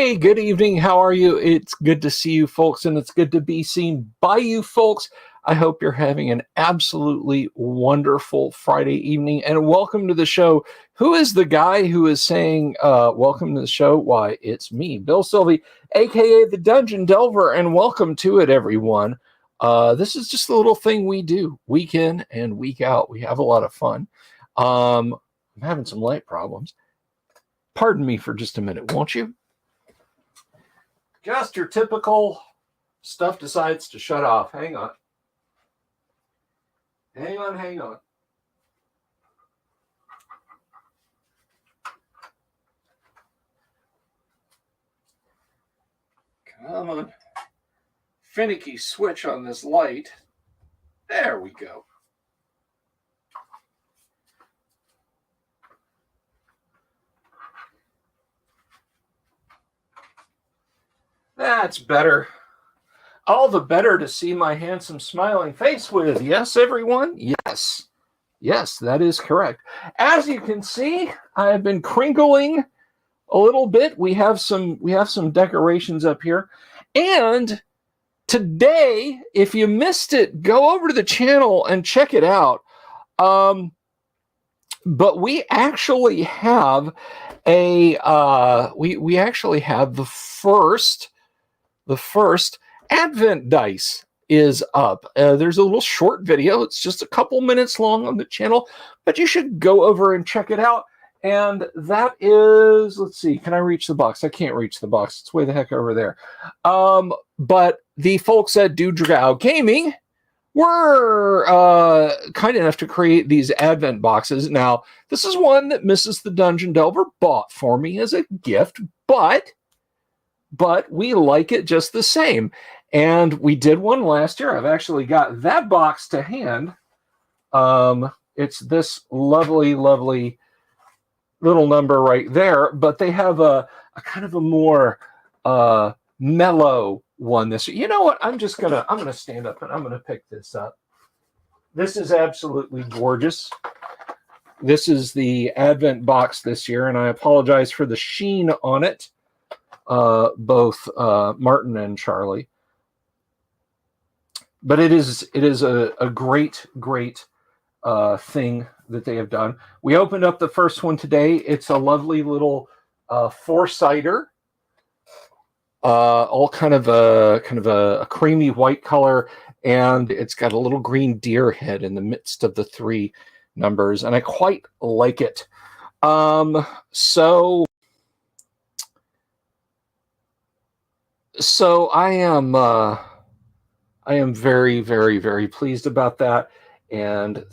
Hey, good evening. How are you? It's good to see you folks, and it's good to be seen by you folks. I hope you're having an absolutely wonderful Friday evening, and welcome to the show. Who is the guy who is saying, welcome to the show? Why, it's me, Bill Sylvie, aka the Dungeon Delver, and welcome to it, everyone. This is just a little thing we do week in and week out. We have a lot of fun. I'm having some light problems. Pardon me for just a minute, won't you? Just your typical stuff decides to shut off. Hang on. Hang on. Come on. Finicky switch on this light. There we go. That's better. All the better to see my handsome smiling face with. Yes, everyone? Yes. Yes, that is correct. As you can see, I have been crinkling a little bit. We have some decorations up here. And today, if you missed it, go over to the channel and check it out. But we actually have we actually have the first Advent dice is up. There's a little short video. It's just a couple minutes long on the channel, but you should go over and check it out. And that is, let's see, can I reach the box? I can't reach the box. It's way the heck over there. But the folks at Dudragao Gaming were kind enough to create these Advent boxes. Now, this is one that Mrs. the Dungeon Delver bought for me as a gift, but we like it just the same. And we did one last year. I've actually got that box to hand. It's this lovely little number right there, but they have a kind of a more mellow one this year. You know what? I'm gonna stand up and I'm gonna pick this up. This is absolutely gorgeous. This is the Advent box this year, and I apologize for the sheen on it. Both Martin and Charlie, but it is a great thing that they have done. We opened up the first one today. It's a lovely little four-sider, all kind of a creamy white color, and it's got a little green deer head in the midst of the three numbers, and I quite like it. So I am very pleased about that, and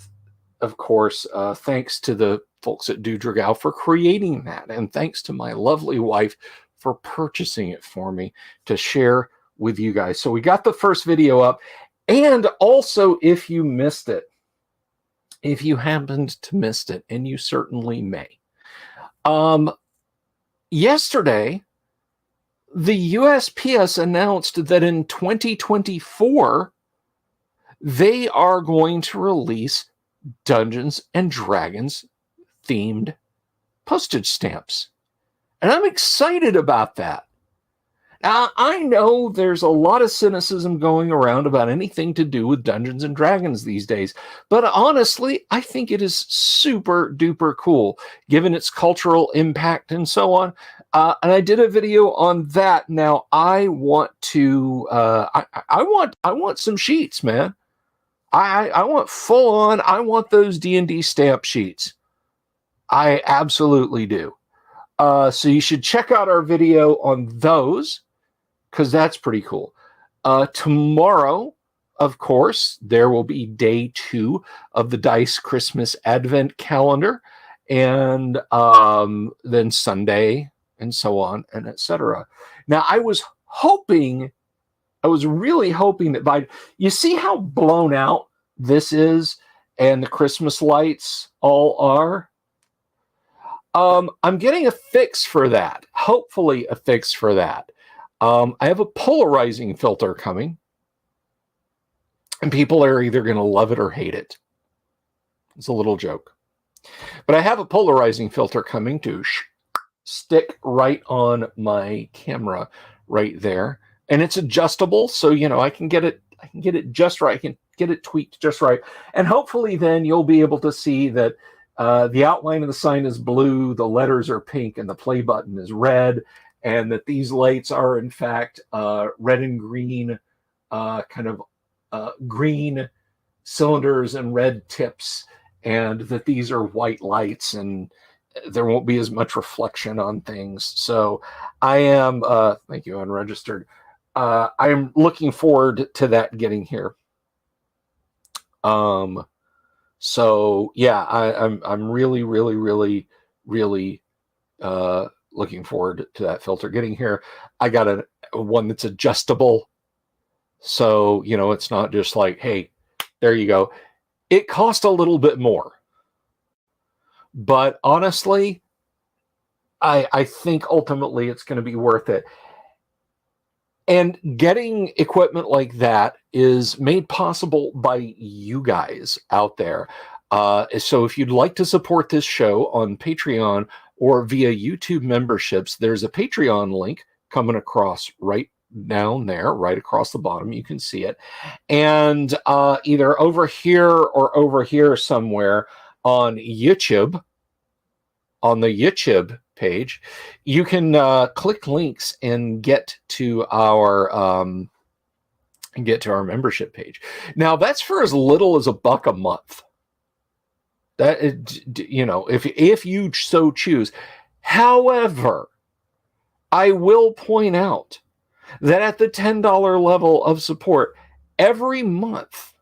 of course, thanks to the folks at Dudragao for creating that, and thanks to my lovely wife for purchasing it for me to share with you guys. So we got the first video up, and also if you missed it, if you happened to missed it, and you certainly may, yesterday, the USPS announced that in 2024, they are going to release Dungeons and Dragons themed postage stamps. And I'm excited about that. Now, I know there's a lot of cynicism going around about anything to do with Dungeons and Dragons these days, but honestly, I think it is super duper cool, given its cultural impact and so on. And I did a video on that. Now, I want to, I want some sheets, man. I want full on. I want those D&D stamp sheets. I absolutely do. So you should check out our video on those, because that's pretty cool. Tomorrow, of course, there will be day 2 of the Dice Christmas Advent calendar, and then Sunday, and so on, and etc. Now, I was really hoping that you see how blown out this is, and the Christmas lights all are? I'm getting a fix for that. Hopefully a fix for that. I have a polarizing filter coming, and people are either going to love it or hate it. It's a little joke. But I have a polarizing filter coming to stick right on my camera right there, and it's adjustable, so I can get it just right. I can get it tweaked just right, and hopefully then you'll be able to see that the outline of the sign is blue, the letters are pink, and the play button is red, and that these lights are in fact red and green, kind of green cylinders and red tips, and that these are white lights, and there won't be as much reflection on things. So I am, thank you, unregistered. I'm looking forward to that getting here. So yeah, I'm really, really, really, really looking forward to that filter getting here. I got a one that's adjustable, so it's not just like, hey, there you go. It cost a little bit more, but honestly, I think ultimately it's going to be worth it. And getting equipment like that is made possible by you guys out there. So if you'd like to support this show on Patreon or via YouTube memberships, there's a Patreon link coming across right down there, right across the bottom. You can see it. And either over here or over here somewhere on YouTube, on the YouTube page, you can click links and get to our membership page. Now that's for as little as $1 a month. That if you so choose. However, I will point out that at the $10 level of support, every month,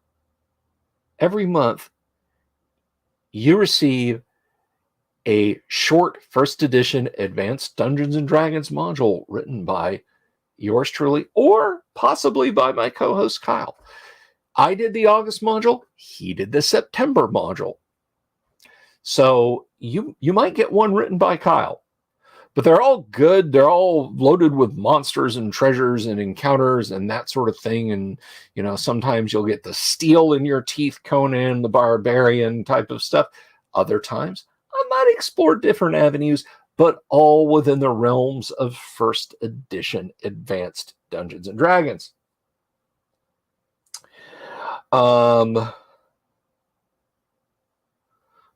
you receive a short first edition Advanced Dungeons and Dragons module written by yours truly, or possibly by my co-host Kyle. I did the August module, he did the September module. So you might get one written by Kyle, but they're all good. They're all loaded with monsters and treasures and encounters and that sort of thing. And sometimes you'll get the steel in your teeth Conan the Barbarian type of stuff. Other times I might explore different avenues, but all within the realms of first edition Advanced Dungeons and Dragons.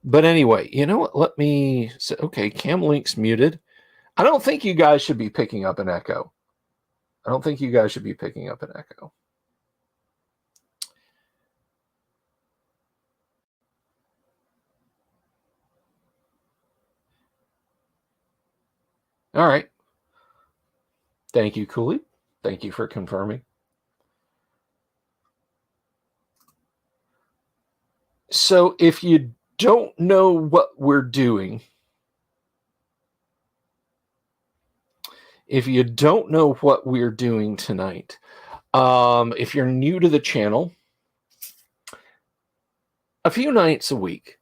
But anyway, you know what? Let me say, okay, Cam Link's muted. I don't think you guys should be picking up an echo. All right. Thank you, Cooley. Thank you for confirming. So if you don't know what we're doing, tonight, if you're new to the channel, a few nights a week,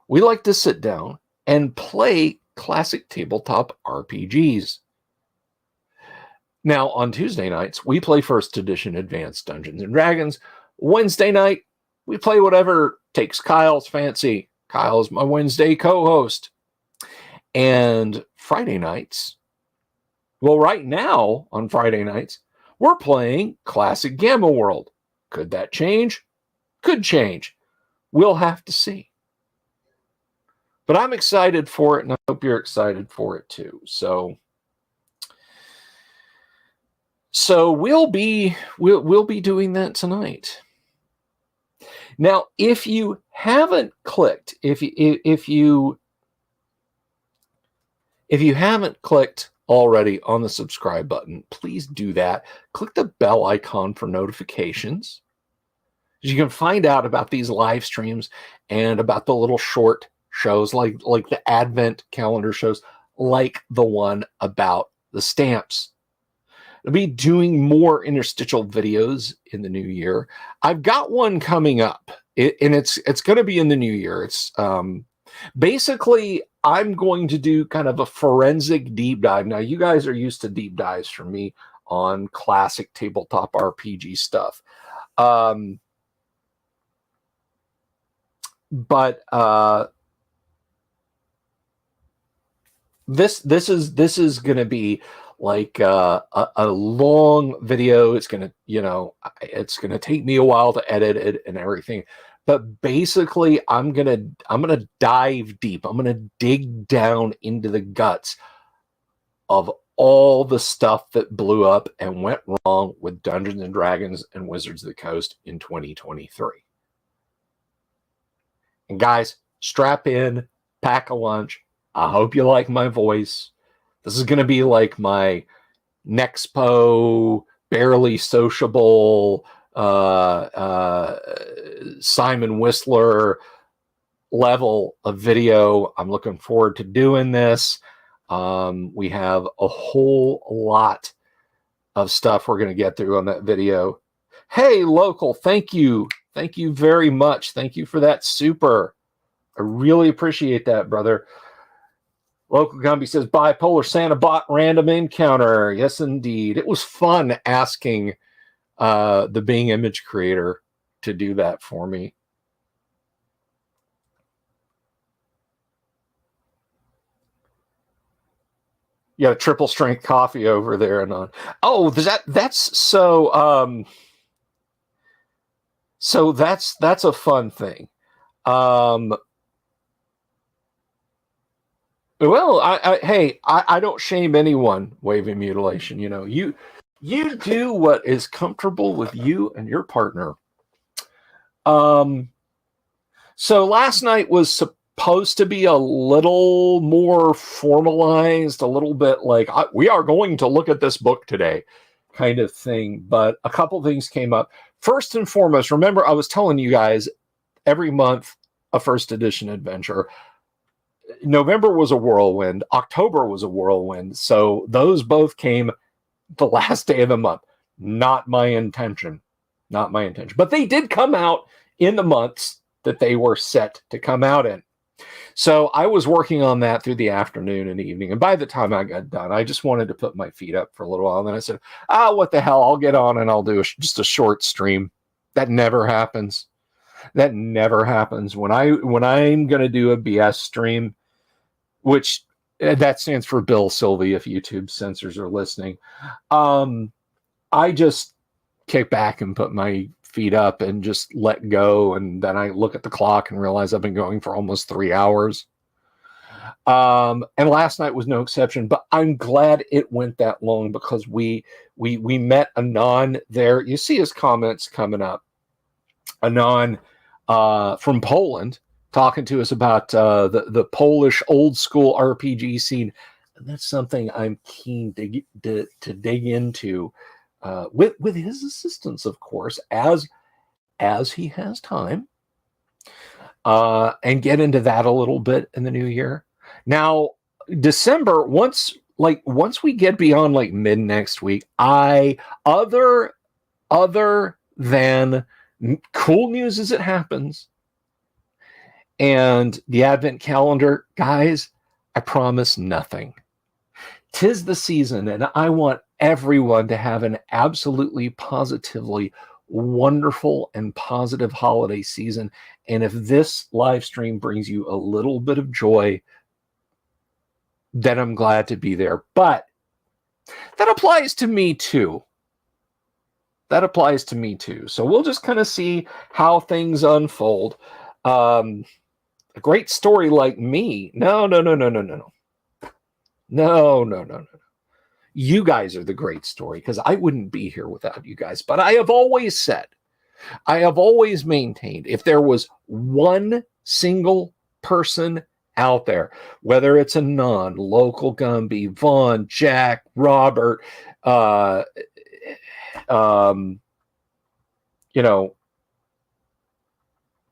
we like to sit down and play classic tabletop RPGs. Now, on Tuesday nights, we play first edition Advanced Dungeons and Dragons. Wednesday night, we play whatever takes Kyle's fancy. Kyle's my Wednesday co-host. And Friday nights, well, right now on Friday nights, we're playing classic Gamma World. Could that change? Could change. We'll have to see. But I'm excited for it, and I hope you're excited for it too. So we'll be doing that tonight. Now, if you haven't clicked, if you haven't clicked already on the subscribe button, please do that. Click the bell icon for notifications. You can find out about these live streams and about the little short shows like the Advent calendar shows, like the one about the stamps. I'll be doing more interstitial videos in the new year. I've got one coming up, and it's going to be in the new year. It's basically, I'm going to do kind of a forensic deep dive. Now, you guys are used to deep dives from me on classic tabletop RPG stuff. But this is going to be like a long video. It's going to, it's going to take me a while to edit it and everything. But basically, I'm going to dive deep. I'm going to dig down into the guts of all the stuff that blew up and went wrong with Dungeons and Dragons and Wizards of the Coast in 2023. And guys, strap in, pack a lunch. I hope you like my voice. This is going to be like my Nexpo, barely sociable, Simon Whistler level of video. I'm looking forward to doing this. We have a whole lot of stuff we're going to get through on that video. Hey, Local, thank you. Thank you very much. Thank you for that super. I really appreciate that, brother. Local Gumby says, Bipolar Santa bot random encounter. Yes, indeed. It was fun asking the Bing image creator to do that for me. You got a triple strength coffee over there, Anon. Oh, that's so. So that's a fun thing. Well, I don't shame anyone waving mutilation. You do what is comfortable with you and your partner. So last night was supposed to be a little more formalized, a little bit like we are going to look at this book today kind of thing. But a couple things came up. First and foremost, remember I was telling you guys every month a first edition adventure. November was a whirlwind. October was a whirlwind. So those both came the last day of the month. Not my intention. Not my intention. But they did come out in the months that they were set to come out in. So I was working on that through the afternoon and evening. And by the time I got done, I just wanted to put my feet up for a little while. And then I said, what the hell? I'll get on and I'll do just a short stream. That never happens. That never happens. When I'm going to do a BS stream, which that stands for Bill Sylvie, if YouTube censors are listening, I just kick back and put my feet up and just let go. And then I look at the clock and realize I've been going for almost 3 hours. And last night was no exception, but I'm glad it went that long because we met Anon there. You see his comments coming up. Anon from Poland, talking to us about the Polish old school RPG scene. And that's something I'm keen to dig into with his assistance, of course, as he has time, and get into that a little bit in the new year. Now, December, once we get beyond like mid next week, other than cool news as it happens, and the Advent calendar, guys, I promise nothing. 'Tis the season, and I want everyone to have an absolutely positively wonderful and positive holiday season. And if this live stream brings you a little bit of joy, then I'm glad to be there. But that applies to me too. That applies to me too. So we'll just kind of see how things unfold. A great story like me. No. You guys are the great story, because I wouldn't be here without you guys. But I have always said, I have always maintained, if there was one single person out there, whether it's a non-local Gumby, Vaughn, Jack, Robert,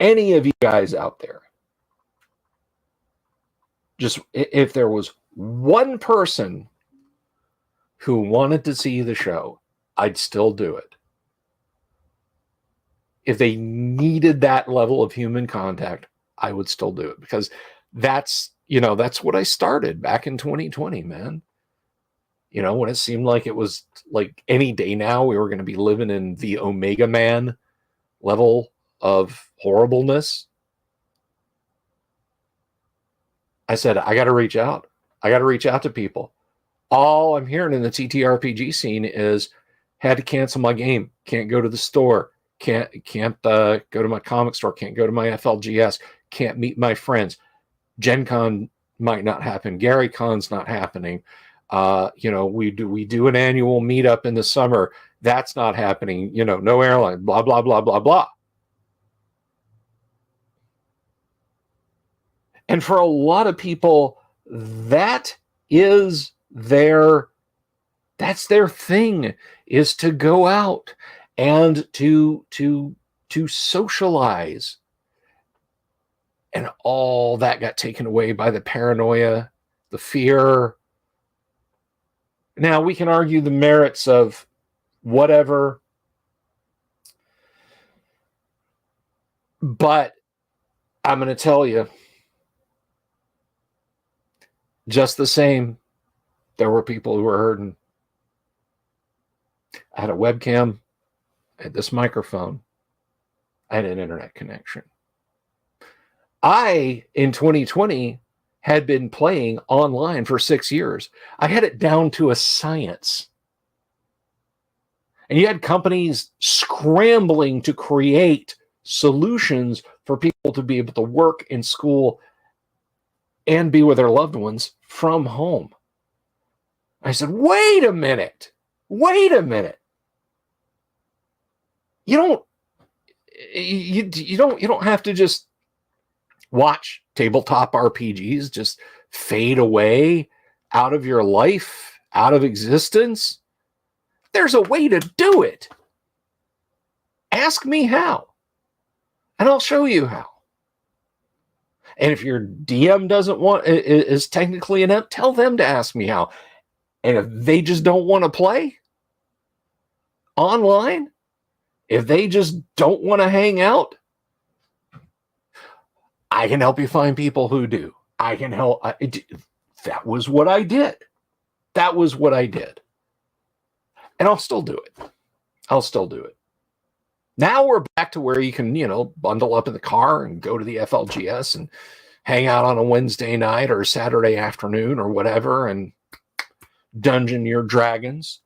any of you guys out there, just if there was one person who wanted to see the show, I'd still do it. If they needed that level of human contact, I would still do it, because that's what I started back in 2020, man. When it seemed like it was like any day now we were going to be living in the Omega Man level of horribleness. I said, I got to reach out. I got to reach out to people. All I'm hearing in the TTRPG scene is had to cancel my game, can't go to the store, can't go to my comic store, can't go to my FLGS, can't meet my friends. Gen Con might not happen. Gary Con's not happening. We do an annual meetup in the summer. That's not happening. No airline, blah, blah, blah, blah, blah. And for a lot of people, that's their thing, is to go out and to socialize. And all that got taken away by the paranoia, the fear. Now, we can argue the merits of whatever, but I'm going to tell you, just the same, there were people who were hurting. I had a webcam, I had this microphone, I had an internet connection. I, in 2020, had been playing online for 6 years. I had it down to a science. And you had companies scrambling to create solutions for people to be able to work in school and be with their loved ones from home. I said, wait a minute. You don't have to just watch tabletop RPGs just fade away out of your life, out of existence. There's a way to do it. Ask me how, and I'll show you how. And if your DM is technically inept, tell them to ask me how. And if they just don't want to play online, if they just don't want to hang out, I can help you find people who do. I can help. That was what I did. And I'll still do it. Now we're back to where you can, bundle up in the car and go to the FLGS and hang out on a Wednesday night or Saturday afternoon or whatever and dungeon your dragons.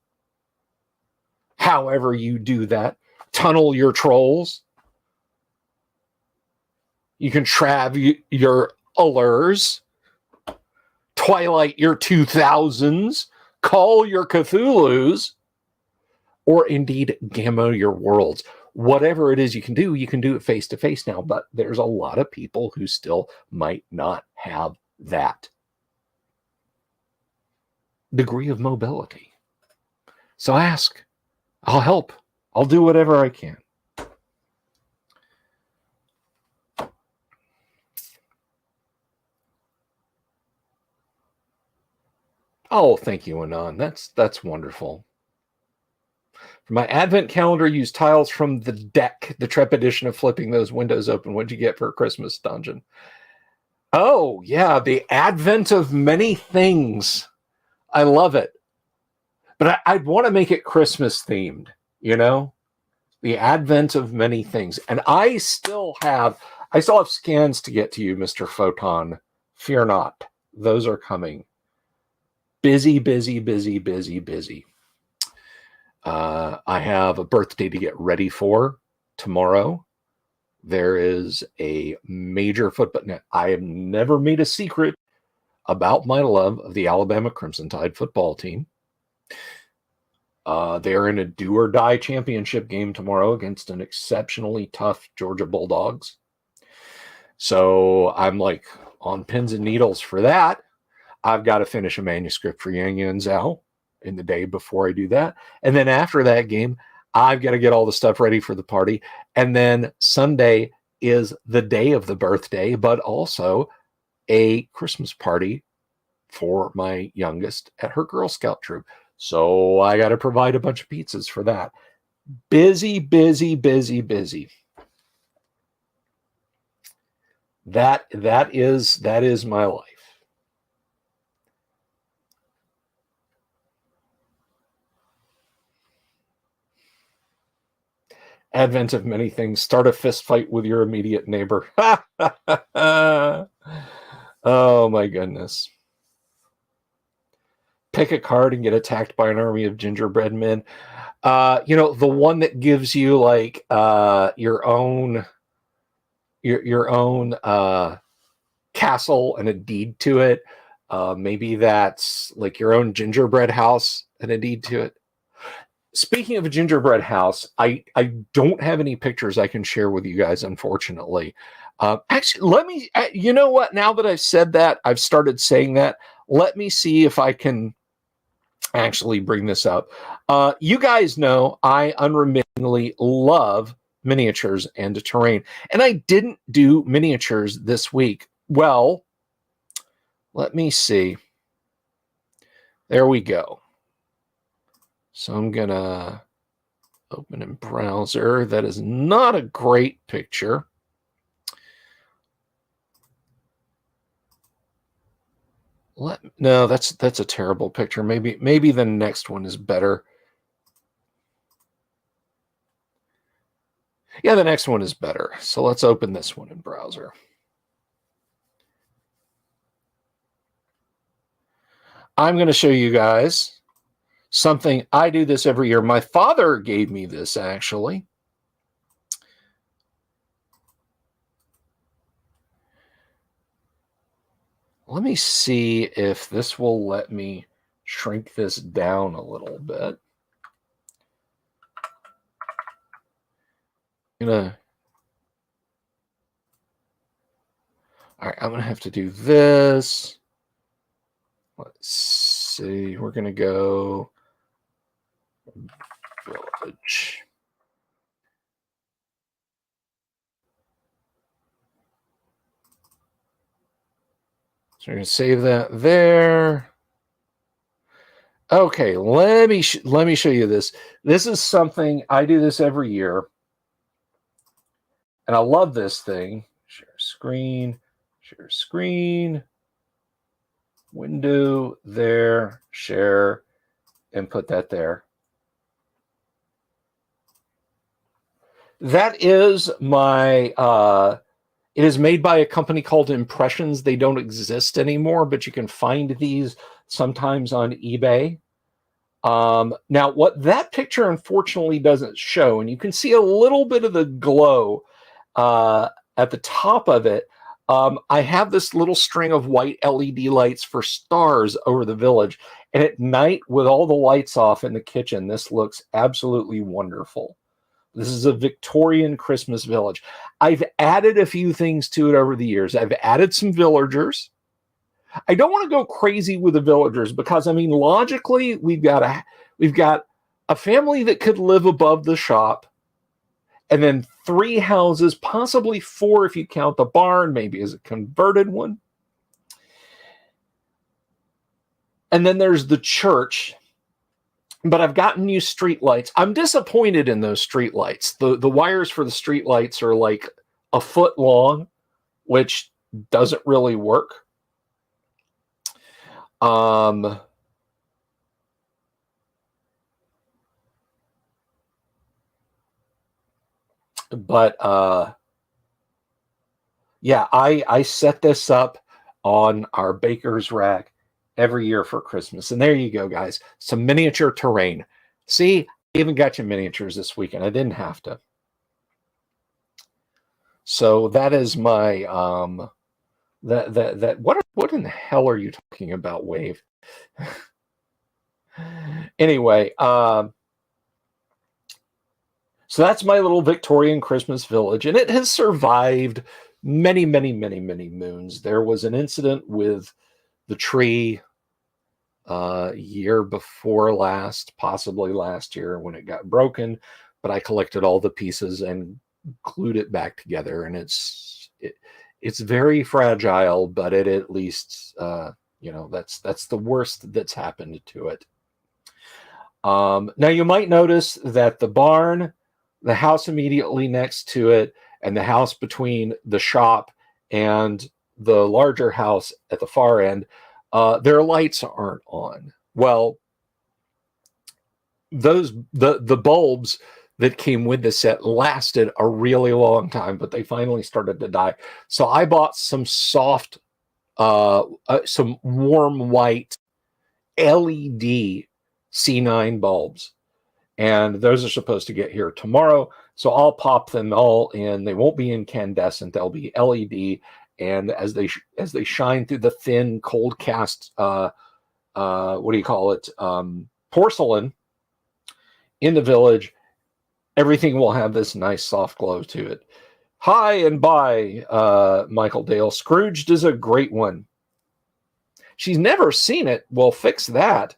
However you do that. Tunnel your trolls. You can trav your allures. Twilight your 2000s. Call your Cthulhus. Or indeed, gamma your worlds. Whatever it is you can do it face to face now. But there's a lot of people who still might not have that degree of mobility. So ask. I'll help. I'll do whatever I can. Oh, thank you, Anon. That's wonderful. For my advent calendar, use tiles from the deck, the trepidation of flipping those windows open. What'd you get for a Christmas dungeon? Oh, yeah, the advent of many things. I love it. But I'd want to make it Christmas themed, The advent of many things. And I still have scans to get to you, Mr. Photon. Fear not. Those are coming. Busy. I have a birthday to get ready for tomorrow. There is a major football. I have never made a secret about my love of the Alabama Crimson Tide football team. They're in a do or die championship game tomorrow against an exceptionally tough Georgia Bulldogs. So I'm like on pins and needles for that. I've got to finish a manuscript for Yang Yan Zhao in the day before I do that. And then after that game, I've got to get all the stuff ready for the party. And then Sunday is the day of the birthday, but also a Christmas party for my youngest at her Girl Scout troop. So I got to provide a bunch of pizzas for that. Busy. That is my life. Advent of many things. Start a fist fight with your immediate neighbor. Oh my goodness. pick a card and get attacked by an army of gingerbread men. The one that gives you like your own castle and a deed to it. Maybe that's like your own gingerbread house and a deed to it. Speaking of a gingerbread house, I don't have any pictures I can share with you guys, unfortunately. Actually, let me, you know what? Now that I've said that, I've started saying that. Let me see if I can actually bring this up. You guys know I unremittingly love miniatures and terrain, and I didn't do miniatures this week. Well, let me see. There we go. So I'm going to open in browser. That is not a great picture. No, that's a terrible picture. Maybe the next one is better. Yeah, the next one is better. So let's open this one in browser. I'm going to show you guys something. I do this every year. My father gave me this, actually. Let me see if this will let me shrink this down a little bit. All right, I'm gonna have to do this. Let's see. We're gonna go village. So we're gonna save that there. Okay, let me show you this. This is something I do this every year, and I love this thing. Share screen, window there, share, and put that there. That is my. It is made by a company called Impressions. They don't exist anymore, but you can find these sometimes on eBay. Now, what that picture unfortunately doesn't show, and you can see a little bit of the glow at the top of it. I have this little string of white LED lights for stars over the village. And at night, with all the lights off in the kitchen, this looks absolutely wonderful. This is a Victorian Christmas village. I've added a few things to it over the years. I've added some villagers. I don't want to go crazy with the villagers because, I mean, logically, we've got a family that could live above the shop, and then 3 houses, possibly 4 if you count the barn, maybe as a converted one. And then there's the church. But I've gotten new street lights. I'm disappointed in those street lights. The wires for the street lights are like a foot long, which doesn't really work. Yeah, I set this up on our baker's rack every year for Christmas. And there you go, guys. Some miniature terrain. See, I even got you miniatures this weekend. I didn't have to. So that is my what in the hell are you talking about, Wave? Anyway, so that's my little Victorian Christmas village, and it has survived many moons. There was an incident with the tree year before last, possibly last year, when it got broken, but I collected all the pieces and glued it back together, and it's very fragile, but it at least that's the worst that's happened to it. Now you might notice that the barn, the house immediately next to it, and the house between the shop and the larger house at the far end, their lights aren't on. Well, the bulbs that came with the set lasted a really long time, but they finally started to die. So I bought some soft, some warm white LED C9 bulbs. And those are supposed to get here tomorrow. So I'll pop them all in. They won't be incandescent. They'll be LED. And as they shine through the thin, cold cast, what do you call it? Porcelain in the village, everything will have this nice soft glow to it. Hi and bye, Michael Dale. Scrooged is a great one. She's never seen it. Well, fix that.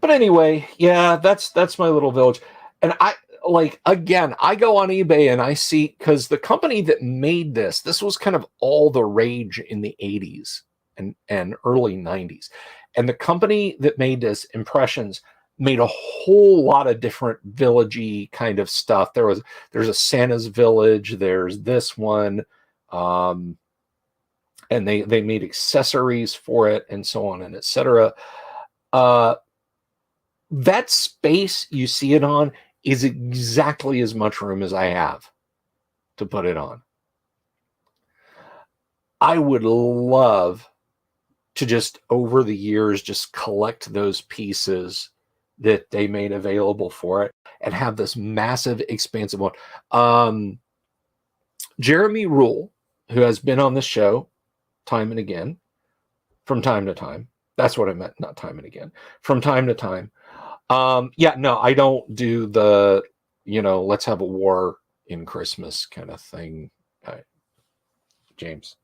But anyway, yeah, that's my little village. And I go on eBay and I see, because the company that made this was kind of all the rage in the 80s and early 90s. And the company that made this, Impressions, made a whole lot of different villagey kind of stuff. There's a Santa's Village, there's this one, and they made accessories for it and so on and etc. That space you see it on is exactly as much room as I have to put it on. I would love to just, over the years, just collect those pieces that they made available for it and have this massive, expansive one. Jeremy Rule, who has been on the show time and again, from time to time. That's what I meant, not time and again. From time to time. I don't do the, let's have a war in Christmas kind of thing, James.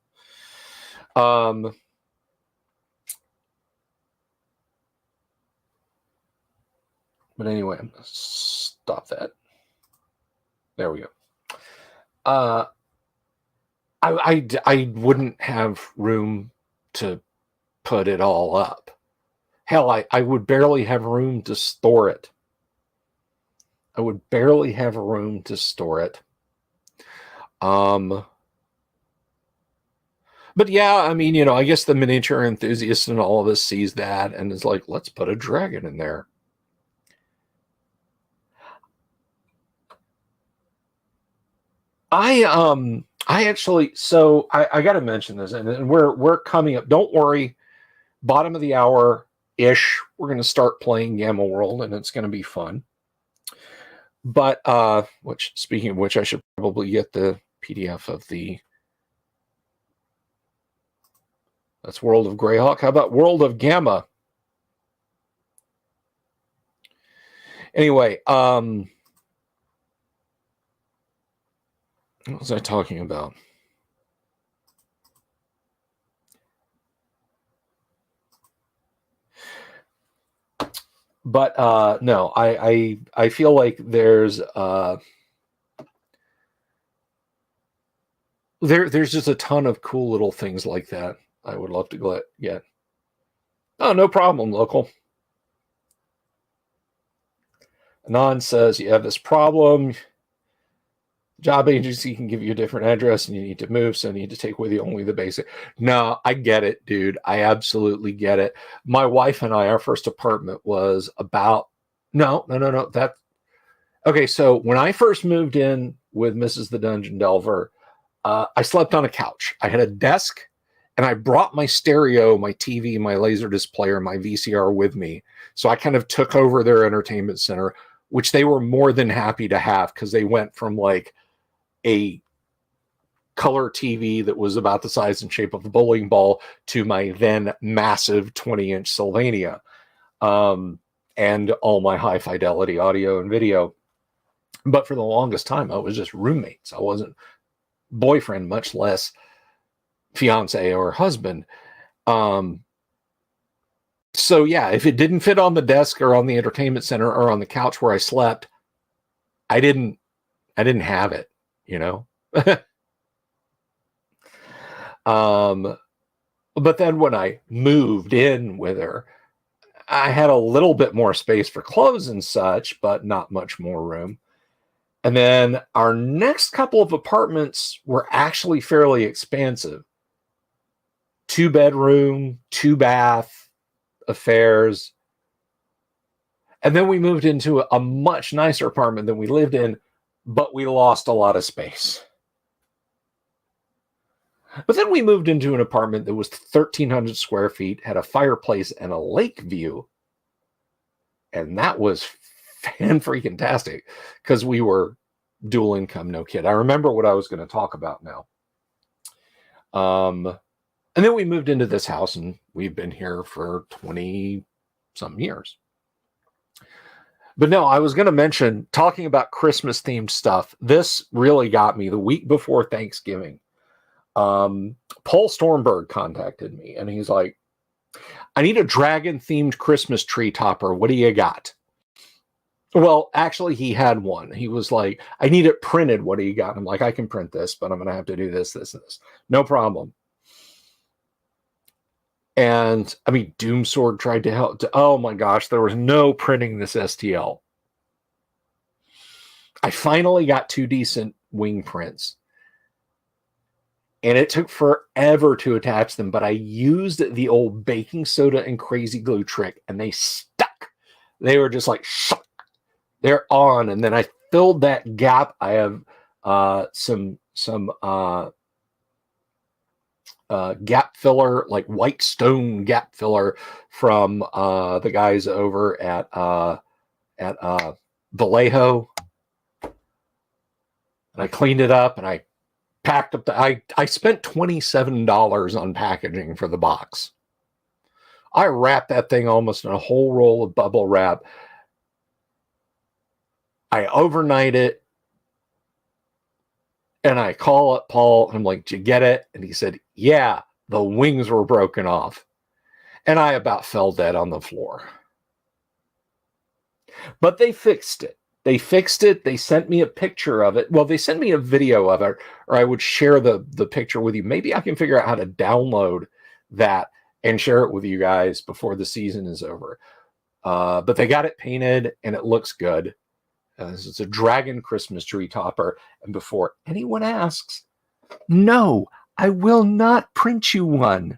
But anyway, I'm going to stop that. There we go. I wouldn't have room to put it all up. Hell, I would barely have room to store it. But yeah, I mean, I guess the miniature enthusiast and all of us sees that and is like, let's put a dragon in there. I actually, so I got to mention this, and we're coming up. Don't worry, bottom of the hour ish, we're going to start playing Gamma World, and it's going to be fun. But speaking of which, I should probably get the PDF of that's World of Greyhawk. How about World of Gamma? Anyway, what was I talking about? But no, I feel like there's just a ton of cool little things like that I would love to get. Oh, no problem, local. Anon says you have this problem. Job agency can give you a different address and you need to move, so you need to take with you only the basic. No, I get it, dude. I absolutely get it. My wife and I, our first apartment was about no. Okay, so when I first moved in with Mrs. the Dungeon Delver, I slept on a couch. I had a desk, and I brought my stereo, my TV, my Laserdisc player, my VCR with me. So I kind of took over their entertainment center, which they were more than happy to have, because they went from like a color TV that was about the size and shape of a bowling ball to my then massive 20-inch Sylvania, and all my high fidelity audio and video. But for the longest time, I was just roommates. I wasn't boyfriend, much less fiance or husband. So yeah, if it didn't fit on the desk or on the entertainment center or on the couch where I slept, I didn't have it, but then when I moved in with her, I had a little bit more space for clothes and such, but not much more room. And then our next couple of apartments were actually fairly expansive. 2-bedroom, 2-bath affairs. And then we moved into a much nicer apartment than we lived in, but we lost a lot of space. But then we moved into an apartment that was 1,300 square feet, had a fireplace and a lake view. And that was fan-freaking-tastic because we were dual income, no kid. I remember what I was going to talk about now. And then we moved into this house, and we've been here for 20-some years. But no, I was going to mention, talking about Christmas-themed stuff, this really got me the week before Thanksgiving. Paul Stormberg contacted me, and he's like, I need a dragon-themed Christmas tree topper. What do you got? Well, actually, he had one. He was like, I need it printed. What do you got? I'm like, I can print this, but I'm going to have to do this, this, and this. No problem. And I mean, Doomsword tried to help. Oh my gosh, there was no printing this STL. I finally got 2 decent wing prints. And it took forever to attach them, but I used the old baking soda and crazy glue trick, and they stuck. They were just like, they're on. And then I filled that gap. I have some gap filler, like white stone gap filler from the guys over at Vallejo. And I cleaned it up, and I packed up I spent $27 on packaging for the box. I wrapped that thing almost in a whole roll of bubble wrap. I overnight it, and I call up Paul, and I'm like, did you get it? And he said, yeah, the wings were broken off. And I about fell dead on the floor. But they fixed it. They fixed it. They sent me a picture of it. Well, they sent me a video of it, or I would share the picture with you. Maybe I can figure out how to download that and share it with you guys before the season is over. But they got it painted, and it looks good. It's a dragon Christmas tree topper. And before anyone asks, no, I will not print you one.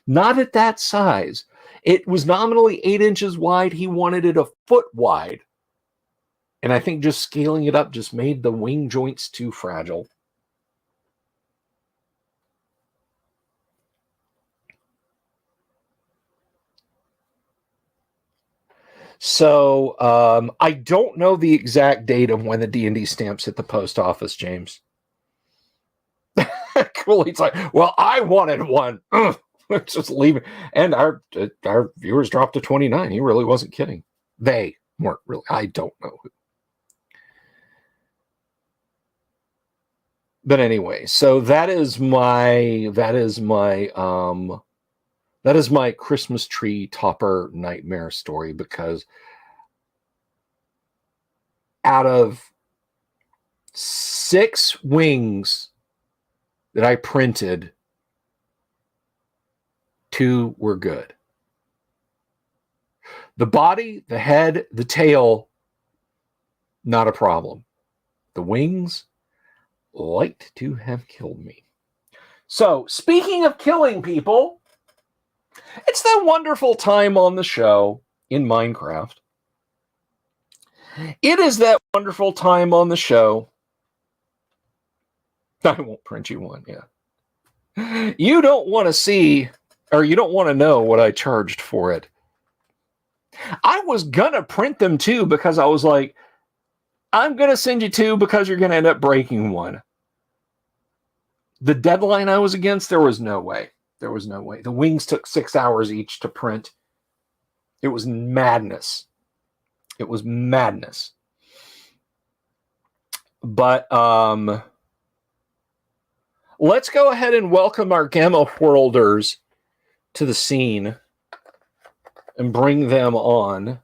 Not at that size. It was nominally 8 inches wide. He wanted it a foot wide. And I think just scaling it up just made the wing joints too fragile. So I don't know the exact date of when the D&D stamps hit the post office, James. Cooley's like, well, I wanted one. Just leaving. And our viewers dropped to 29. He really wasn't kidding. They weren't really. I don't know who. But anyway, so that is my Christmas tree topper nightmare story, because out of 6 wings that I printed, 2 were good. The body, the head, the tail, not a problem. The wings liked to have killed me. So, speaking of killing people, it's that wonderful time on the show in Minecraft. It is that wonderful time on the show. I won't print you one, yeah. You don't want to see, or you don't want to know what I charged for it. I was gonna print them too, because I was like, I'm gonna send you 2 because you're gonna end up breaking one. The deadline I was against, there was no way. There was no way. The wings took 6 hours each to print. It was madness. It was madness. But let's go ahead and welcome our Gamma Worlders to the scene and bring them on.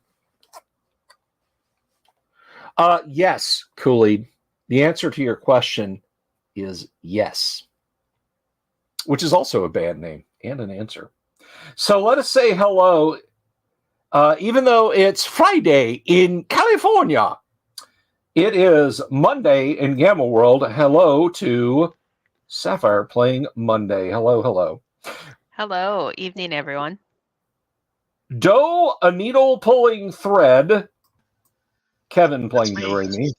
Yes, Cooley. The answer to your question is yes, which is also a band name and an answer. So let us say hello, even though it's Friday in California. It is Monday in Gamma World. Hello to Sapphire playing Monday. Hello, hello. Hello, evening, everyone. Doe, a needle pulling thread. Kevin playing Doremi.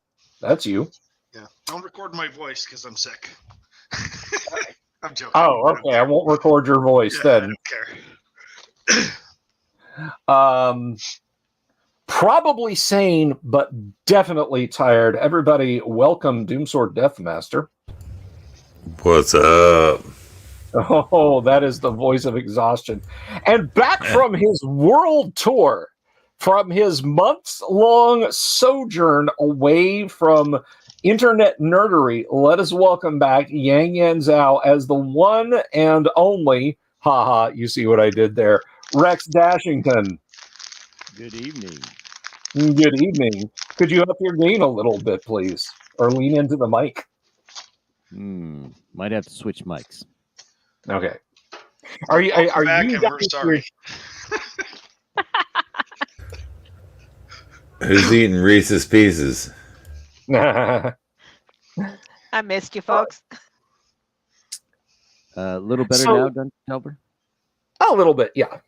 That's you. Yeah, don't record my voice because I'm sick. I'm joking. Oh, okay. I won't record your voice I then. don't care. Probably sane, but definitely tired. Everybody, welcome Doomsword Deathmaster. What's up? Oh, that is the voice of exhaustion. And back from his world tour, from his months-long sojourn away from internet nerdery, let us welcome back Yang Yan Zhao as the one and only, haha, you see what I did there, Rex Dashington. Good evening. Good evening. Could you up your gain a little bit, please? Or lean into the mic? Might have to switch mics. Okay. Are you back you and we're sorry. Who's eating Reese's Pieces? I missed you, folks. A little better So- now, Dungeon Delver? A little bit, yeah.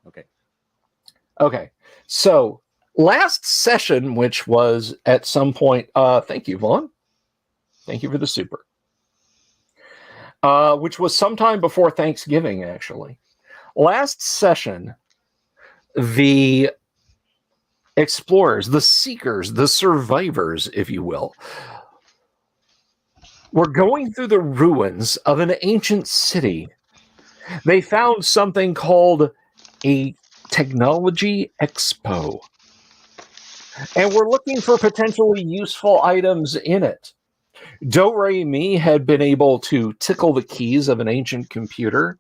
Okay. Okay. So last session, which was at some point, thank you, Vaughn. Thank you for the super. Which was sometime before Thanksgiving, actually. Last session, the explorers, the seekers, the survivors, if you will, were going through the ruins of an ancient city. They found something called a technology expo. And we're looking for potentially useful items in it. Do-Re-Mi had been able to tickle the keys of an ancient computer,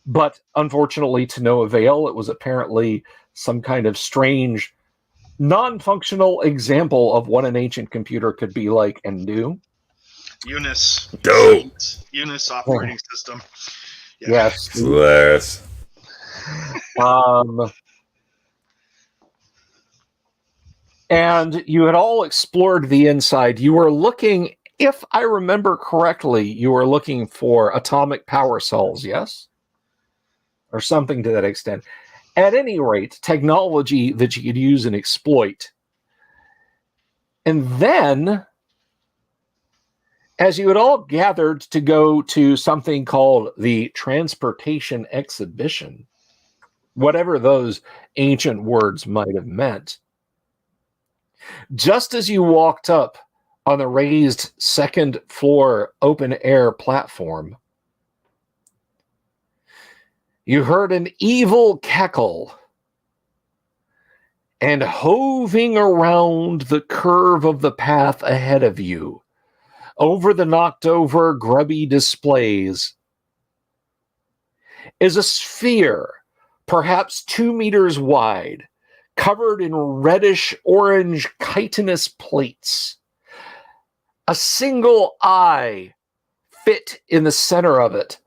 but unfortunately to no avail. It was apparently some kind of strange, non-functional example of what an ancient computer could be like and do. Eunice. Dope. Eunice operating system. Yeah. Yes. Hilarious. And you had all explored the inside. You were looking, if I remember correctly, you were looking for atomic power cells, yes? Or something to that extent. At any rate, technology that you could use and exploit. And then, as you had all gathered to go to something called the Transportation Exhibition, whatever those ancient words might have meant, just as you walked up on the raised second floor open air platform, you heard an evil cackle, and hoving around the curve of the path ahead of you, over the knocked over grubby displays, is a sphere, perhaps 2 meters wide, covered in reddish-orange chitinous plates. A single eye fit in the center of it.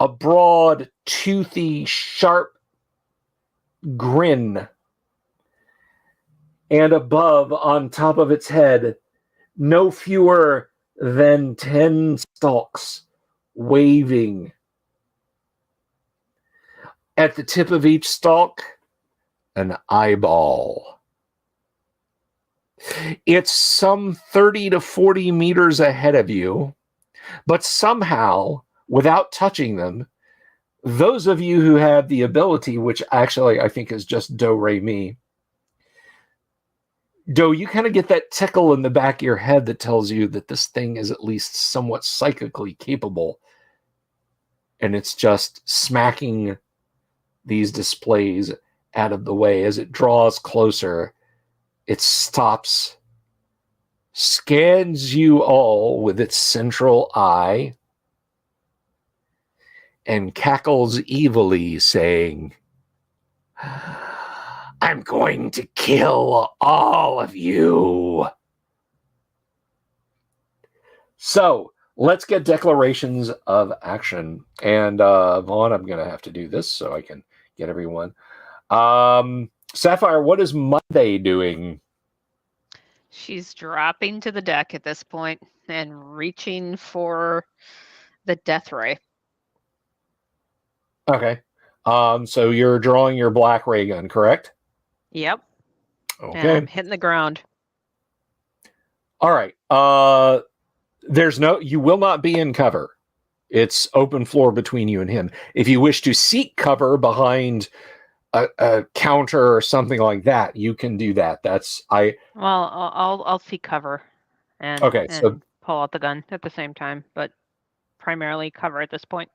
A broad, toothy, sharp grin. And above, on top of its head, no fewer than 10 stalks waving. At the tip of each stalk, an eyeball. It's some 30 to 40 meters ahead of you, but somehow, without touching them, those of you who have the ability, which actually I think is just Do-Re-Mi, Do, you kind of get that tickle in the back of your head that tells you that this thing is at least somewhat psychically capable, and it's just smacking these displays out of the way. As it draws closer, it stops, scans you all with its central eye, and cackles evilly, saying, "I'm going to kill all of you." So, let's get declarations of action. And Vaughn, I'm going to have to do this so I can get everyone. Sapphire, what is Monday doing? She's dropping to the deck at this point and reaching for the death ray. Okay. So you're drawing your black ray gun, correct? Yep. And Okay. I'm hitting the ground. All right. You will not be in cover. It's open floor between you and him. If you wish to seek cover behind a counter or something like that, you can do that. Well, I'll seek cover and Okay, so- and pull out the gun at the same time, but primarily cover at this point.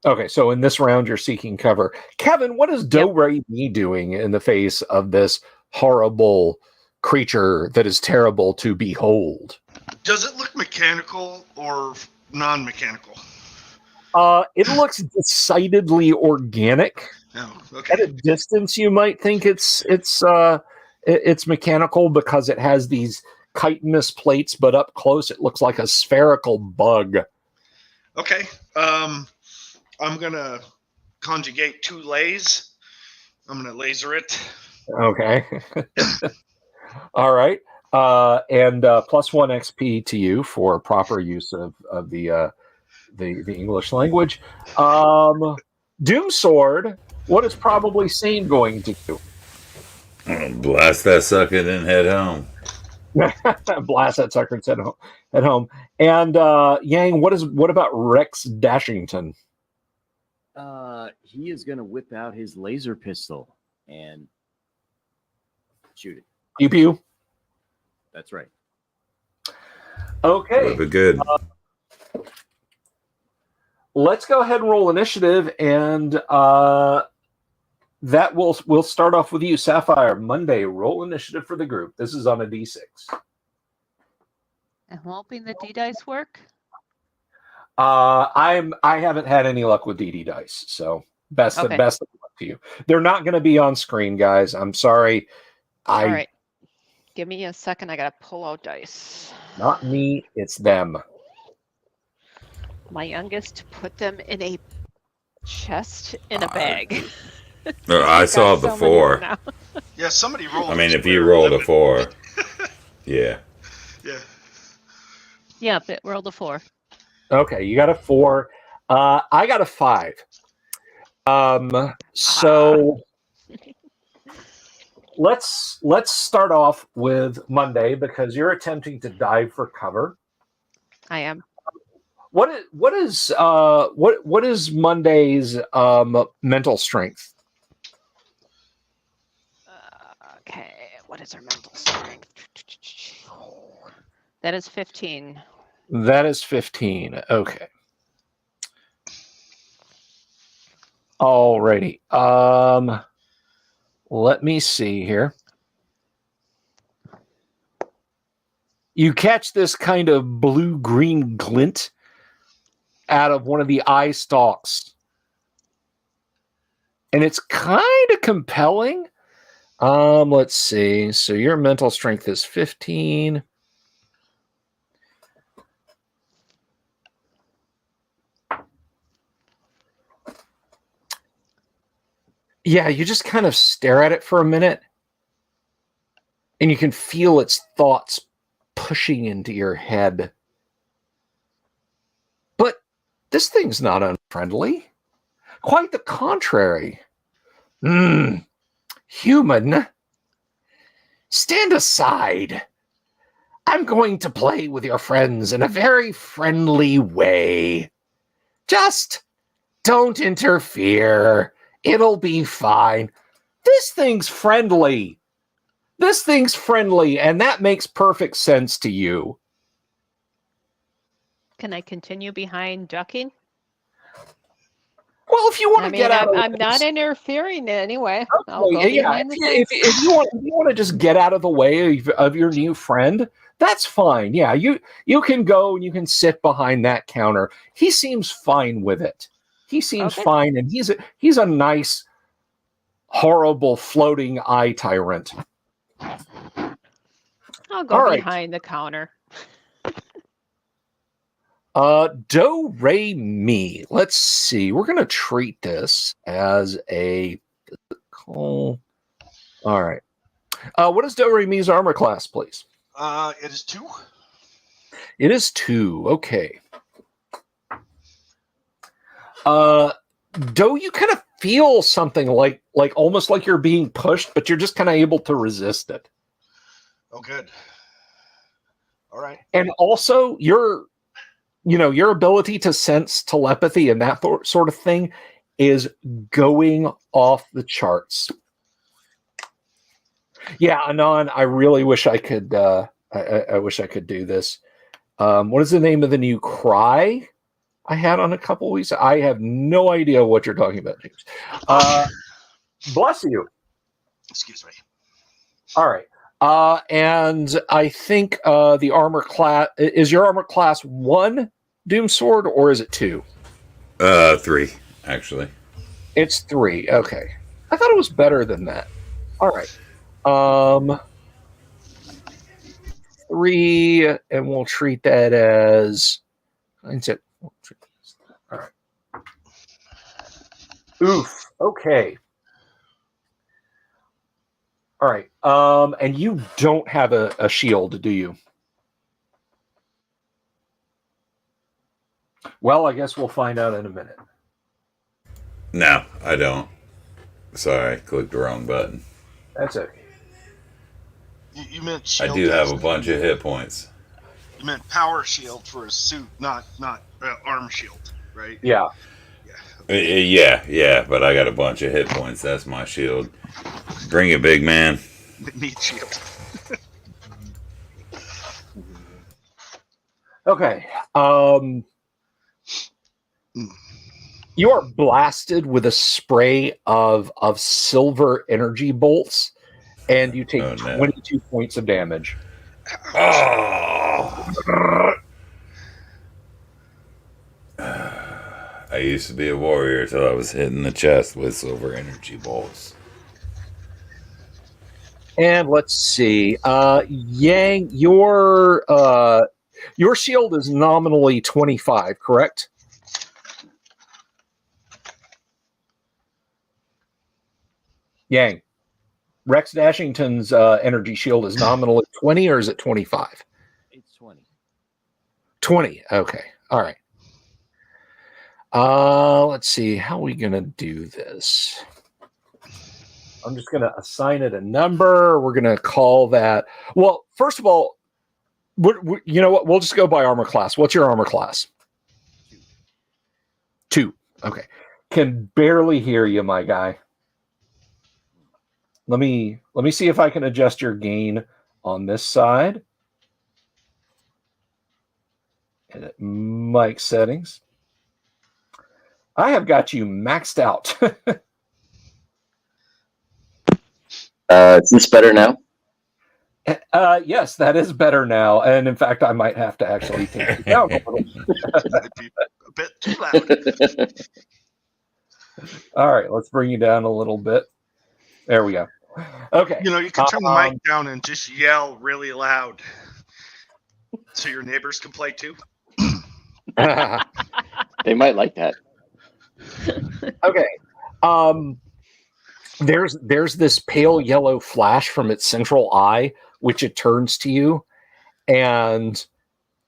Okay, so in this round, you're seeking cover. Kevin, what is Do-Re Mi doing in the face of this horrible creature that is terrible to behold? Does it look mechanical or non-mechanical? It looks decidedly organic. Oh, At a okay. distance, you might think it's mechanical because it has these chitinous plates, but up close, it looks like a spherical bug. Okay. I'm gonna conjugate 2 lays. I'm gonna laser it. Okay. All right. And plus 1 XP to you for proper use of the English language. Doom Sword, what is probably Sane going to do? Blast that sucker, then head home. Blast that sucker and head home. And Yang, what about Rex Dashington? He is going to whip out his laser pistol and shoot it. Pew pew. That's right. Okay. That'd be good. Let's go ahead and roll initiative, and that we'll start off with you, Sapphire. Monday, roll initiative for the group. This is on a D6. I'm hoping the D dice work. I haven't had any luck with DD dice, so best of luck to you. They're not going to be on screen, guys. I'm sorry. All right. Give me a second. I got to pull out dice. Not me. It's them. My youngest put them in a chest in a bag. I saw the 4. Yeah, somebody rolled. I mean, if you square rolled a limit. 4, yeah. Yeah. Yeah, but rolled a 4. Okay, you got a 4. I got a 5. So let's start off with Monday because you're attempting to dive for cover. I am. What is Monday's mental strength? Okay, what is our mental strength? That is 15. That is 15. Okay. Alrighty. Let me see here. You catch this kind of blue-green glint out of one of the eye stalks. And it's kind of compelling. Let's see. So your mental strength is 15. Yeah, you just kind of stare at it for a minute. And you can feel its thoughts pushing into your head. But this thing's not unfriendly. Quite the contrary. Human, stand aside. I'm going to play with your friends in a very friendly way. Just don't interfere. It'll be fine. This thing's friendly. This thing's friendly, and that makes perfect sense to you. Can I continue behind ducking? Well, if you want to get out of I'm not interfering anyway. I'll go yeah, behind the thing. if you want to just get out of the way of your new friend, that's fine. Yeah, you can go and you can sit behind that counter. He seems fine with it. He seems fine, and he's a nice, horrible floating eye tyrant. I'll go behind the counter. Do Re Mi. Let's see. We're gonna treat this as a physical. All right. What is Do Re Mi's armor class, please? It is 2. It is 2. Okay. Do you kind of feel something like almost like you're being pushed, but you're just kind of able to resist it. Oh, good. All right. And also, you're your ability to sense telepathy and that sort of thing is going off the charts. Yeah, Anon, I really wish I could. I wish I could do this. What is the name of the new cry I had on a couple weeks? I have no idea what you're talking about, James. Bless you. Excuse me. All right. And I think the armor class is your armor class 1 Doom Sword, or is it 2? 3, actually. It's 3. Okay. I thought it was better than that. All right. 3, and we'll treat that as. All right. Oof. Okay. All right. And you don't have a shield, do you? Well, I guess we'll find out in a minute. No, I don't. Sorry, I clicked the wrong button. That's okay. You meant shield. I do have a bunch of hit points. You meant power shield for a suit, not arm shield, right? Yeah. Yeah, but I got a bunch of hit points. That's my shield. Bring it, big man. Meat shield. Okay. You are blasted with a spray of silver energy bolts, and you take 22 points of damage. Oh! I used to be a warrior until I was hit in the chest with silver energy bolts. And let's see, Yang, your shield is nominally 25, correct? Yang, Rex Dashington's energy shield is nominally 20, or is it 25? It's 20. 20. Okay. All right. Let's see. How are we going to do this? I'm just going to assign it a number. We're going to call that. Well, first of all, you know what? We'll just go by armor class. What's your armor class? 2. Okay. Can barely hear you, my guy. Let me see if I can adjust your gain on this side. Edit mic settings. I have got you maxed out. Is this better now? Yes, that is better now. And in fact, I might have to actually take it down a little. Might be a bit too loud. All right, let's bring you down a little bit. There we go. Okay. You can turn the mic down and just yell really loud so your neighbors can play too. They might like that. Okay. There's this pale yellow flash from its central eye, which it turns to you, and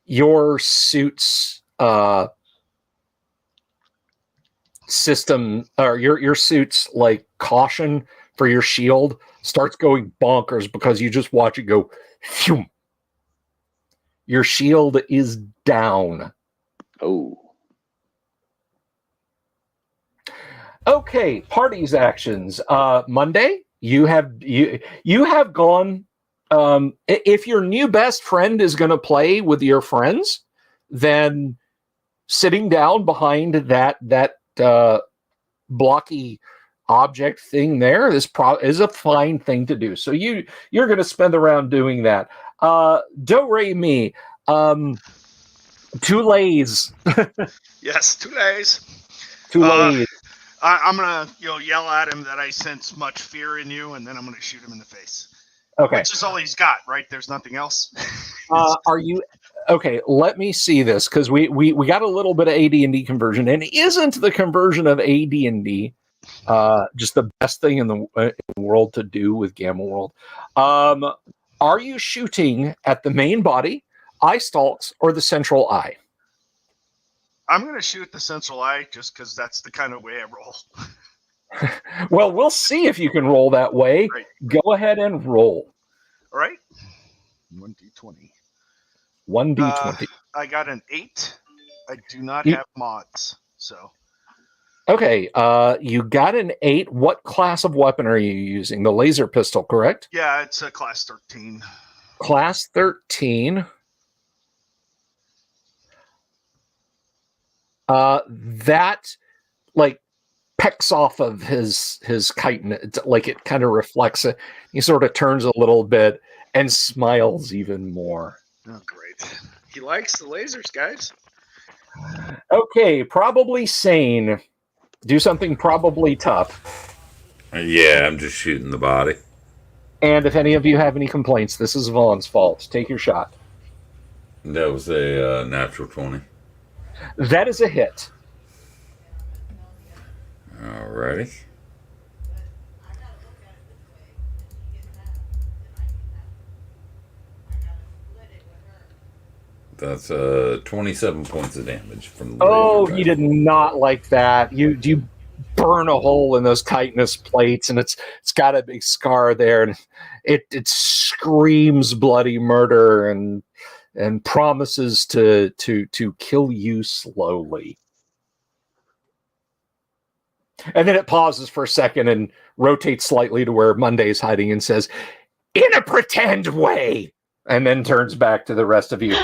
your suit's system, or your suit's like caution for your shield starts going bonkers because you just watch it go phew. Your shield is down. Oh. Okay, parties actions. Monday, you have gone. If your new best friend is going to play with your friends, then sitting down behind that blocky object thing there is a fine thing to do. So you're going to spend the round doing that. Do re mi. Two lays. Yes, 2 days. Two lays. I'm gonna yell at him that I sense much fear in you, and then I'm gonna shoot him in the face. Okay. Which is all he's got, right? There's nothing else. Are you okay? Let me see this, because we got a little bit of AD&D conversion, and isn't the conversion of AD&D just the best thing in the world to do with Gamma World? Are you shooting at the main body, eye stalks, or the central eye? I'm going to shoot the central eye just because that's the kind of way I roll. Well, we'll see if you can roll that way. Right. Go ahead and roll. All right. 1d20. 1d20. I got an 8. I do not You- have mods, so Okay, you got an 8. What class of weapon are you using? The laser pistol, correct? yeah, it's a class 13. Class 13. That like pecks off of his chitin. It's like it kind of reflects it. He sort of turns a little bit and smiles even more. Oh, great. He likes the lasers, guys. Okay, probably sane. Do something probably tough. Yeah, I'm just shooting the body. And if any of you have any complaints, this is Vaughn's fault. Take your shot. That was a natural 20. That is a hit. Alrighty. That's 27 points of damage from the Oh, laser he rifle. did not like that. You burn a hole in those chitinous plates, and it's got a big scar there, and it screams bloody murder and promises to kill you slowly. And then it pauses for a second and rotates slightly to where Monday's hiding and says, "In a pretend way," and then turns back to the rest of you.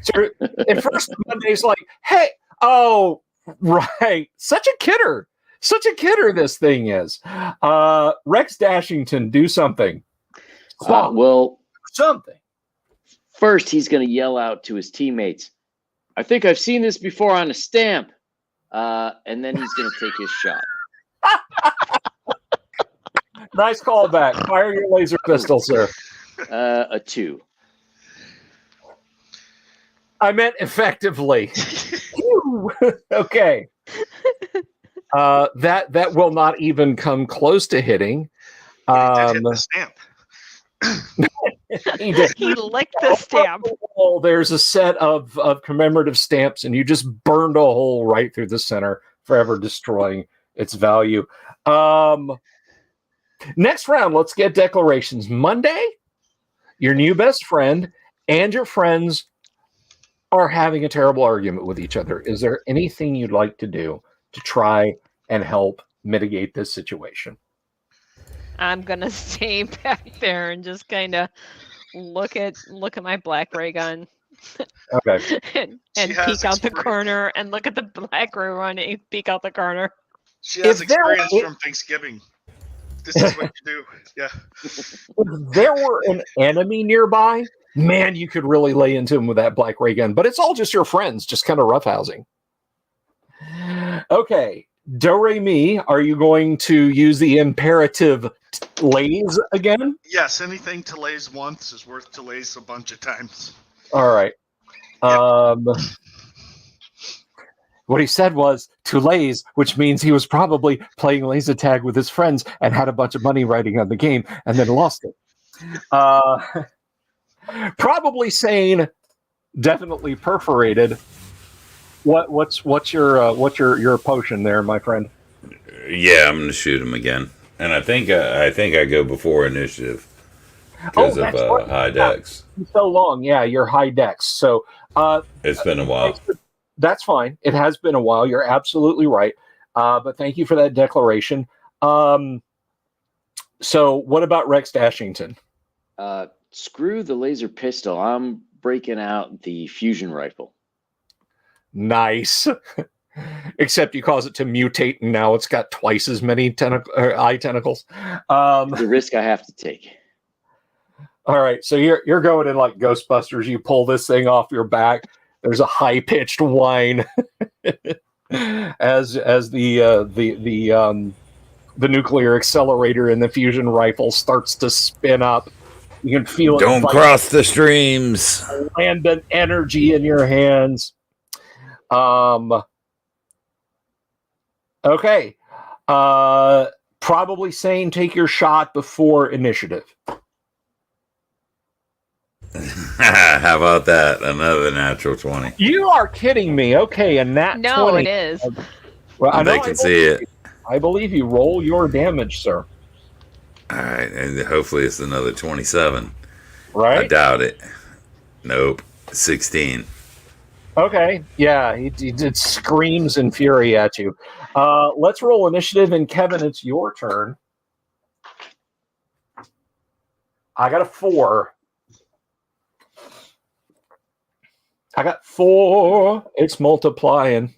So at first, Monday's like, "Hey, oh, right, such a kidder, this thing is." Rex Dashington, do something. Well, Something. first he's going to yell out to his teammates, "I think I've seen this before on a stamp." And then he's going to take his shot. Nice callback. Fire your laser pistol, sir. A 2. I meant effectively. Phew. Okay. That will not even come close to hitting. But he did hit the stamp. He did. He licked the stamp. Oh, there's a set of commemorative stamps, and you just burned a hole right through the center, forever destroying its value. Next round, let's get declarations. Monday, your new best friend and your friends are having a terrible argument with each other. Is there anything you'd like to do to try and help mitigate this situation? I'm gonna stay back there and just kind of look at my black ray gun Okay. and She has peek out the experience. corner and look at the black ray one and peek out the corner. She has If there- experience from Thanksgiving. This is what you do. Yeah. If there were an enemy nearby, man, you could really lay into him with that black ray gun. But it's all just your friends, just kind of roughhousing. Okay. Do-Re-Mi, are you going to use the imperative lays again? Yes, anything to lays once is worth to lays a bunch of times. All right. What he said was to lays, which means he was probably playing laser tag with his friends and had a bunch of money riding on the game and then lost it. Probably sane, definitely perforated. What's your potion there, my friend? Yeah, I'm gonna shoot him again, and I think I go before initiative because that's of right. high dex. So long, yeah, you're high dex. So It's been a while. that's fine. It has been a while. You're absolutely right. But thank you for that declaration. So what about Rex Dashington? Screw the laser pistol. I'm breaking out the fusion rifle. Nice. Except you cause it to mutate, and now it's got twice as many eye tentacles. The risk I have to take. All right, so you're going in like Ghostbusters. You pull this thing off your back. There's a high pitched whine as the nuclear accelerator in the fusion rifle starts to spin up. You can feel it. Don't cross the streams. Lambent energy in your hands. Okay. Probably saying take your shot before initiative. How about that? Another natural 20. You are kidding me. Okay, and that No, 20. it is. Well, I know They can see it. I believe you. Roll your damage, sir. All right, and hopefully it's another 27. I Right? doubt it. Nope. 16. Okay, yeah, he did screams in fury at you. Let's roll initiative, and Kevin, it's your turn. I got a 4. I got 4. It's multiplying.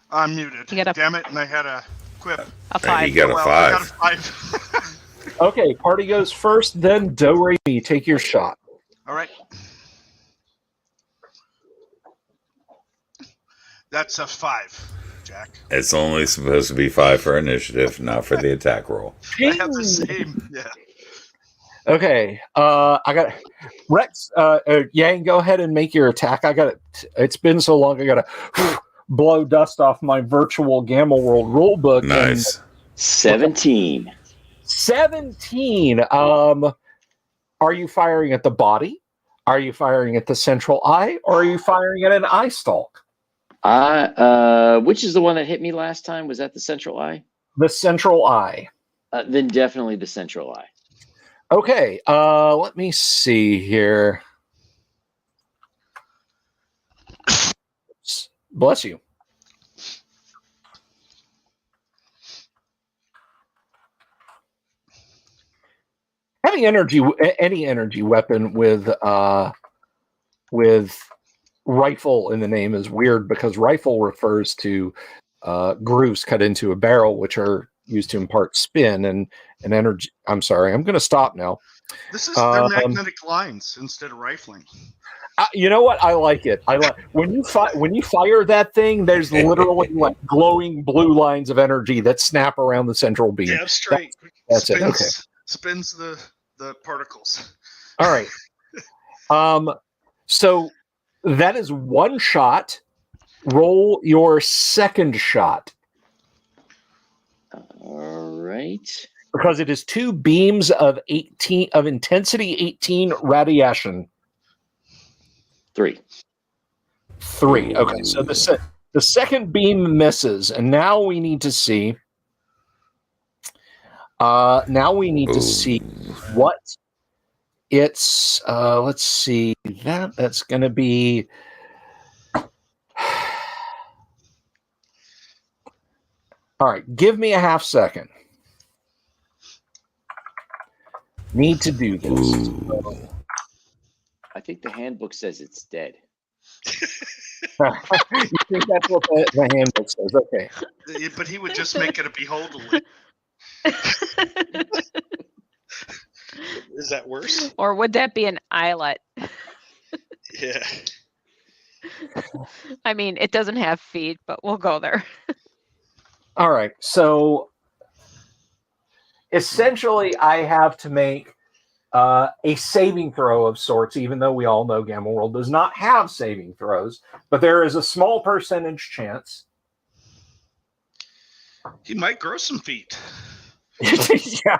I'm muted. You got a- Damn it, and I had a quip. A 5. He got a Well, I got a 5. 5. Okay, party goes first, then Do-Re-Mi. Take your shot. All right. That's a 5, Jack. It's only supposed to be 5 for initiative, not for the attack roll. I have the same. Yeah. Okay, I got Rex. Yang, go ahead and make your attack. I got it. It's been so long. I got to blow dust off my virtual Gamma World rulebook. Nice. 17. 17. Are you firing at the body? Are you firing at the central eye? Or are you firing at an eye stalk? Which is the one that hit me last time? Was that the central eye? The central eye. Then definitely the central eye. Okay, let me see here. Bless you. Having any energy weapon with rifle in the name is weird because rifle refers to grooves cut into a barrel, which are used to impart spin and energy. I'm sorry, I'm going to stop now. This is their magnetic lines instead of rifling. You know what? I like it. I like when you fire that thing. There's literally like glowing blue lines of energy that snap around the central beam. Yeah, straight. That's spins, it. Okay. Spins the particles. All right. So that is one shot. Roll your second shot. All right. Because it is 2 beams of 18 of intensity 18 radiation. 3. 3. Okay, so the second beam misses, and now we need to see. See what it's. Let's see. That's going to be. All right, give me a half second. Need to do this. I think the handbook says it's dead. You think that's what the handbook says? Okay. But he would just make it a beholdable. Is that worse? Or would that be an eyelet? Yeah. I mean, it doesn't have feet, but we'll go there. All right. So essentially, I have to make a saving throw of sorts, even though we all know Gamma World does not have saving throws, but there is a small percentage chance. He might grow some feet. Yeah.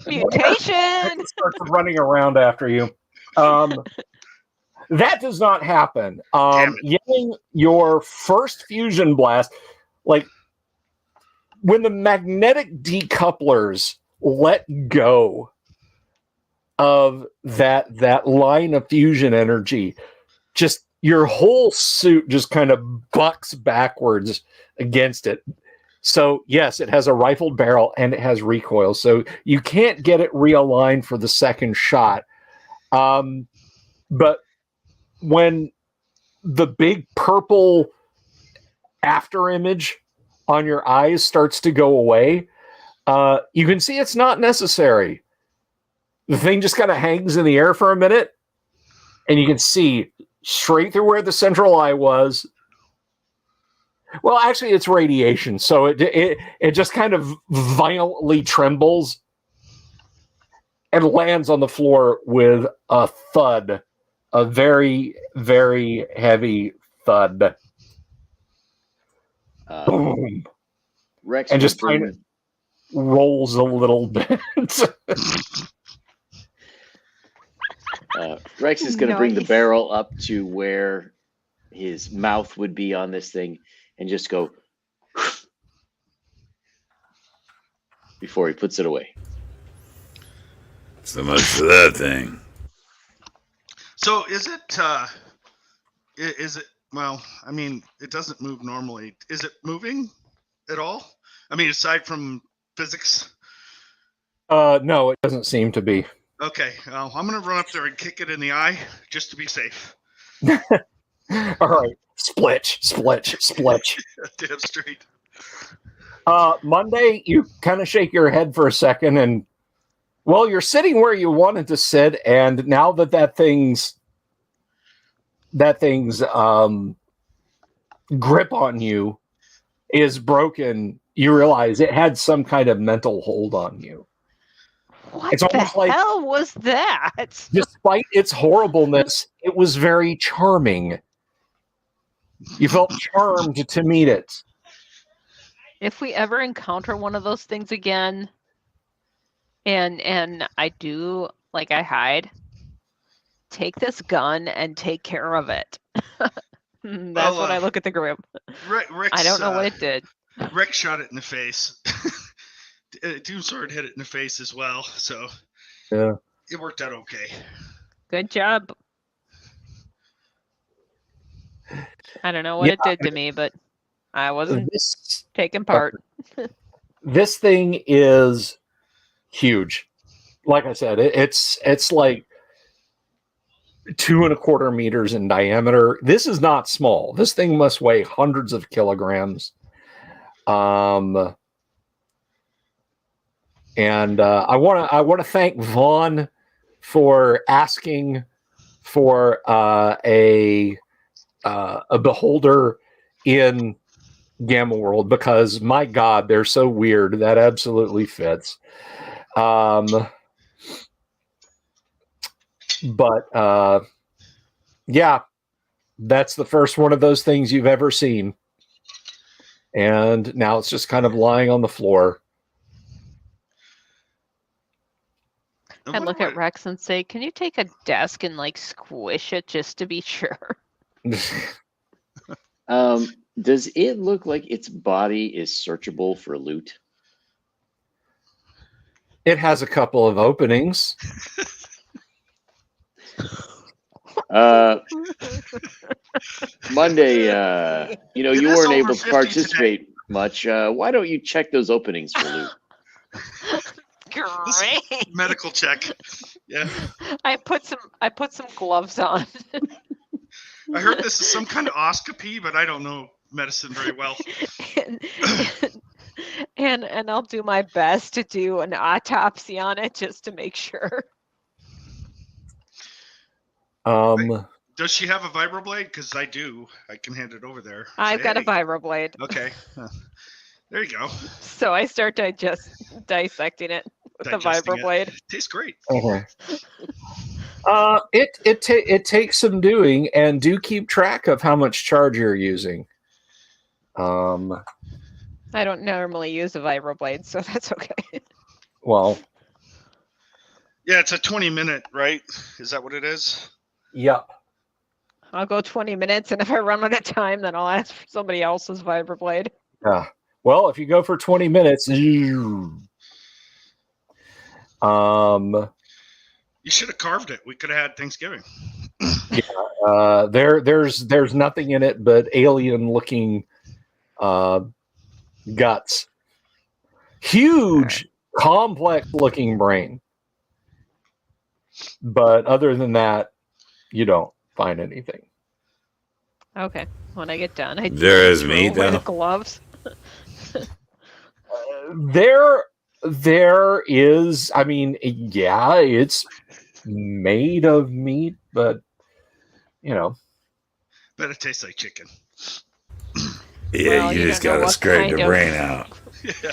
Mutation. Starts running around after you. That does not happen. Getting your first fusion blast, like when the magnetic decouplers let go of that line of fusion energy, just your whole suit just kind of bucks backwards against it. So yes, it has a rifled barrel and it has recoil, so you can't get it realigned for the second shot. But when the big purple after image on your eyes starts to go away, you can see it's not necessary. The thing just kind of hangs in the air for a minute, and you can see straight through where the central eye was. Well, actually, it's radiation, so it just kind of violently trembles and lands on the floor with a thud, a very, very heavy thud. Boom. Rex And will just kind of rolls a little bit. Rex is going to bring the Nice. barrel up to where his mouth would be on this thing and just go before he puts it away. So much for that thing. So is it? Is it? Well, I mean, it doesn't move normally. Is it moving at all? I mean, aside from physics. No, it doesn't seem to be. Okay, I'm gonna run up there and kick it in the eye just to be safe. All right, splitch. Damn straight. Monday, you kind of shake your head for a second, and well, you're sitting where you wanted to sit, and now that thing's grip on you is broken, you realize it had some kind of mental hold on you. What It's the almost like- hell was that? Despite its horribleness, it was very charming. You felt charmed to meet it. If we ever encounter one of those things again, and I do like I hide, take this gun and take care of it. That's what I look at the group. Rick's, I don't know what it did. Rick shot it in the face. Doomsword hit it in the face as well, so Yeah. it worked out okay. Good job. I don't know what it did to me, but I wasn't This taking part. this thing is huge. Like I said, it's like 2.25 meters in diameter. This is not small. This thing must weigh hundreds of kilograms. And I want to thank Vaughn for asking for a beholder in Gamma World, because my God, they're so weird. That absolutely fits. But yeah, that's the first one of those things you've ever seen. And now it's just kind of lying on the floor. I I wonder look at what- Rex and say, "Can you take a desk and like squish it just to be sure?" Does it look like its body is searchable for loot? It has a couple of openings. Monday, you It you is weren't over able to 50 participate much. Why don't you check those openings for loot? Great. medical check. Yeah, I put some gloves on. I heard this is some kind of oscopy, but I don't know medicine very well. and I'll do my best to do an autopsy on it just to make sure. Does she have a vibroblade? Because I do. I can hand it over there. I've got a Hey. vibroblade, Okay. Huh. There you go. so I start dissecting it with the Digesting it. vibroblade. Tastes great. It takes some doing, and do keep track of how much charge you're using. I don't normally use a vibroblade, so that's okay. Well, Yeah, it's a 20-minute, right? Is that what it is? yep. I'll go 20 minutes, and if I run out of time, then I'll ask for somebody else's vibroblade. Yeah. Well, if you go for 20 minutes, You should have carved it. We could have had Thanksgiving. there's nothing in it but alien-looking guts. Huge, complex-looking brain. But other than that, you don't find anything. Okay, when I get done, I There is throw meat, away the though. gloves. There is, I mean, yeah, it's made of meat, but you know, But it tastes like chicken. Yeah, Well, you you just don't know gotta what scrape kind the of- brain out. Yeah.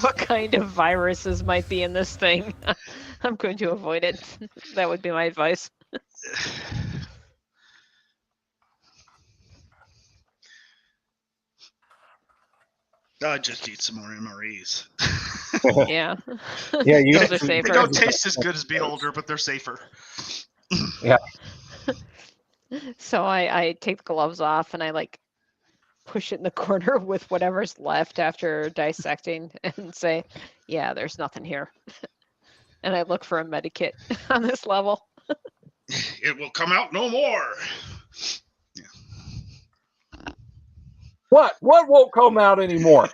What kind of viruses might be in this thing? I'm going to avoid it. That would be my advice. I'll just eat some more MREs. Yeah. yeah, you Those get are some- They safer. don't taste as good as Beholder, but they're safer. So I take the gloves off and I like push it in the corner with whatever's left after dissecting and say, yeah, there's nothing here. and I look for a medikit on this level. It will come out no more. What won't come out anymore?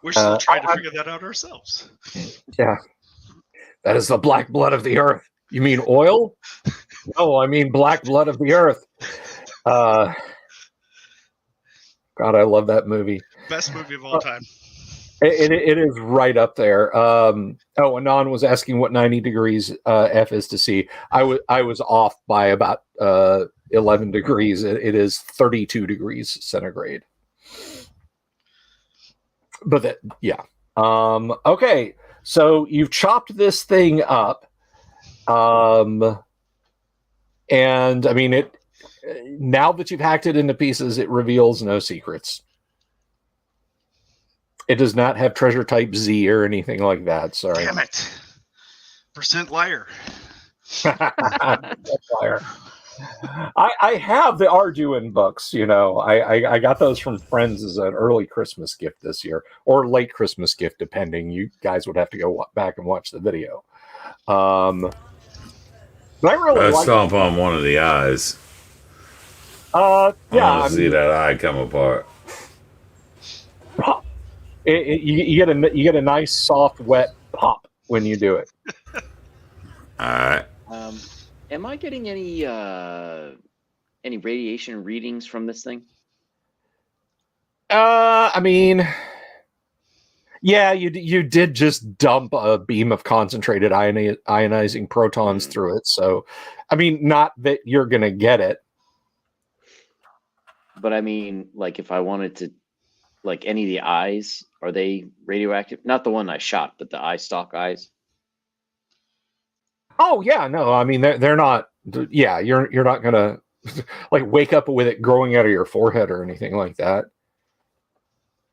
We're still trying to I- figure that out ourselves. Yeah. That is the black blood of the earth. You mean oil? No, I mean black blood of the earth. God, I love that movie. Best movie of all time. It is right up there. Anon was asking what 90 degrees F is to C. I was off by about 11 degrees. It is 32 degrees centigrade. But okay. So you've chopped this thing up. And I mean it. Now that you've hacked it into pieces, it reveals no secrets. It does not have treasure type Z or anything like that. Sorry. Damn it. Percent liar. Liar. I have the Arduin books, I got those from friends as an early Christmas gift this year, or late Christmas gift, depending. You guys would have to go back and watch the video. But I really like stomp on one of the eyes. yeah, I want to see that eye come apart. You get a nice soft wet pop when you do it. All right. Am I getting any radiation readings from this thing? I mean, yeah, you did just dump a beam of concentrated ionizing protons through it. So, I mean, not that you're gonna get it, but I mean, like, if I wanted to, like, any of the eyes, are they radioactive? Not the one I shot, but the eye stalk eyes. Oh yeah, no, I mean they're not. Yeah, you're not gonna like wake up with it growing out of your forehead or anything like that.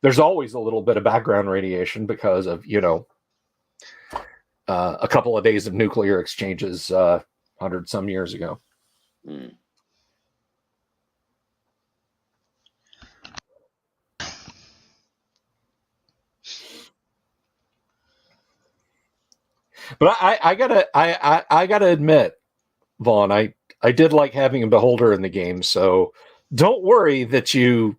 There's always a little bit of background radiation because of a couple of days of nuclear exchanges 100 some years ago. Mm. But I gotta admit, Vaughn, I did like having a beholder in the game, so don't worry that you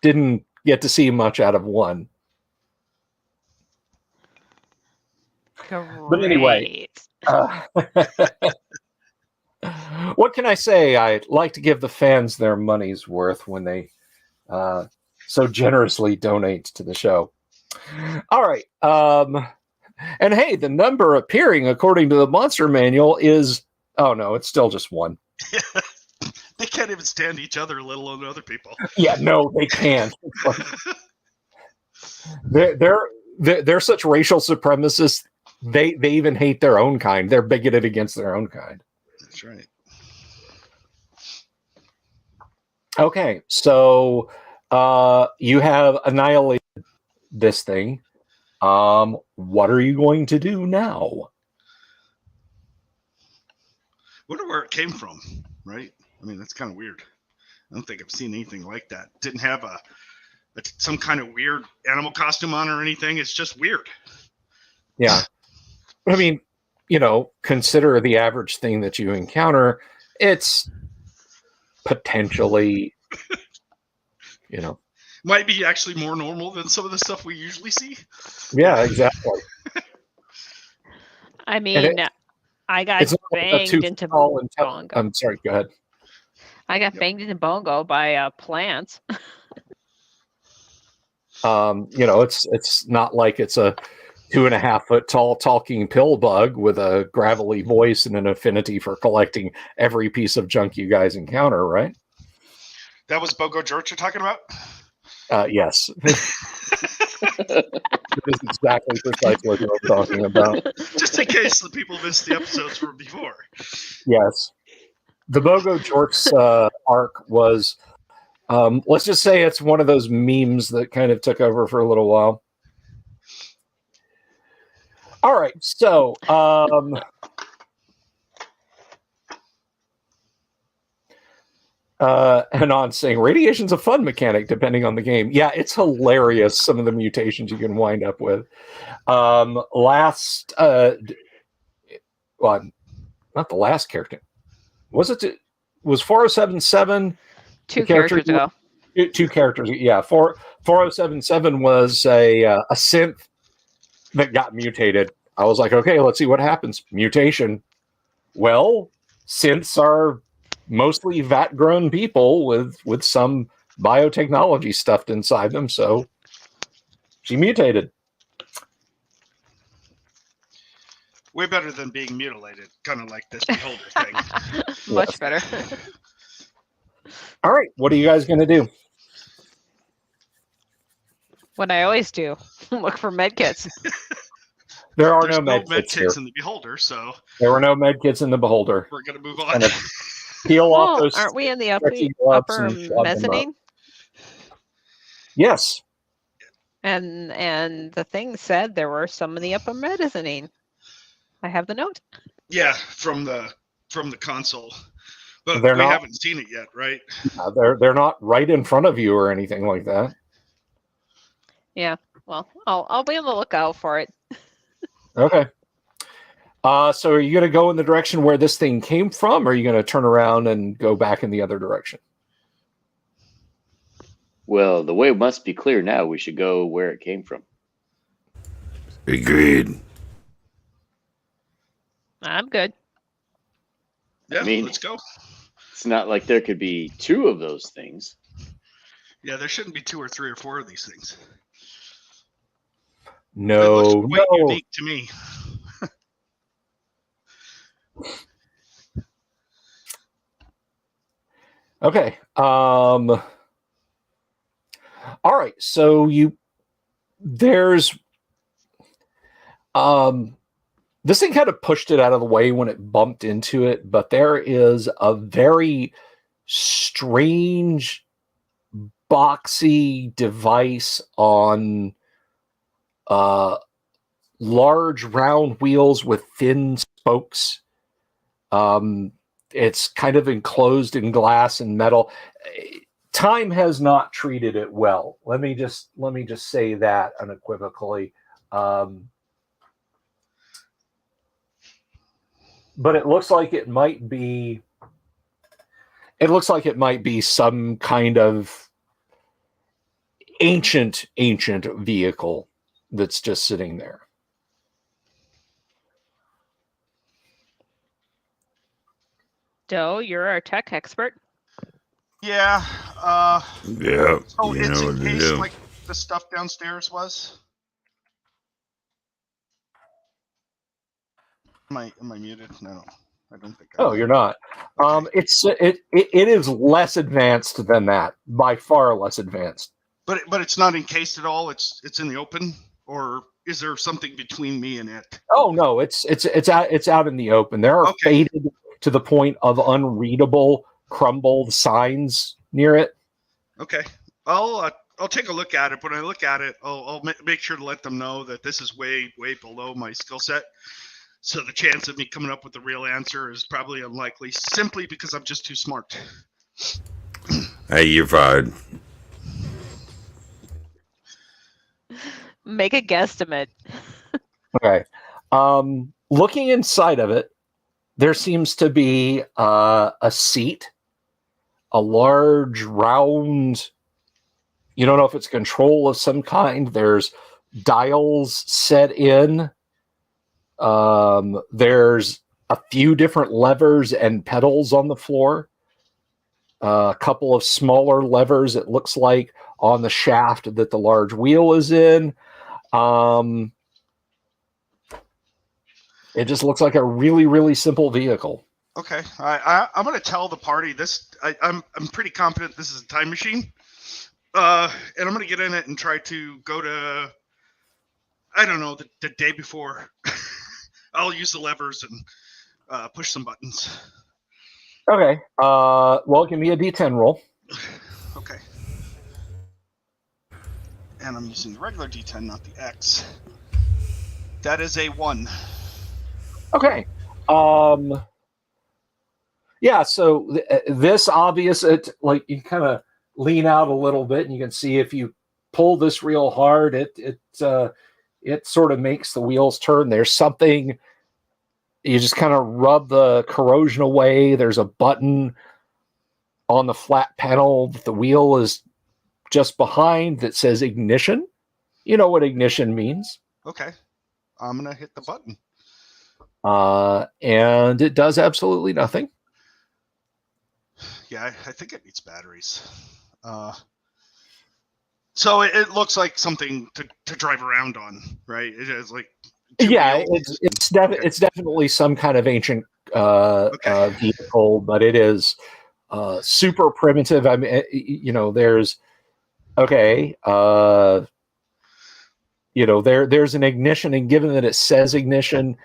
didn't get to see much out of one. Great. But anyway, what can I say? I like to give the fans their money's worth when they so generously donate to the show. All right. And hey, the number appearing according to the Monster Manual is... Oh, no, it's still just one. They can't even stand each other, let alone other people. Yeah, no, they can't. They're such racial supremacists, they even hate their own kind. They're bigoted against their own kind. That's right. Okay, so you have annihilated this thing. What are you going to do now? Wonder where it came from, right? I mean, that's kind of weird. I don't think I've seen anything like that. Didn't have some kind of weird animal costume on or anything. It's just weird. Yeah. I mean, consider the average thing that you encounter. It's potentially, Might be actually more normal than some of the stuff we usually see. Yeah, exactly. I mean, I got banged into Bongo. I'm sorry, go ahead. I got banged into Bongo by plants. It's not like it's a 2.5 foot tall talking pill bug with a gravelly voice and an affinity for collecting every piece of junk you guys encounter, right? That was Bogo George you're talking about? Yes. This is exactly precisely what I'm talking about. Just in case the people missed the episodes from before. Yes. The Bogo Jorts arc was, let's just say it's one of those memes that kind of took over for a little while. All right, so Anon saying radiation's a fun mechanic depending on the game. Yeah, it's hilarious. Some of the mutations you can wind up with. Well, not the last character. Was 4077 Two the character characters ago. Two characters. Yeah, 4077 was a synth that got mutated. I was like, okay, let's see what happens. Mutation. Well, synths are mostly vat-grown people with some biotechnology stuffed inside them, so she mutated. Way better than being mutilated, kind of like this beholder thing. Much Yes. better. All right, what are you guys going to do? What I always do, look for medkits. There are There's no no med med kits here. kits in the beholder, so There were no med kits in the beholder. we're gonna move on. Kind of peel off Oh, those. aren't we in the stretchy gloves upper and shove them up. mezzanine? Yes. And the thing said there were some in the upper mezzanine. I have the note. Yeah, from the console, but They're we not- haven't seen it yet, right? They're not right in front of you or anything like that. Yeah. Well, I'll be on the lookout for it. Okay. So are you going to go in the direction where this thing came from, or are you going to turn around and go back in the other direction? Well, the way must be clear now. We should go where it came from. Agreed. I'm good. Yeah, I mean- let's go. It's not like there could be two of those things. Yeah, there shouldn't be 2 or 3 or 4 of these things. It No, looks quite no. unique to me. Okay. All right. So there's this thing kind of pushed it out of the way when it bumped into it, but there is a very strange boxy device on large round wheels with thin spokes. It's kind of enclosed in glass and metal. Time has not treated it well. Let me just say that unequivocally. But it looks like it might be. It looks like it might be some kind of ancient vehicle that's just sitting there. Doe, you're our tech expert. Yeah. Yeah, So you it's know in what to case do. like the stuff downstairs was. Am I muted? No, I don't think. Oh, you're not. It is less advanced than that, by far less advanced. But it's not encased at all. It's in the open, or is there something between me and it? Oh no, it's out in the open. There are Okay. faded to the point of unreadable, crumbled signs near it. Okay, I'll take a look at it. When I look at it, I'll make sure to let them know that this is way below my skill set. So the chance of me coming up with the real answer is probably unlikely, simply because I'm just too smart. Hey, you're fired. Make a guesstimate. Okay. Looking inside of it, there seems to be a seat, a large round. You don't know if it's control of some kind. There's dials set in. There's a few different levers and pedals on the floor. A couple of smaller levers, it looks like, on the shaft that the large wheel is in. It just looks like a really, really simple vehicle. Okay, I'm going to tell the party this. I'm pretty confident this is a time machine, and I'm going to get in it and try to go to, I don't know, the day before. I'll use the levers and push some buttons. Okay. Well, give me a D10 roll. Okay. And I'm using the regular D10, not the X. That is a 1. Okay. Yeah, so this obvious, it like you kind of lean out a little bit, and you can see if you pull this real hard, it sort of makes the wheels turn. There's something you just kind of rub the corrosion away. There's a button on the flat panel that the wheel is just behind that says ignition. You know what ignition means. Okay. I'm gonna hit the button. And it does absolutely nothing. Yeah, I think it needs batteries. So it looks like something to drive around on, right? It is like Yeah, wheels. it's definitely some kind of ancient vehicle, but it is super primitive. I mean, there's there's an ignition, and given that it says ignition,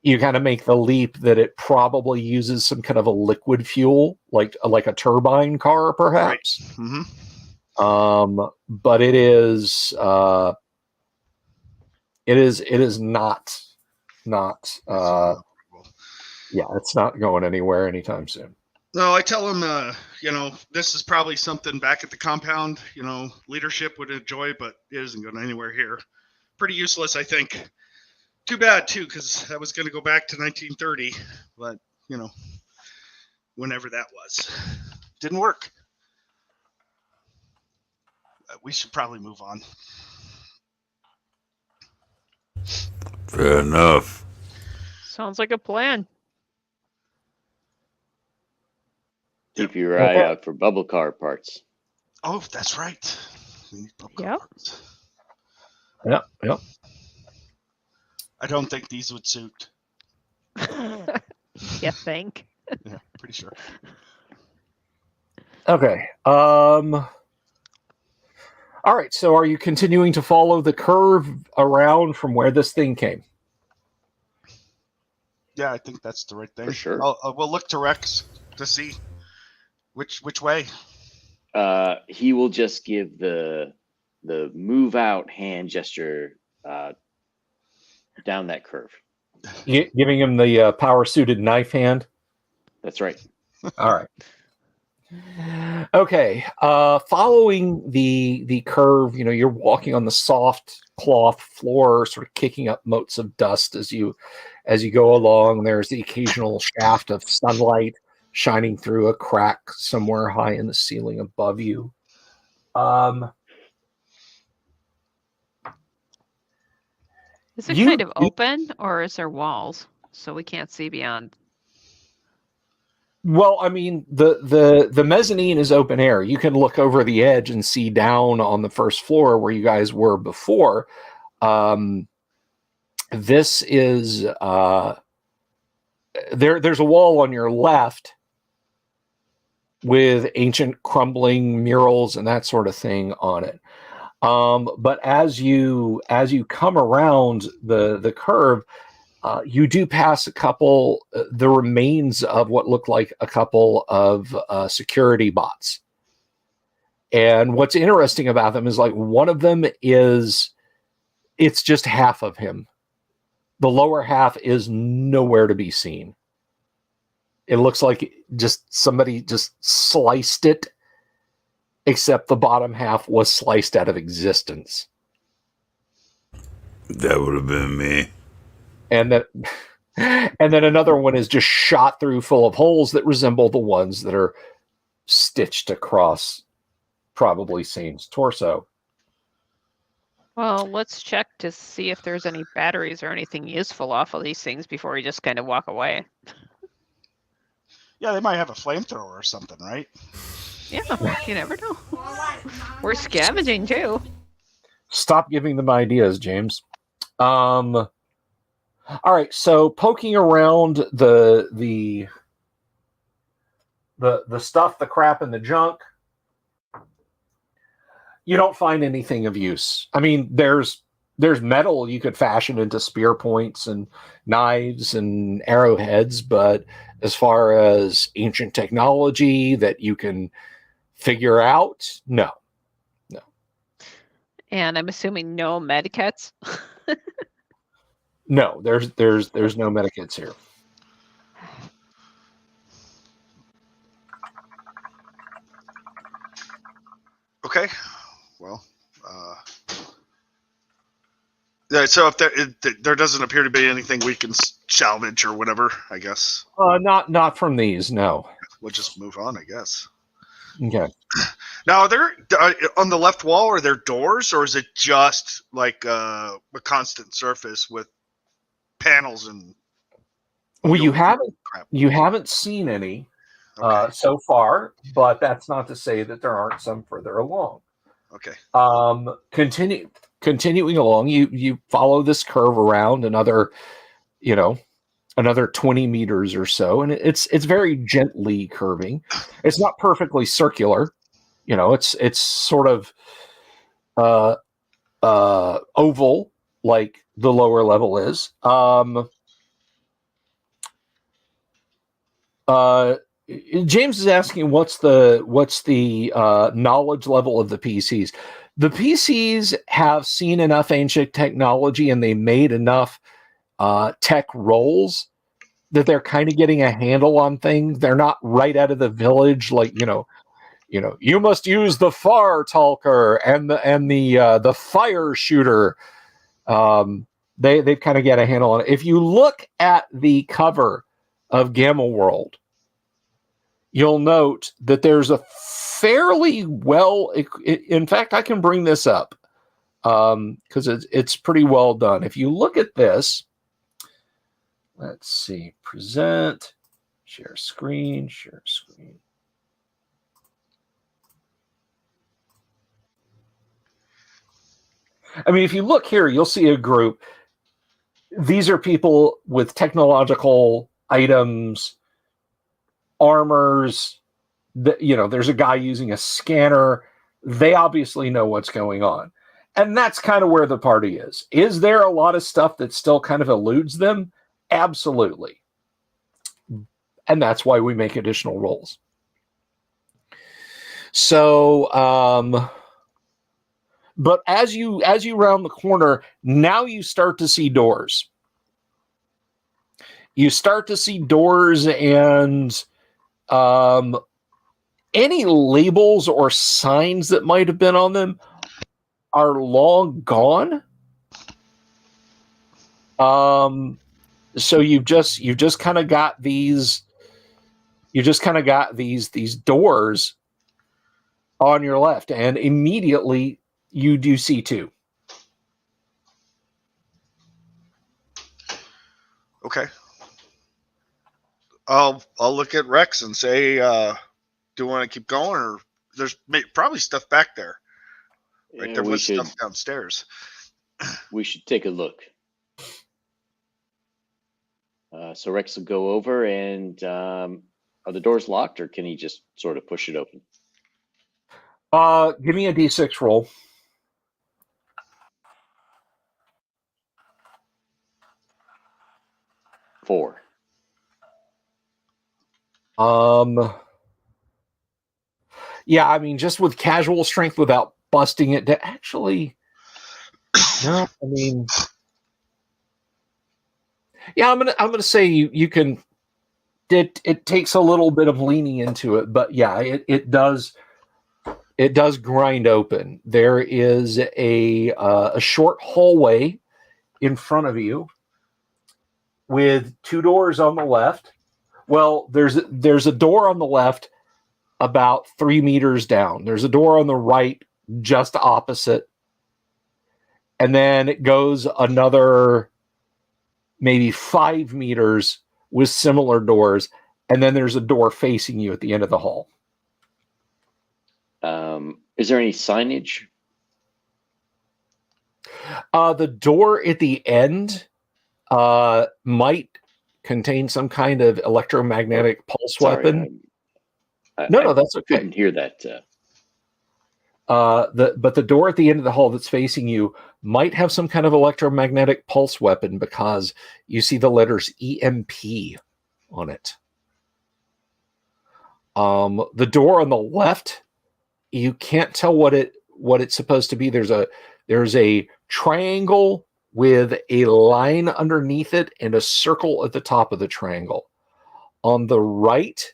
you kind of make the leap that it probably uses some kind of a liquid fuel, like a turbine car, perhaps. Right. Mm-hmm. But it is not it's not going anywhere anytime soon. No, I tell him, this is probably something back at the compound, leadership would enjoy, but it isn't going anywhere here. Pretty useless, I think. Too bad, too, because I was going to go back to 1930, but, whenever that was. Didn't work. We should probably move on. Fair enough. Sounds like a plan. Keep your eye out for bubble car parts. Oh, that's right. We need bubble Yep. parts. Yep. I don't think these would suit. You think? Yeah, pretty sure. Okay. All right. So, are you continuing to follow the curve around from where this thing came? Yeah, I think that's the right thing. For sure. We'll look to Rex to see which way. He will just give the move out hand gesture down that curve. Giving him the power suited knife hand. That's right. All right. Okay. Following the curve, you're walking on the soft cloth floor, sort of kicking up motes of dust as you go along. There's the occasional shaft of sunlight shining through a crack somewhere high in the ceiling above you. Is it kind of open, or is there walls so we can't see beyond? Well, I mean, the mezzanine is open air. You can look over the edge and see down on the first floor where you guys were before. This is there's a wall on your left with ancient crumbling murals and that sort of thing on it. But as you come around the curve, you do pass a couple, the remains of what look like a couple of security bots. And what's interesting about them is, like, one of them it's just half of him. The lower half is nowhere to be seen. It looks like just somebody just sliced it, except the bottom half was sliced out of existence. That would have been me. And then another one is just shot through, full of holes that resemble the ones that are stitched across probably Sane's torso. Well, let's check to see if there's any batteries or anything useful off of these things before we just kind of walk away. Yeah, they might have a flamethrower or something, right? Yeah, you never know. We're scavenging too. Stop giving them ideas, James. All right, so poking around the stuff, the crap, and the junk, you don't find anything of use. I mean, there's metal you could fashion into spear points and knives and arrowheads, but as far as ancient technology that you can figure out, no. And I'm assuming no medikits. No, there's no medikits here. Okay. Well, yeah. So if there doesn't appear to be anything we can salvage or whatever, I guess Not from these, no. we'll just move on. I guess. Okay. Now, are there on the left wall? Are there doors, or is it just like a constant surface with panels and? Well, you crap? haven't seen any Okay. so far, but that's not to say that there aren't some further along. Okay. Continuing along, you follow this curve around another 20 meters or so, and it's very gently curving. It's not perfectly circular, it's sort of oval like the lower level is. James is asking what's the knowledge level of the PCs. The PCs have seen enough ancient technology and they made enough tech rolls that they're kind of getting a handle on things. They're not right out of the village like you must use the far talker and the fire shooter. They've kind of get a handle on it. If you look at the cover of Gamma World, you'll note that there's a fairly in fact, I can bring this up because it's pretty well done. If you look at this, let's see, present, share screen. I mean, if you look here, you'll see a group. These are people with technological items, armors. There's a guy using a scanner. They obviously know what's going on. And that's kind of where the party is. Is there a lot of stuff that still kind of eludes them? Absolutely. And that's why we make additional rolls. So, but as you round the corner, now you start to see doors. You start to see doors, and any labels or signs that might have been on them are long gone. So you've just kind of got these doors on your left, and immediately you do see two. Okay. I'll look at Rex and say, do you want to keep going, or there's probably stuff back there? Right, there was stuff downstairs. We should take a look. So Rex will go over, and are the doors locked, or can he just sort of push it open? Give me a D6 roll. Four. Yeah, I mean, just with casual strength without busting it to actually. No, I mean, yeah, I'm gonna say you can. It takes a little bit of leaning into it, but yeah, it does grind open. There is a short hallway in front of you with two doors on the left. Well, there's a door on the left about 3 meters down. There's a door on the right just opposite. And then it goes another maybe 5 meters with similar doors. And then there's a door facing you at the end of the hall. Is there any signage? The door at the end might contain some kind of electromagnetic pulse weapon. No, that's okay. I couldn't hear that. But the door at the end of the hall that's facing you might have some kind of electromagnetic pulse weapon because you see the letters EMP on it. The door on the left, you can't tell what it's supposed to be. There's a triangle with a line underneath it and a circle at the top of the triangle. On the right,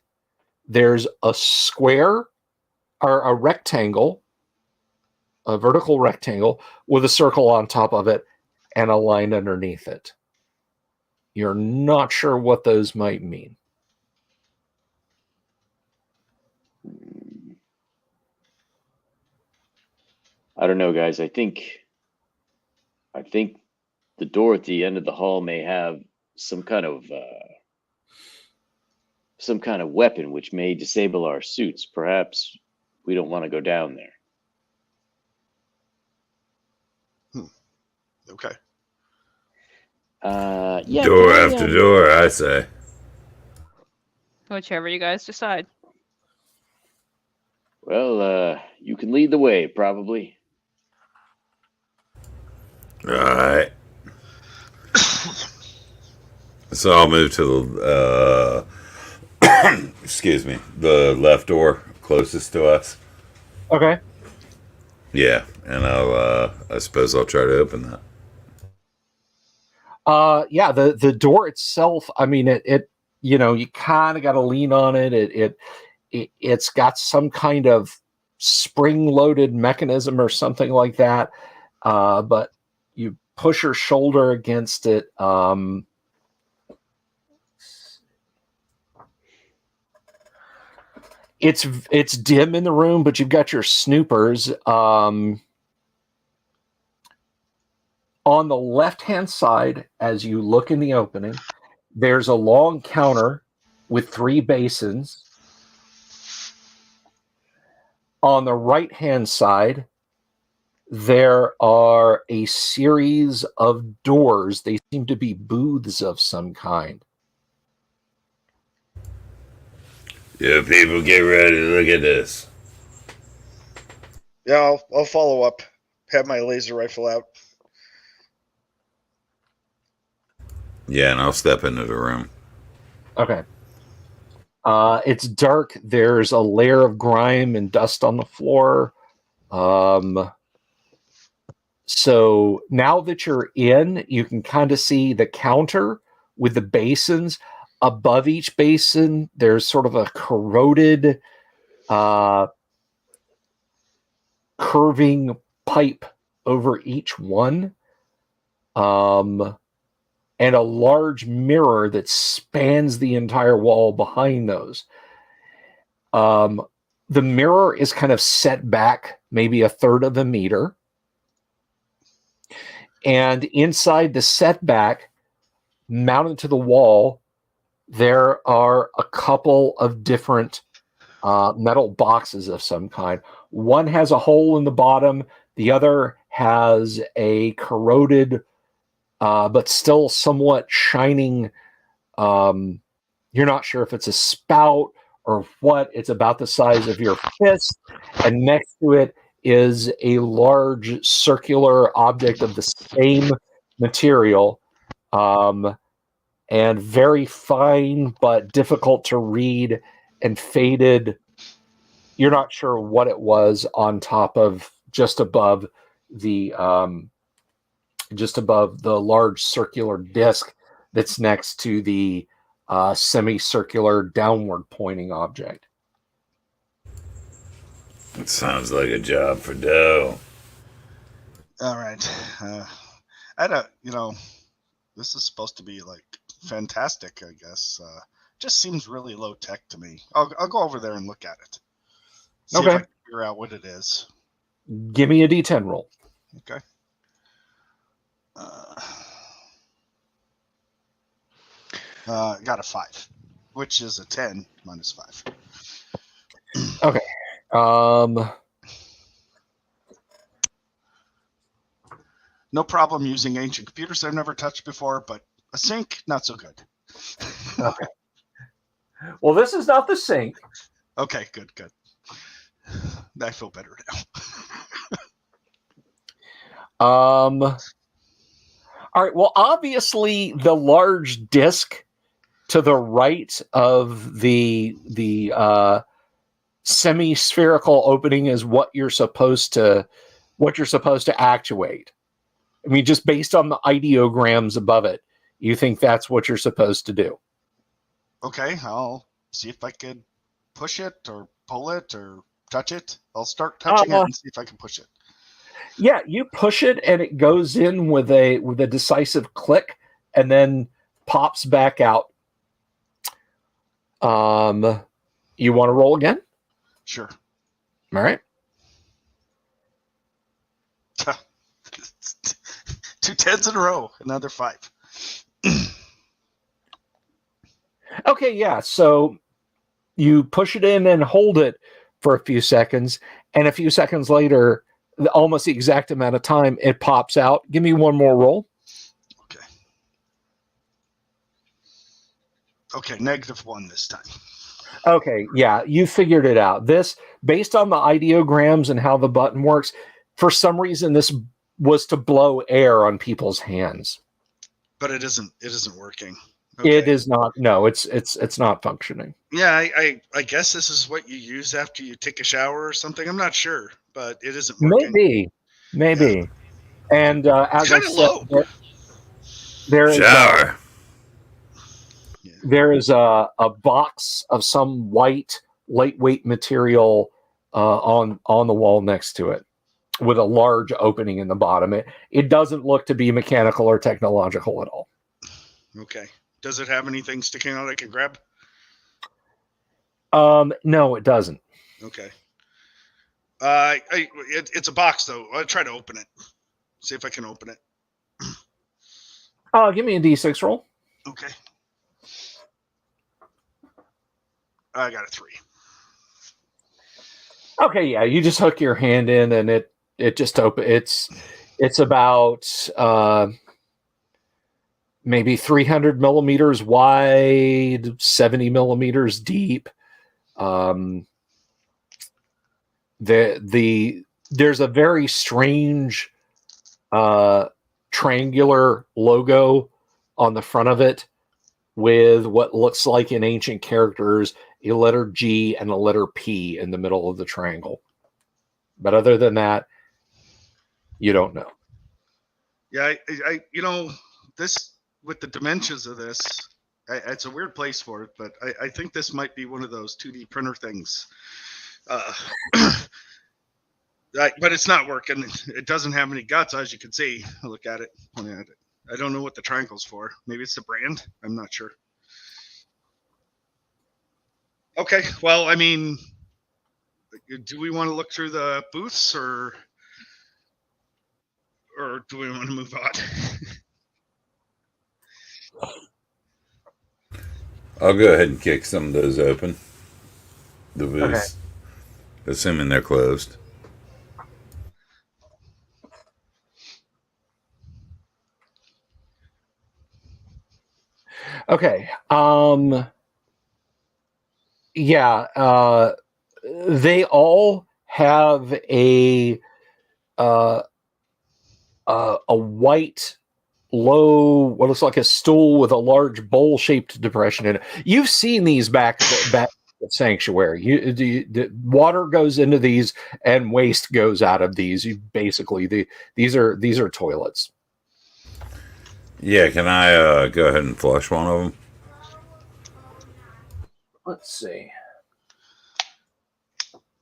there's a square or a rectangle a vertical rectangle with a circle on top of it and a line underneath it. You're not sure what those might mean. I don't know, guys. I think the door at the end of the hall may have some kind of weapon which may disable our suits. Perhaps we don't want to go down there. Okay. Yeah. Door can I, after door, I say. Whichever you guys decide. Well, you can lead the way, probably. All right. So I'll move to the excuse me, the left door closest to us. Okay. Yeah, and I suppose I'll try to open that. Yeah, the door itself, I mean, it you know, you kind of got to lean on it. It's got some kind of spring-loaded mechanism or something like that. But you push your shoulder against it. It's dim in the room, but you've got your snoopers. On the left-hand side, as you look in the opening, there's a long counter with 3 basins. On the right-hand side, there are a series of doors. They seem to be booths of some kind. Yeah, people, get ready to look at this. Yeah, I'll follow up. Have my laser rifle out. Yeah, and I'll step into the room. Okay. It's dark. There's a layer of grime and dust on the floor. So now that you're in, you can kind of see the counter with the basins. Above each basin, there's sort of a corroded, curving pipe over each one. And a large mirror that spans the entire wall behind those. The mirror is kind of set back maybe a third of a meter. And inside the setback, mounted to the wall, there are a couple of different metal boxes of some kind. One has a hole in the bottom. The other has a corroded but still somewhat shining. You're not sure if it's a spout or what. It's about the size of your fist. And next to it is a large circular object of the same material. And very fine, but difficult to read and faded. You're not sure what it was on top of, just above the large circular disc that's next to the semicircular downward pointing object. It sounds like a job for Doe. All right. I don't, this is supposed to be like fantastic, I guess. Just seems really low tech to me. I'll go over there and look at it. See if I can figure out what it is. Give me a D10 roll. Okay. Got a 5, which is a 10 minus 5. Okay. No problem using ancient computers I've never touched before, but a sink, not so good. Okay. Well, this is not the sink. Okay, good. I feel better now. All right. Well, obviously, the large disc to the right of the semi-spherical opening is what you're supposed to actuate. I mean, just based on the ideograms above it, you think that's what you're supposed to do. Okay, I'll see if I could push it or pull it or touch it. I'll start touching it and see if I can push it. Yeah, you push it and it goes in with a decisive click and then pops back out. You want to roll again? Sure. All right. 2 10s in a row. Another 5. Okay, yeah. So you push it in and hold it for a few seconds, and a few seconds later, almost the exact amount of time, it pops out. Give me one more roll. Okay. Okay, -1 this time. Okay, yeah, you figured it out. This, based on the ideograms and how the button works, for some reason, this was to blow air on people's hands. But it isn't working. It is not. No, it's not functioning. Yeah, I guess this is what you use after you take a shower or something. I'm not sure, but it isn't working. Maybe. Yeah. And as I Kinda said, low. there is Shower. there is a box of some white lightweight material on the wall next to it, with a large opening in the bottom. It doesn't look to be mechanical or technological at all. Okay. Does it have anything sticking out I can grab? No, it doesn't. Okay. It's a box though. I'll try to open it. See if I can open it. Give me a D6 roll. Okay. I got a 3. Okay, yeah, you just hook your hand in and it just open. It's about maybe 300 millimeters wide, 70 millimeters deep. There's a very strange triangular logo on the front of it with what looks like in ancient characters a letter G and a letter P in the middle of the triangle. But other than that, you don't know. Yeah, I this with the dimensions of this, it's a weird place for it, but I think this might be one of those 2D printer things. But it's not working. It doesn't have any guts, as you can see. I look at it, pointing at it. I don't know what the triangle's for. Maybe it's the brand. I'm not sure. Okay, well, I mean, do we want to look through the booths or do we want to move on? I'll go ahead and kick some of those open. The booths. Assuming they're closed. Okay. Yeah. They all have a white, low, what looks like a stool with a large bowl-shaped depression in it. You've seen these back at Sanctuary. The water goes into these and waste goes out of these. These are toilets. Yeah, can I go ahead and flush one of them? Let's see.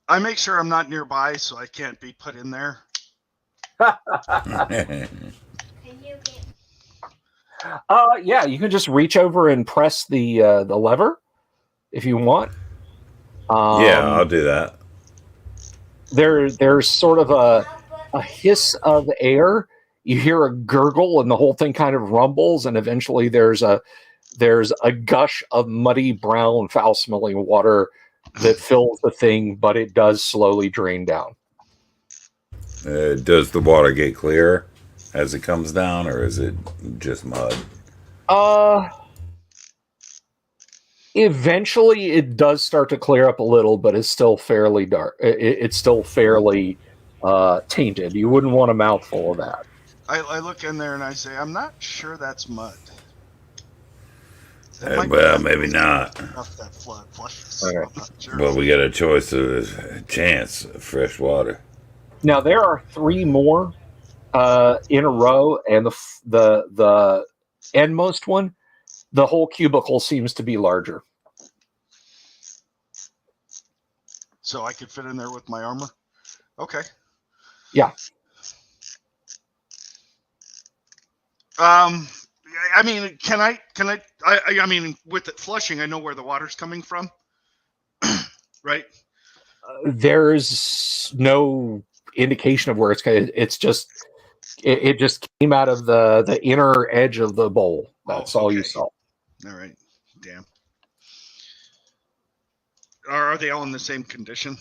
I make sure I'm not nearby so I can't be put in there. Yeah, you can just reach over and press the lever if you want. Yeah, I'll do that. There's sort of a hiss of air. You hear a gurgle, and the whole thing kind of rumbles, and eventually there's a gush of muddy, brown, foul-smelling water that fills the thing, but it does slowly drain down. Does the water get clearer as it comes down, or is it just mud? Eventually it does start to clear up a little, but it's still fairly dark. It's still fairly tainted. You wouldn't want a mouthful of that. I look in there and I say, I'm not sure that's mud. Well, maybe not. That flushes. Okay. I'm not sure. But we got a chance of fresh water. Now there are 3 more in a row, and the endmost one, the whole cubicle seems to be larger. So I could fit in there with my armor? Okay. Yeah. I mean, I mean, with it flushing, I know where the water's coming from, right? There's no indication of where it's going. It's just it just came out of the inner edge of the bowl. That's all you okay. saw. All right. Damn. Are they all in the same condition?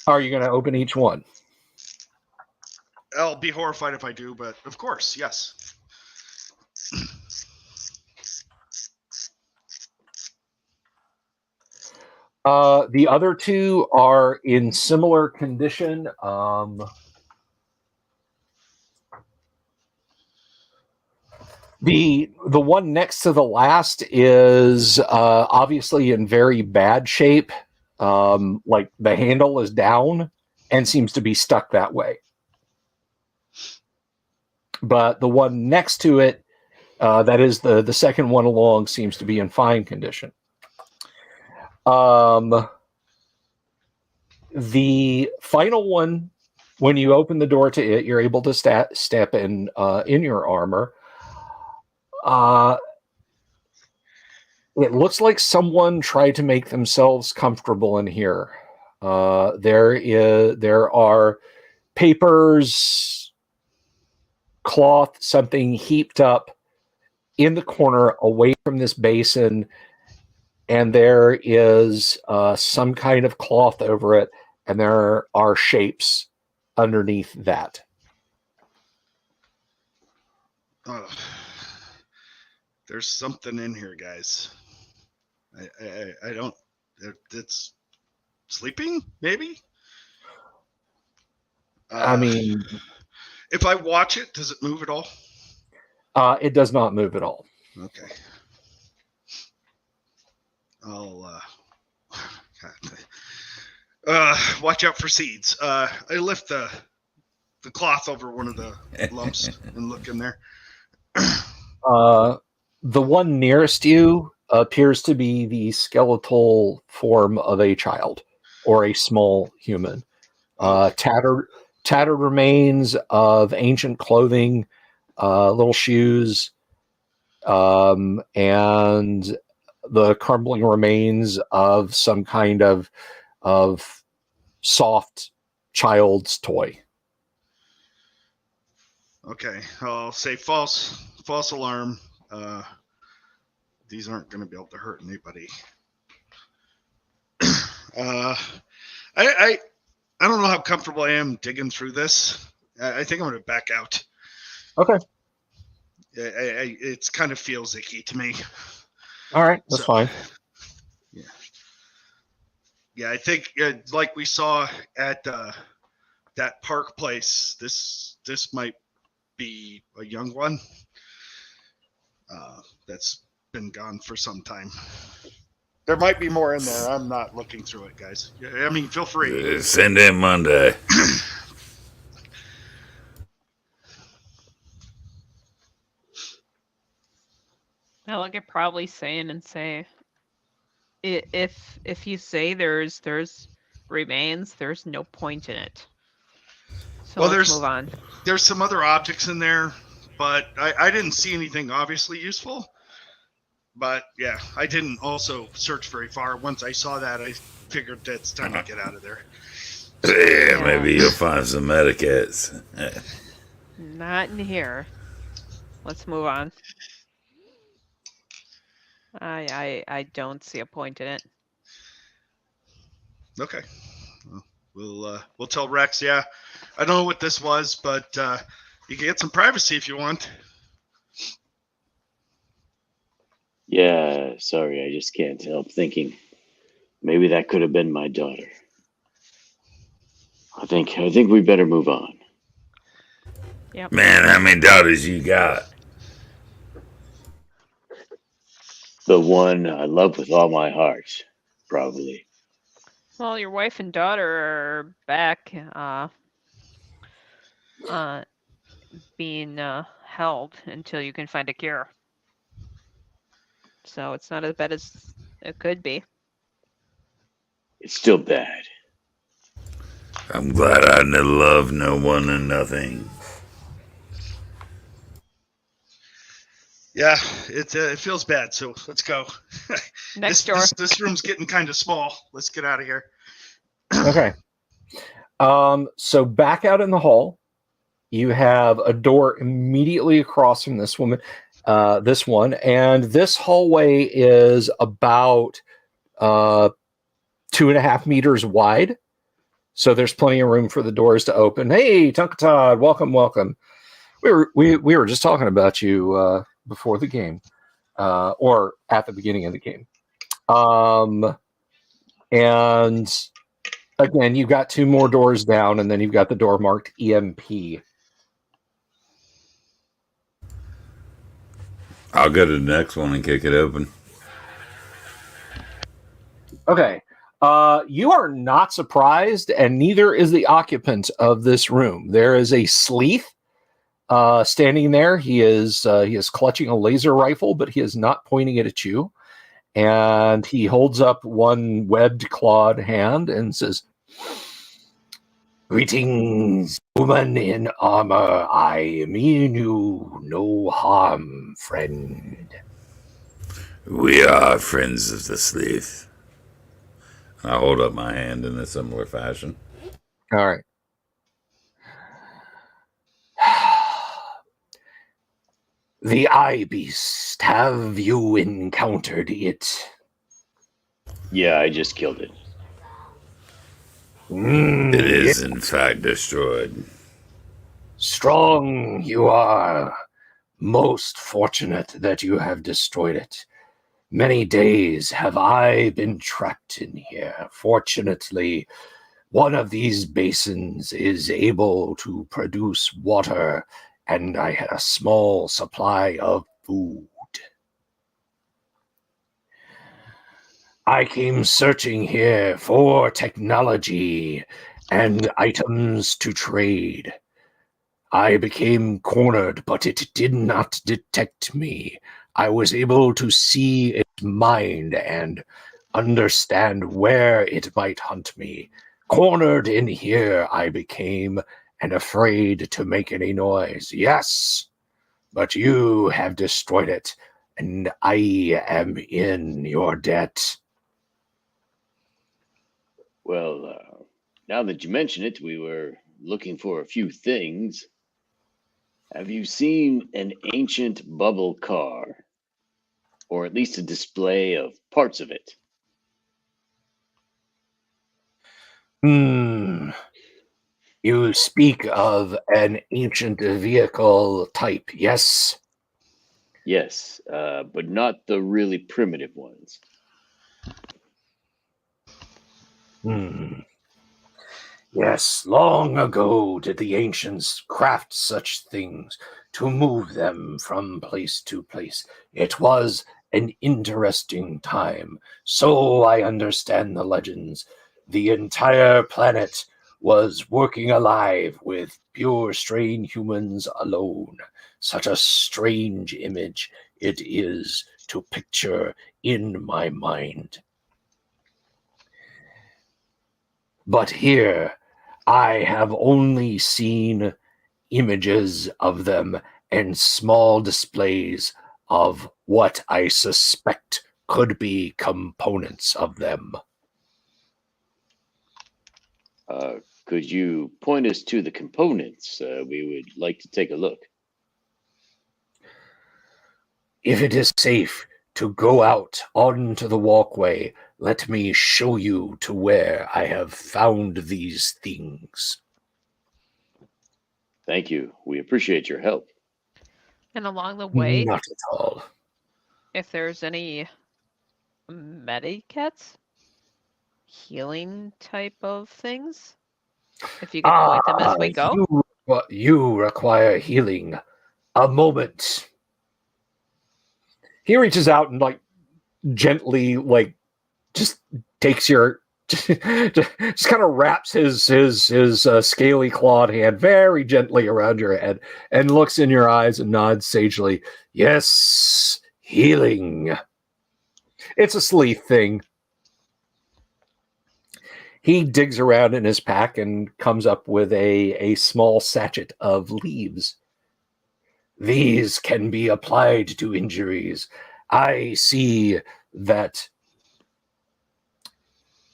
Are you going to open each one? I'll be horrified if I do, but of course, yes. The other two are in similar condition. The one next to the last is obviously in very bad shape. Like the handle is down and seems to be stuck that way. But the one next to it, that is the second one along, seems to be in fine condition. The final one, when you open the door to it, you're able to step in your armor. It looks like someone tried to make themselves comfortable in here. There are papers, cloth, something heaped up in the corner away from this basin, and there is some kind of cloth over it, and there are shapes underneath that. There's something in here, guys. I don't. It's sleeping, maybe. I mean, if I watch it, does it move at all? It does not move at all. Okay. I'll watch out for seeds. I lift the cloth over one of the lumps and look in there. The one nearest you appears to be the skeletal form of a child or a small human. Tattered remains of ancient clothing, little shoes, and the crumbling remains of some kind of soft child's toy. Okay, I'll say false alarm. These aren't going to be able to hurt anybody. I don't know how comfortable I am digging through this. I think I'm going to back out. Okay. It's kind of feels icky to me. All right, that's fine. Yeah. Yeah, I think like we saw at that park place, this might be a young one that's been gone for some time. There might be more in there. I'm not looking through it, guys. I mean, feel free. Send in Monday. Well, I could probably say if you say there's remains, there's no point in it. So Well, let's move on. There's some other objects in there, but I didn't see anything obviously useful. But yeah, I didn't also search very far. Once I saw that, I figured it's time to get out of there. Yeah, maybe you'll find some medikits. Not in here. Let's move on. I don't see a point in it. Okay. Well, we'll tell Rex. Yeah, I don't know what this was, but you can get some privacy if you want. Yeah, sorry, I just can't help thinking maybe that could have been my daughter. I think we better move on. Yep. Man, how many daughters you got? The one I love with all my heart, probably. Well, your wife and daughter are back, being held until you can find a cure. So it's not as bad as it could be. It's still bad. I'm glad I never loved no one and nothing. Yeah, it feels bad. So let's go. Next door. This room's getting kind of small. Let's get out of here. Okay. So back out in the hall, you have a door immediately across from this one, and this hallway is about 2.5 meters wide. So there's plenty of room for the doors to open. Hey, Tunkatod, welcome. We were just talking about you before the game, or at the beginning of the game. And again, you've got 2 more doors down, and then you've got the door marked EMP. I'll go to the next one and kick it open. Okay. You are not surprised, and neither is the occupant of this room. There is a Sleeth standing there. He is clutching a laser rifle, but he is not pointing it at you. And he holds up one webbed clawed hand and says, "Greetings, woman in armor. I mean you no harm, friend." We are friends of the Sleeth. I hold up my hand in a similar fashion. All right. The Eye Beast, have you encountered it? Yeah, I just killed it. It is, in fact, destroyed. Strong you are. Most fortunate that you have destroyed it. Many days have I been trapped in here. Fortunately, one of these basins is able to produce water, and I had a small supply of food. I came searching here for technology and items to trade. I became cornered, but it did not detect me. I was able to see its mind and understand where it might hunt me. Cornered in here I became, and afraid to make any noise. Yes, but you have destroyed it, and I am in your debt. Well, now that you mention it, we were looking for a few things. Have you seen an ancient bubble car? Or at least a display of parts of it? You speak of an ancient vehicle type, yes? Yes, but not the really primitive ones. Yes, long ago did the ancients craft such things to move them from place to place. It was an interesting time. So I understand the legends. The entire planet was working alive with pure strain humans alone. Such a strange image it is to picture in my mind. But here, I have only seen images of them and small displays of what I suspect could be components of them. Could you point us to the components? We would like to take a look. If it is safe to go out onto the walkway, let me show you to where I have found these things. Thank you. We appreciate your help. And along the way, Not at all. if there's any medikits, healing type of things, if you could point them as we go. You require healing. A moment. He reaches out and gently just takes your just kind of wraps his scaly clawed hand very gently around your head and looks in your eyes and nods sagely. Yes, healing. It's a Sleeth thing. He digs around in his pack and comes up with a small sachet of leaves. these can be applied to injuries. I see that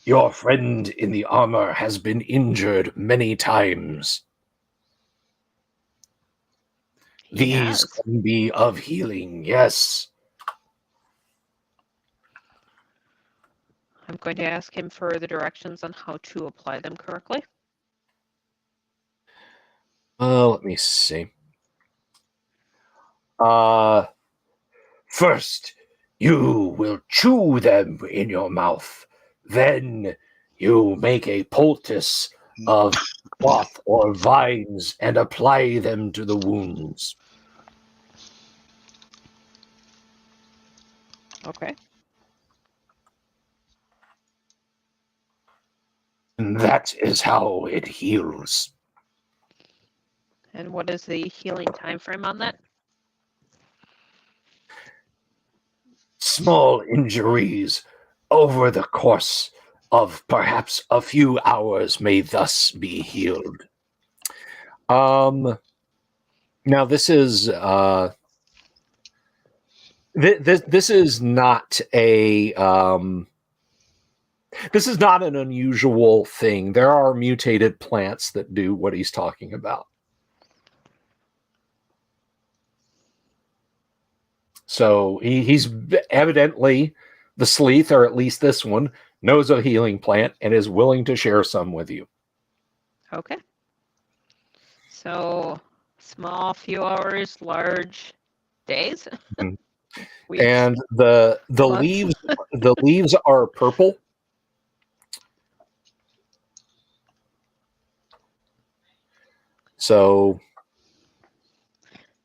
your friend in the armor has been injured many times. He These has. can be of healing, yes. I'm going to ask him for the directions on how to apply them correctly. Let me see. First, you will chew them in your mouth. Then you make a poultice of cloth or vines and apply them to the wounds. Okay. And that is how it heals. And what is the healing time frame on that? Small injuries over the course of perhaps a few hours may thus be healed. Now this is this is not a this is not an unusual thing. There are mutated plants that do what he's talking about. So he's evidently the Sleeth, or at least this one, knows a healing plant and is willing to share some with you. Okay. So small, few hours, large days. Mhm. Weeks, And the months. leaves are purple. So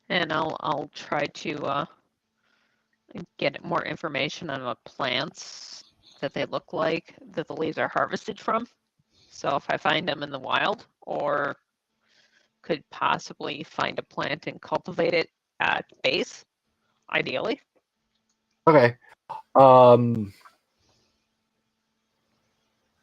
And I'll try to get more information on what plants that they look like that the leaves are harvested from. So if I find them in the wild, or could possibly find a plant and cultivate it at base, ideally. okay.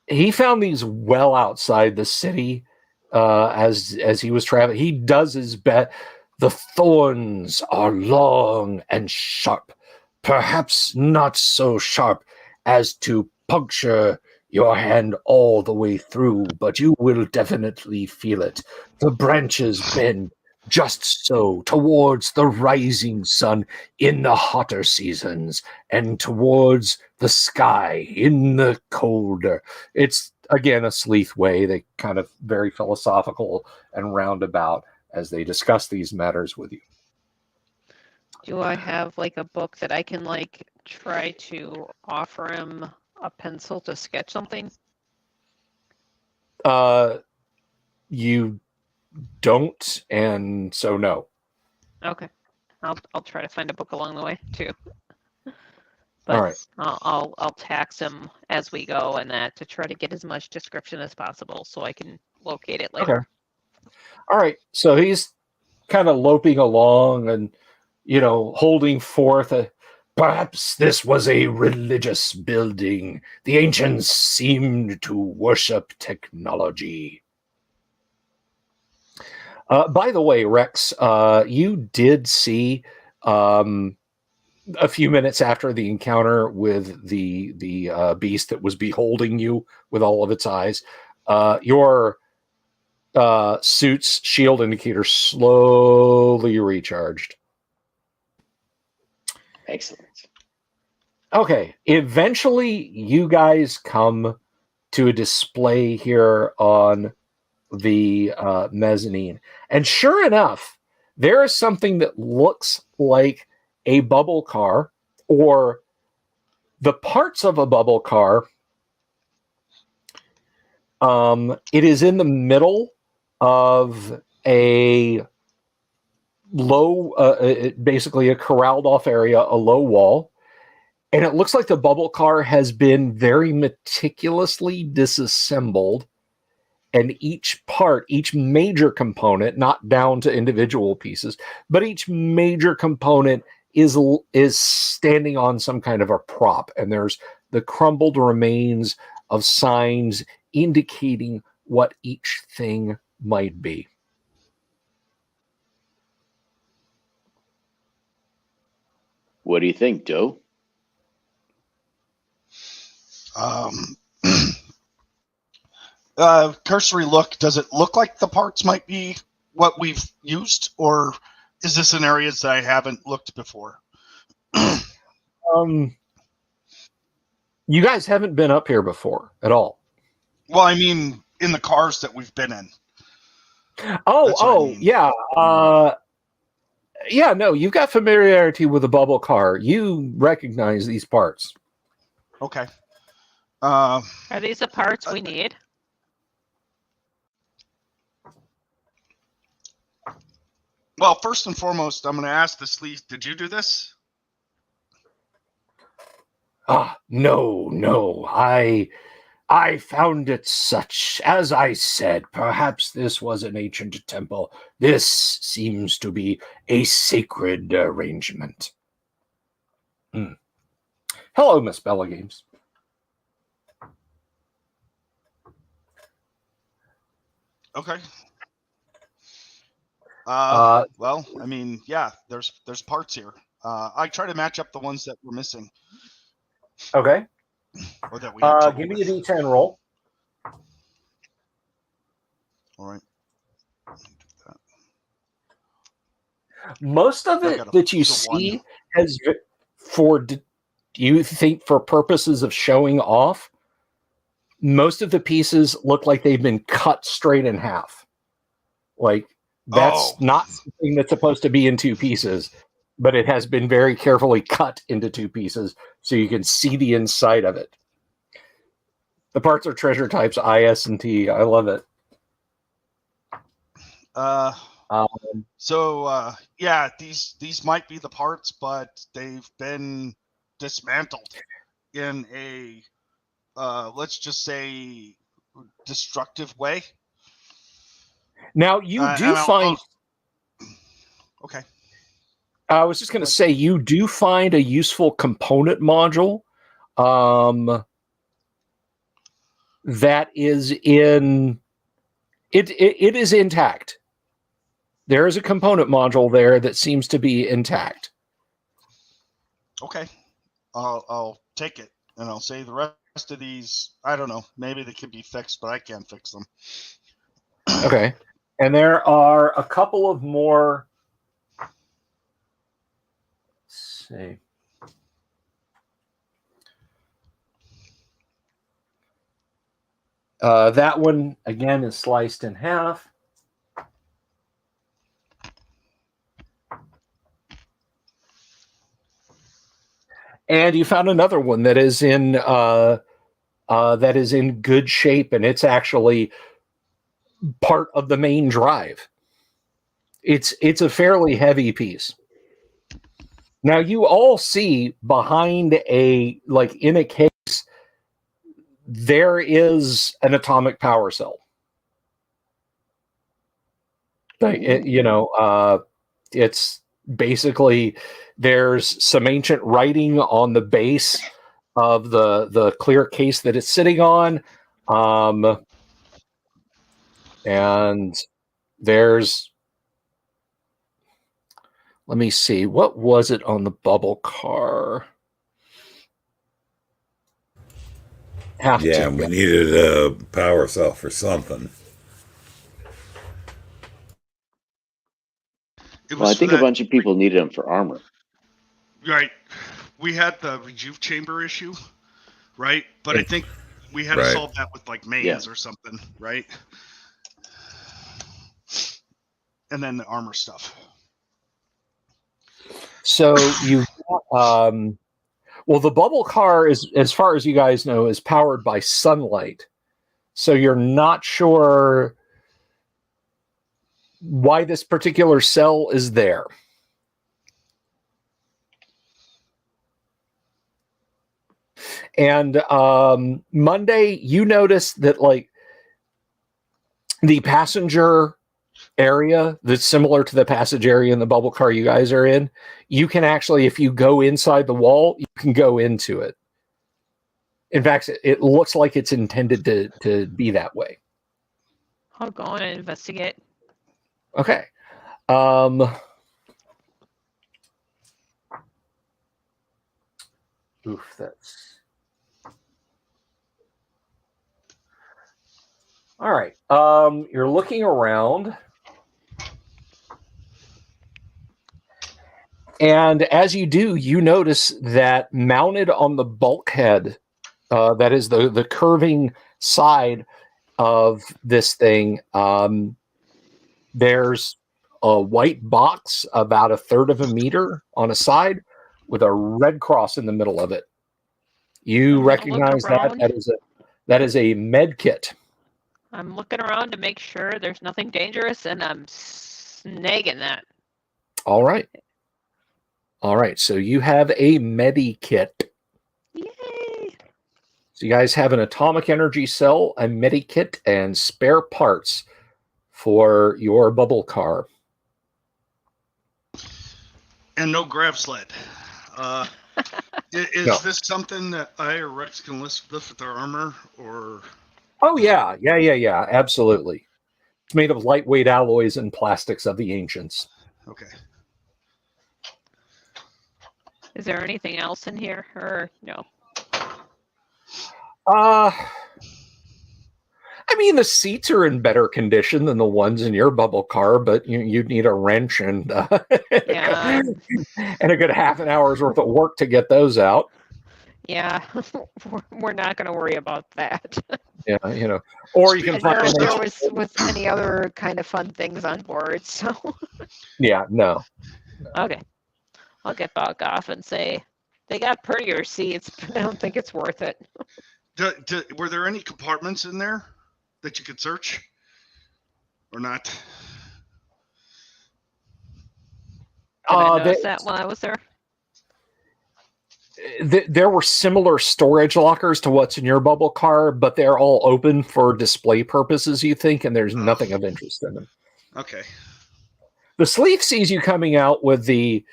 He found these well outside the city as he was traveling. He does his best. The thorns are long and sharp, perhaps not so sharp as to puncture your hand all the way through, but you will definitely feel it. The branches bend just so towards the rising sun in the hotter seasons and towards the sky in the colder. It's, again, a Sleeth way. They kind of very philosophical and roundabout as they discuss these matters with you. Do I have like a book that I can like try to offer him a pencil to sketch something? You don't, and so no. Okay. I'll try to find a book along the way too. But All right. I'll tax him as we go and that to try to get as much description as possible so I can locate it later. Okay. All right. So he's kind of loping along and, holding forth perhaps this was a religious building. The ancients seemed to worship technology. By the way, Rex, you did see a few minutes after the encounter with the beast that was beholding you with all of its eyes, your suit's shield indicator slowly recharged. Excellent. Okay, eventually you guys come to a display here on the mezzanine, and sure enough, there is something that looks like a bubble car, or the parts of a bubble car. It is in the middle of a low, basically a corralled off area, a low wall. And it looks like the bubble car has been very meticulously disassembled. And each part, each major component, not down to individual pieces, but each major component is standing on some kind of a prop. And there's the crumbled remains of signs indicating what each thing might be. What do you think, Doe? Cursory look. Does it look like the parts might be what we've used, or is this in areas that I haven't looked before? You guys haven't been up here before at all. Well, I mean, in the cars that we've been in. Oh, I mean. yeah. Yeah, no, you've got familiarity with a bubble car. You recognize these parts. Okay. Are these the parts we need? Well, first and foremost, I'm going to ask the sleaze, did you do this? No. I found it such. As I said, perhaps this was an ancient temple. This seems to be a sacred arrangement. Hello, Miss Bella Games. Okay. Uh, Well, I mean, yeah, there's parts here. I try to match up the ones that we're missing Okay. or that we have trouble Give me a with. D10 roll. All right. Most of I it got a- that you it's a one. see has, you think for purposes of showing off, most of the pieces look like they've been cut straight in half. Like, that's not something that's supposed to be in two pieces, but it has been very carefully cut into two pieces so you can see the inside of it. The parts are treasure types I, S, and T. I love it. Yeah, these might be the parts, but they've been dismantled in a let's just say destructive way. Now, you do find... Okay. I was just going to say, you do find a useful component module that is in... It is intact. There is a component module there that seems to be intact. Okay. I'll take it, and I'll say the rest of these, I don't know, maybe they can be fixed, but I can't fix them. Okay. And there are a couple of more... Let's see. That one, again, is sliced in half. And you found another one that is in good shape, and it's actually part of the main drive. It's a fairly heavy piece. Now, you all see behind in a case, there is an atomic power cell. It's basically, there's some ancient writing on the base of the clear case that it's sitting on. And there's... Let me see. What was it on the bubble car? We needed a power cell for something. Well, I think a bunch of people needed them for armor. Right. We had the rejuve chamber issue, right? But I think we had to solve that with like mains or something, right? And then the armor stuff. So you, well, the bubble car is, as far as you guys know, is powered by sunlight. So you're not sure why this particular cell is there. And Monday, you notice that like the passenger area that's similar to the passage area in the bubble car you guys are in, you can actually, if you go inside the wall, you can go into it. In fact, it looks like it's intended to be that way. I'll go and investigate. Okay. Oof, that's all right. You're looking around, and as you do, you notice that mounted on the bulkhead, that is the curving side of this thing, there's a white box about a third of a meter on a side with a red cross in the middle of it. You I'm gonna look recognize that around. that is a med kit. I'm looking around to make sure there's nothing dangerous, and I'm snagging that. All right. All right. So you have a medi kit. Yay! So you guys have an atomic energy cell, a medi kit, and spare parts for your bubble car. And no grab sled. Is No. this something that I or Rex can lift with our armor, or? Oh yeah, absolutely. It's made of lightweight alloys and plastics of the ancients. Okay. Is there anything else in here, or no? I mean, the seats are in better condition than the ones in your bubble car, but you'd need a wrench and Yeah. and a good half an hour's worth of work to get those out. Yeah, we're not going to worry about that. Yeah, or you can And find. there was any other kind of fun things on board, so Yeah, no. okay. I'll get back off and say they got prettier seats, but I don't think it's worth it. Were there any compartments in there that you could search, or not? Did I notice that when I was there? There were similar storage lockers to what's in your bubble car, but they're all open for display purposes, you think, and there's nothing of interest in them. Okay. The sleeve sees you coming out with the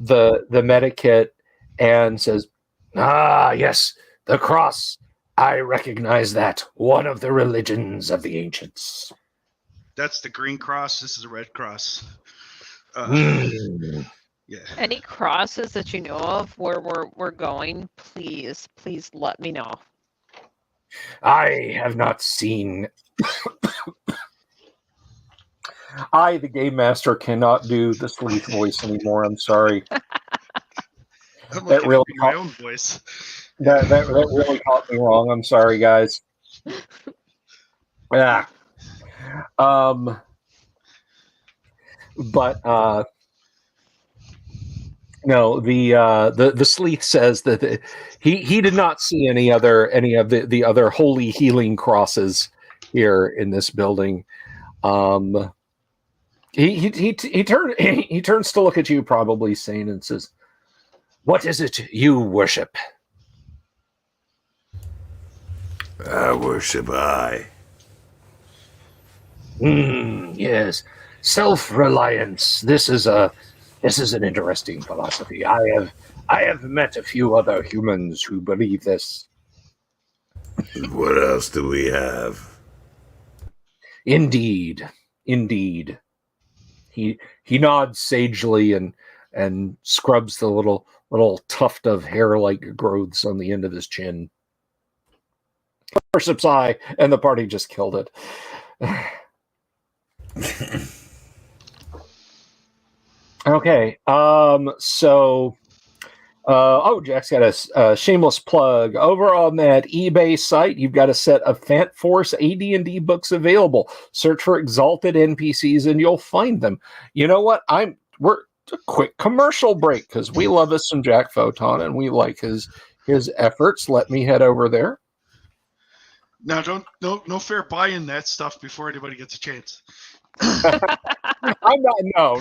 medikit and says, "Ah, yes, the cross. I recognize that. One of the religions of the ancients." That's the green cross. This is a red cross. Yeah. Any crosses that you know of where we're going, please let me know. I have not seen. I, the game master, cannot do the sleeve voice anymore. I'm sorry. I'm That looking really at my own voice. That really caught me wrong. I'm sorry, guys. Yeah. But no, the Sleeth says that he did not see any of the other holy healing crosses here in this building. He turns to look at you, probably sane, and says, "What is it you worship?" I worship I. Yes, self-reliance. This is an interesting philosophy. I have met a few other humans who believe this. What else do we have? Indeed. He nods sagely and scrubs the little tuft of hair-like growths on the end of his chin. Worships I, and the party just killed it. Okay. Jack's got a shameless plug. Over on that eBay site, you've got a set of Fant Force AD&D books available. Search for Exalted NPCs and you'll find them. You know what? We're a quick commercial break because we love us some Jack Photon and we like his efforts. Let me head over there. Now, no fair buying that stuff before anybody gets a chance. I'm not. No.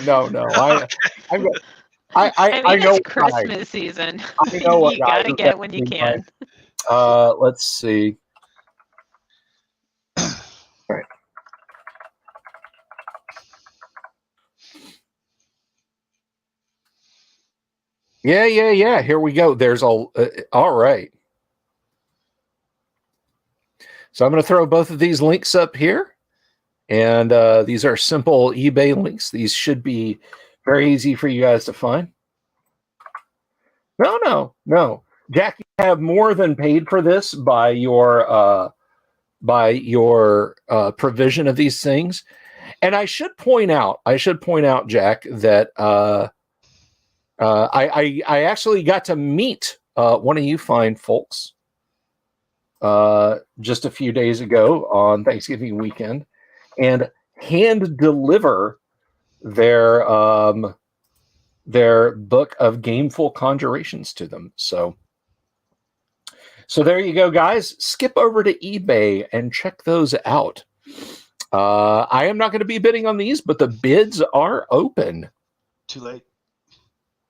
I I know it's Christmas season. I know what You gotta guys get it when you can. Let's see. All right. Yeah. Here we go. There's all right. So I'm going to throw both of these links up here. And these are simple eBay links. These should be very easy for you guys to find. No. Jack, you have more than paid for this by your provision of these things. And I should point out, Jack, that I actually got to meet one of you fine folks just a few days ago on Thanksgiving weekend, and hand deliver their book of gameful conjurations to them. So there you go, guys. Skip over to eBay and check those out. I am not going to be bidding on these, but the bids are open. Too late.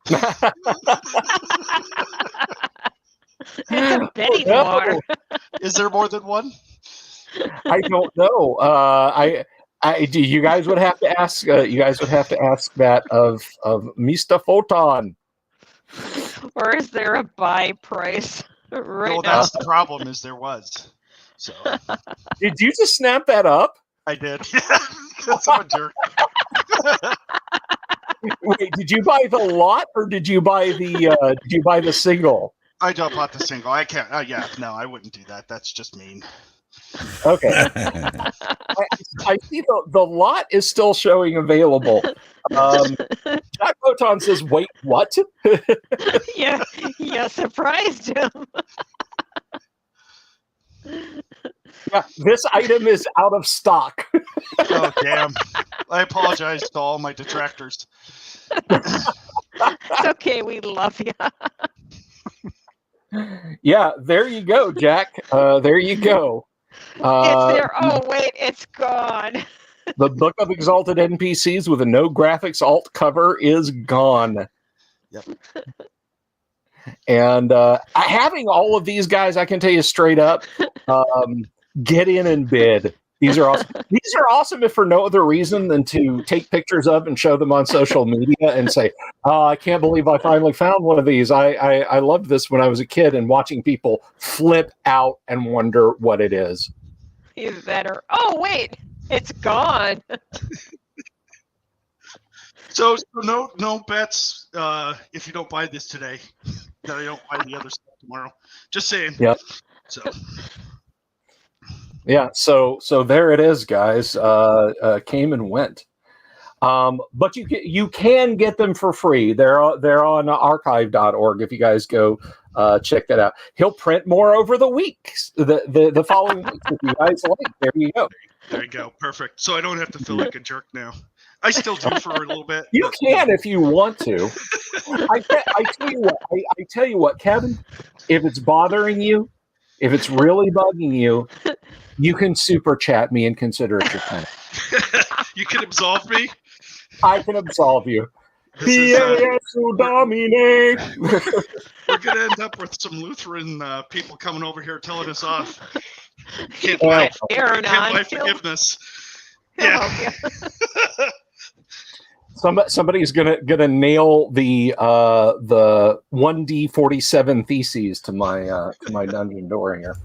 It's a bidding No. war. Is there more than one? I don't know. Do you guys would have to ask. You guys would have to ask that of Mr. Photon. Or is there a buy price right Well, now? that's the problem. Is there was. So Did you just snap that up? I did. I'm a jerk. Wait, did you buy the lot or did you buy the single? I don't bought the single. I can't. Yeah, no, I wouldn't do that. That's just mean. Okay. I see the lot is still showing available. Jack Photon says, "Wait, what?" Yeah, you surprised him. Yeah, this item is out of stock. Oh, damn. I apologize to all my detractors. It's okay, we love you. Yeah, there you go, Jack. There you go. It's there. Oh wait, it's gone. The Book of Exalted NPCs with a no graphics alt cover is gone. Yep. And having all of these guys, I can tell you straight up, get in and bid. These are awesome. These are awesome if for no other reason than to take pictures of and show them on social media and say, "Oh, I can't believe I finally found one of these. I loved this when I was a kid," and watching people flip out and wonder what it is. Either that or wait, it's gone. So no bets if you don't buy this today. That I don't buy the other stuff tomorrow. Just saying. Yep. So Yeah, so there it is, guys. Came and went. But you can get them for free. They're on archive.org if you guys go check that out. He'll print more over the weeks, the following weeks if you guys like. There you go. there you go. Perfect. So I don't have to feel like a jerk now. I still do for a little bit. You but- can if you want to. I tell you what, Kevin. If it's bothering you, if it's really bugging you, you can super chat me and consider it your penalty. You can absolve me. I can absolve you. This is, Domine. we're gonna end up with some Lutheran people coming over here telling us off. Can't Well, buy, Aaron can't buy on. forgiveness. He'll Yeah. help you. Somebody's gonna nail the 1D47 theses to my dungeon door here.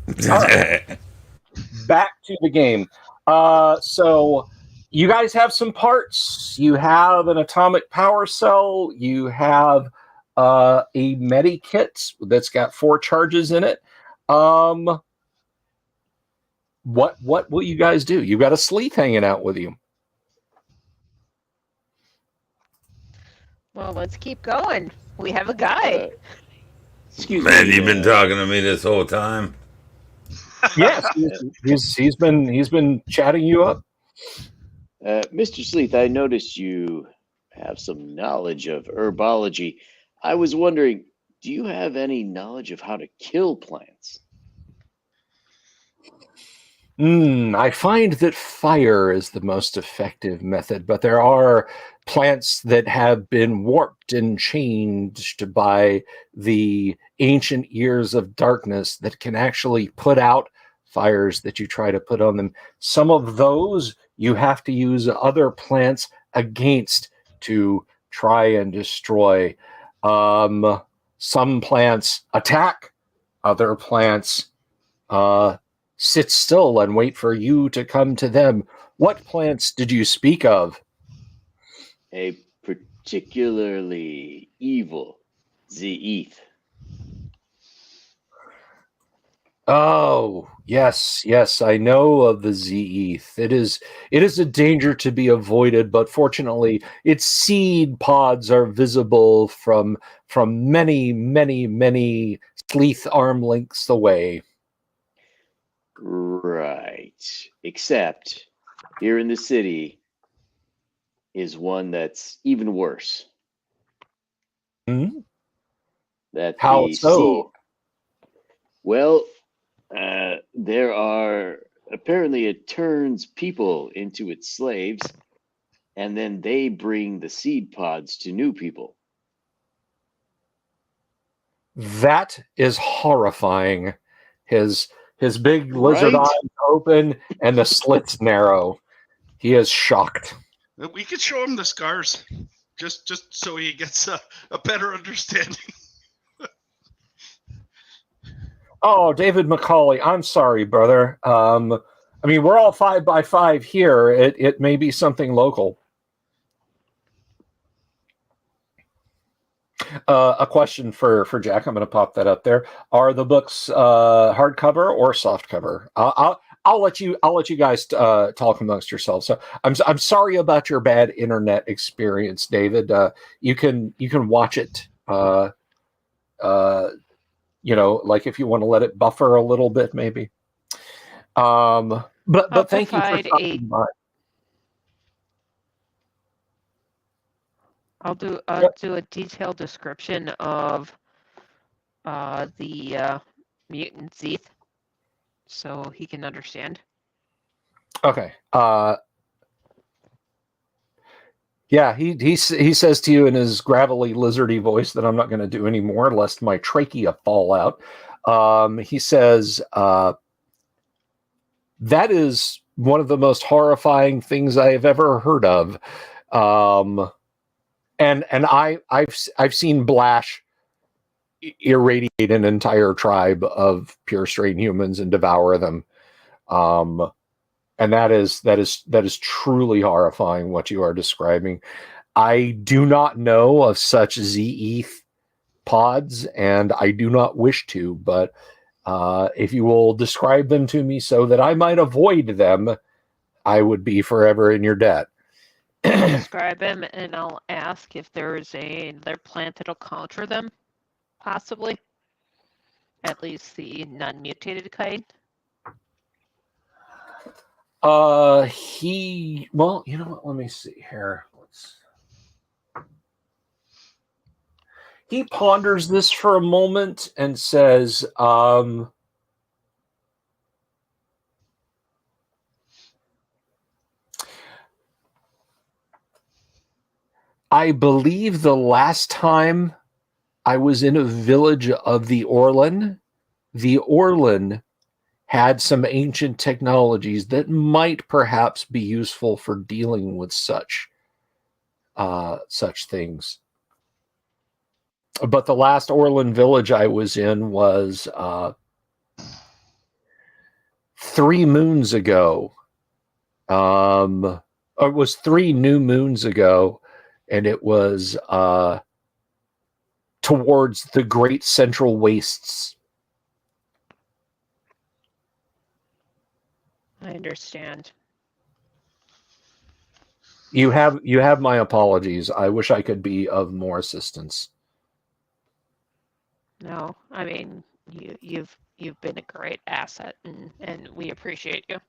Back to the game. So you guys have some parts. You have an atomic power cell. You have a medi kit that's got 4 charges in it. What will you guys do? You've got a Sleeth hanging out with you. Well, let's keep going. We have a guy. Excuse Man, me. you've been talking to me this whole time. Yes, he's been chatting you up. Mr. Sleeth, I noticed you have some knowledge of herbology. I was wondering, do you have any knowledge of how to kill plants? I find that fire is the most effective method, but there are plants that have been warped and changed by the ancient years of darkness that can actually put out fires that you try to put on them. Some of those you have to use other plants against to try and destroy. Some plants attack, other plants sit still and wait for you to come to them. What plants did you speak of? A particularly evil Zeeth. Oh, yes, yes, I know of the Zeeth. It is a danger to be avoided, but fortunately, its seed pods are visible from many, many, many sleeth arm lengths away. Right. Except here in the city is one that's even worse. Hmm? That How the seed. so? Well, there are apparently it turns people into its slaves, and then they bring the seed pods to new people. That is horrifying. His big lizard Right? eyes open and the slits narrow. He is shocked. We could show him the scars, just so he gets a better understanding. Oh, David McCauley, I'm sorry, brother. I mean, we're all 5x5 here. It may be something local. A question for Jack. I'm going to pop that up there. Are the books hardcover or softcover? I'll let you guys talk amongst yourselves. So I'm sorry about your bad internet experience, David. You can watch it. Like if you want to let it buffer a little bit, maybe. But I'll thank you for provide stopping by. I'll do a detailed description of the mutant Zeeth, so he can understand. Okay. Yeah, he says to you in his gravelly, lizardy voice that I'm not going to do anymore lest my trachea fall out. He says, that is one of the most horrifying things I have ever heard of. And I've seen Blash irradiate an entire tribe of pure strain humans and devour them. And that is truly horrifying what you are describing. I do not know of such Zeeth pods, and I do not wish to, but if you will describe them to me so that I might avoid them, I would be forever in your debt. I'll describe him, and I'll ask if there's another plant that'll counter them, possibly. At least the non-mutated kind. Well, you know what? Let me see here. He ponders this for a moment and says, I believe the last time I was in a village of the Orlan had some ancient technologies that might perhaps be useful for dealing with such things. But the last Orlan village I was in was 3 moons ago. It was 3 new moons ago, and it was towards the Great Central Wastes. I understand. You have my apologies. I wish I could be of more assistance. No, I mean you've been a great asset, and we appreciate you.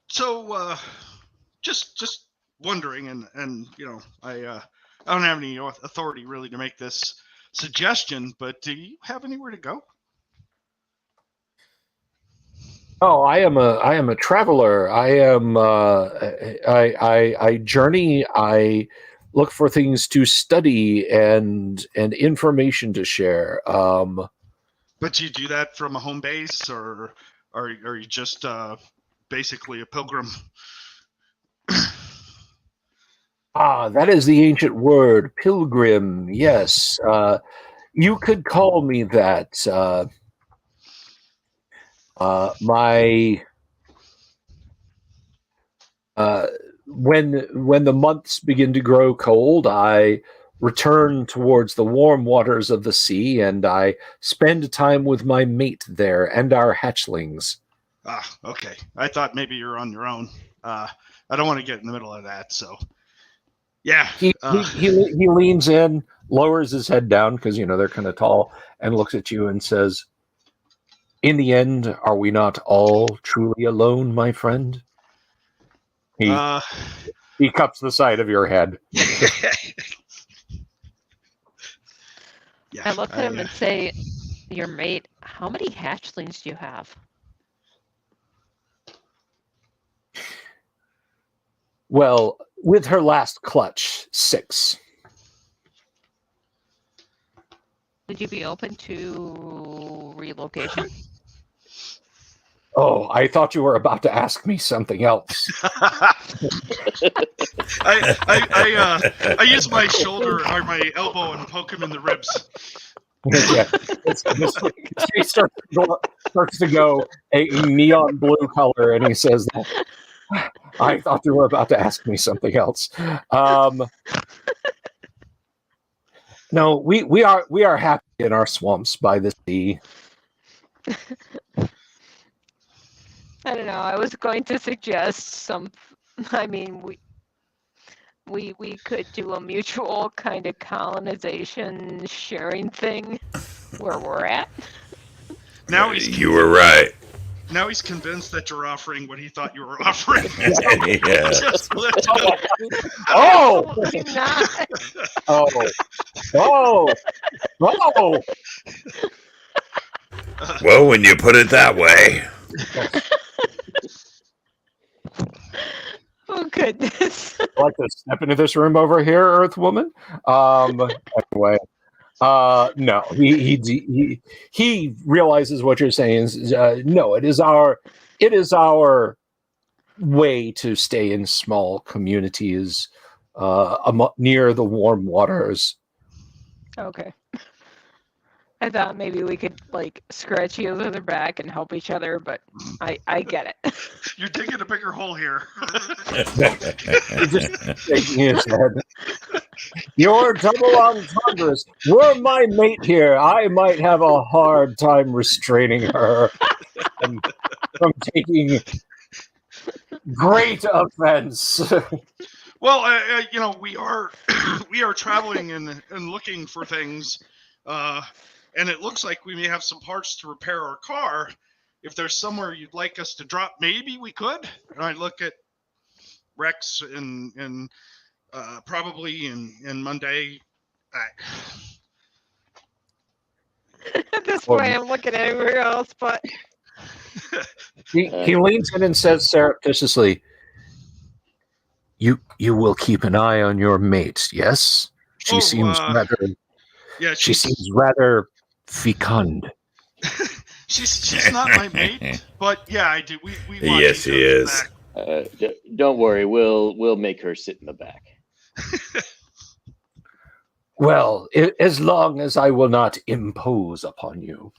So, just wondering, and I don't have any authority really to make this suggestion, but do you have anywhere to go? Oh, I am a traveler. I journey. I look for things to study and information to share. But do you do that from a home base, or are you just basically a pilgrim? That is the ancient word, pilgrim. Yes, you could call me that. When the months begin to grow cold, I return towards the warm waters of the sea, and I spend time with my mate there and our hatchlings. Ah, okay. I thought maybe you're on your own. I don't want to get in the middle of that, so yeah. He leans in, lowers his head down because they're kind of tall, and looks at you and says, "In the end, are we not all truly alone, my friend?" He cups the side of your head. Yeah, I look at him and say, "Your mate, how many hatchlings do you have?" Well, with her last clutch, 6. Would you be open to relocation? Oh, I thought you were about to ask me something else. I use my shoulder or my elbow and poke him in the ribs. Yeah, he starts to go a neon blue color, and he says, "I thought you were about to ask me something else." No, we are happy in our swamps by the sea. I don't know. I was going to suggest some. I mean, we could do a mutual kind of colonization sharing thing where we're at. Now You were right. Now he's convinced that you're offering what he thought you were offering. Yeah. Just lift it up. Oh, Absolutely not. oh. Well, when you put it that way. Oh goodness. I'd like to step into this room over here, Earth Woman. Anyway, no, he realizes what you're saying. No, it is our way to stay in small communities near the warm waters. Okay. I thought maybe we could scratch each other back and help each other, but I get it. You're digging a bigger hole here. He's just shaking his head. Your double entendres. Were my mate here, I might have a hard time restraining her from taking great offense. Well, we are traveling and looking for things, and it looks like we may have some parts to repair our car. If there's somewhere you'd like us to drop, maybe we could. And I look at Rex and probably in Monday. At this point, I'm looking at everywhere else, but He leans in and says surreptitiously, "You will keep an eye on your mate, yes? She seems rather fecund." She's not my mate, but yeah, I do. We want Yes, he is. back. Don't worry, we'll make her sit in the back. Well, as long as I will not impose upon you.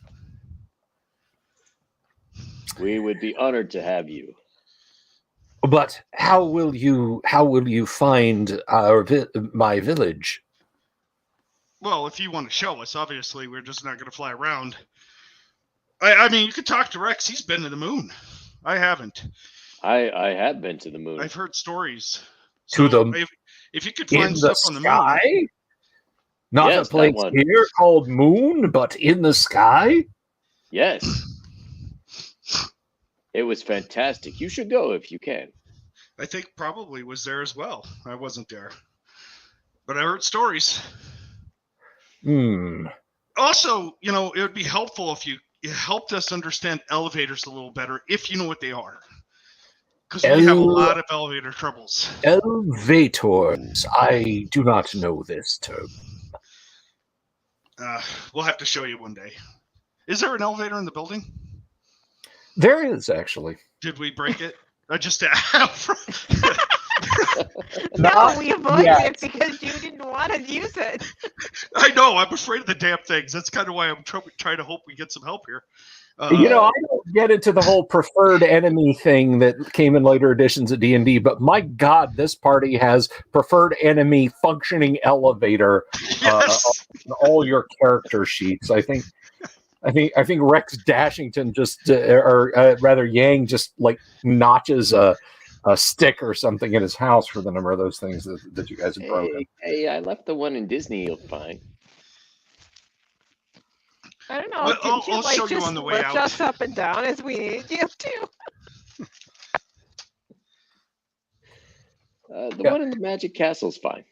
We would be honored to have you. But how will you find my village? Well, if you want to show us, obviously, we're just not going to fly around. I mean, you could talk to Rex. He's been to the moon. I haven't. I have been to the moon. I've heard stories. If you could In find the stuff on the sky? moon. Not Yes, a place that one. here called Moon, but in the sky? Yes. It was fantastic. You should go if you can. I think probably was there as well. I wasn't there. But I heard stories. Also, it would be helpful if you helped us understand elevators a little better, if you know what they are. Because we have a lot of elevator troubles. Elevators. I do not know this term. We'll have to show you one day. Is there an elevator in the building? There is, actually. Did we break it? I just no, we avoided yet. it because you didn't want to use it. I know. I'm afraid of the damn things. That's kind of why I'm trying to hope we get some help here. I don't get into the whole preferred enemy thing that came in later editions of D&D, but my God, this party has preferred enemy functioning elevator yes. on all your character sheets. I think Rex Dashington or rather Yang just like notches a stick or something in his house for the number of those things that you guys have broken. Hey, I left the one in Disney fine. I don't know. Well, Didn't you I'll like show you just on the way lift out. us up and down as we need you to? The Yeah. one in the Magic Castle's fine.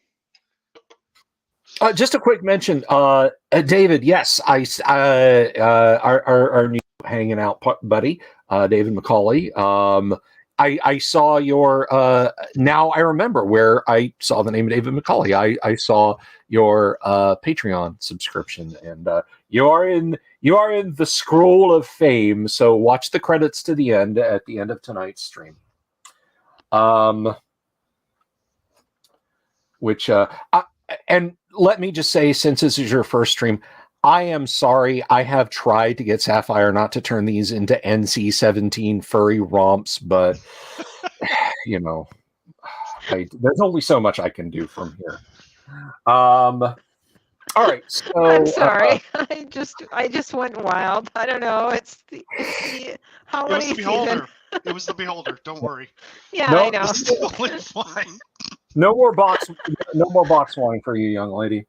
Just a quick mention, David. Yes, our new hanging out buddy, David McCauley. I saw your. Now I remember where I saw the name of David McCauley. I saw your Patreon subscription, and you are in the scroll of fame. So watch the credits to the end at the end of tonight's stream. And let me just say, since this is your first stream, I am sorry. I have tried to get Sapphire not to turn these into NC-17 furry romps, but there's only so much I can do from here. All right. So I'm sorry. I just went wild. I don't know. It's the It was holiday the season. Beholder. It was the Beholder. Don't worry. Yeah, No, I know. It's totally fine. no more box wine for you, young lady.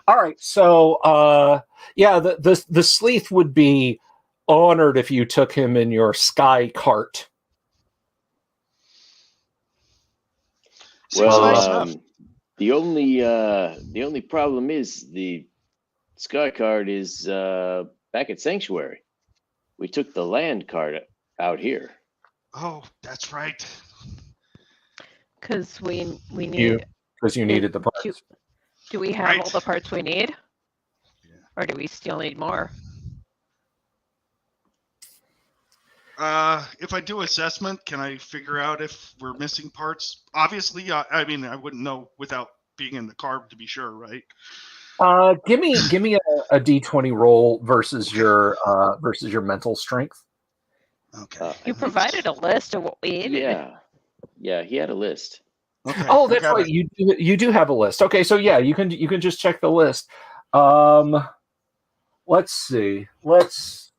All right. So the Sleeth would be honored if you took him in your sky cart. Seems nice Well, enough. the only problem is the Sky card is back at Sanctuary. We took the land card out here. Oh, that's right. Because we need. Because you needed the parts. Do we have all Right. the parts we need? Yeah. Or do we still need more? If I do assessment, can I figure out if we're missing parts? Obviously, I mean, I wouldn't know without being in the car to be sure, right? Give me a D20 roll versus your mental strength. Okay. You provided a list of what we needed. Yeah, he had a list. Okay. Oh, I that's got right. it. You do have a list. Okay, so yeah, you can just check the list. Let's see. Let's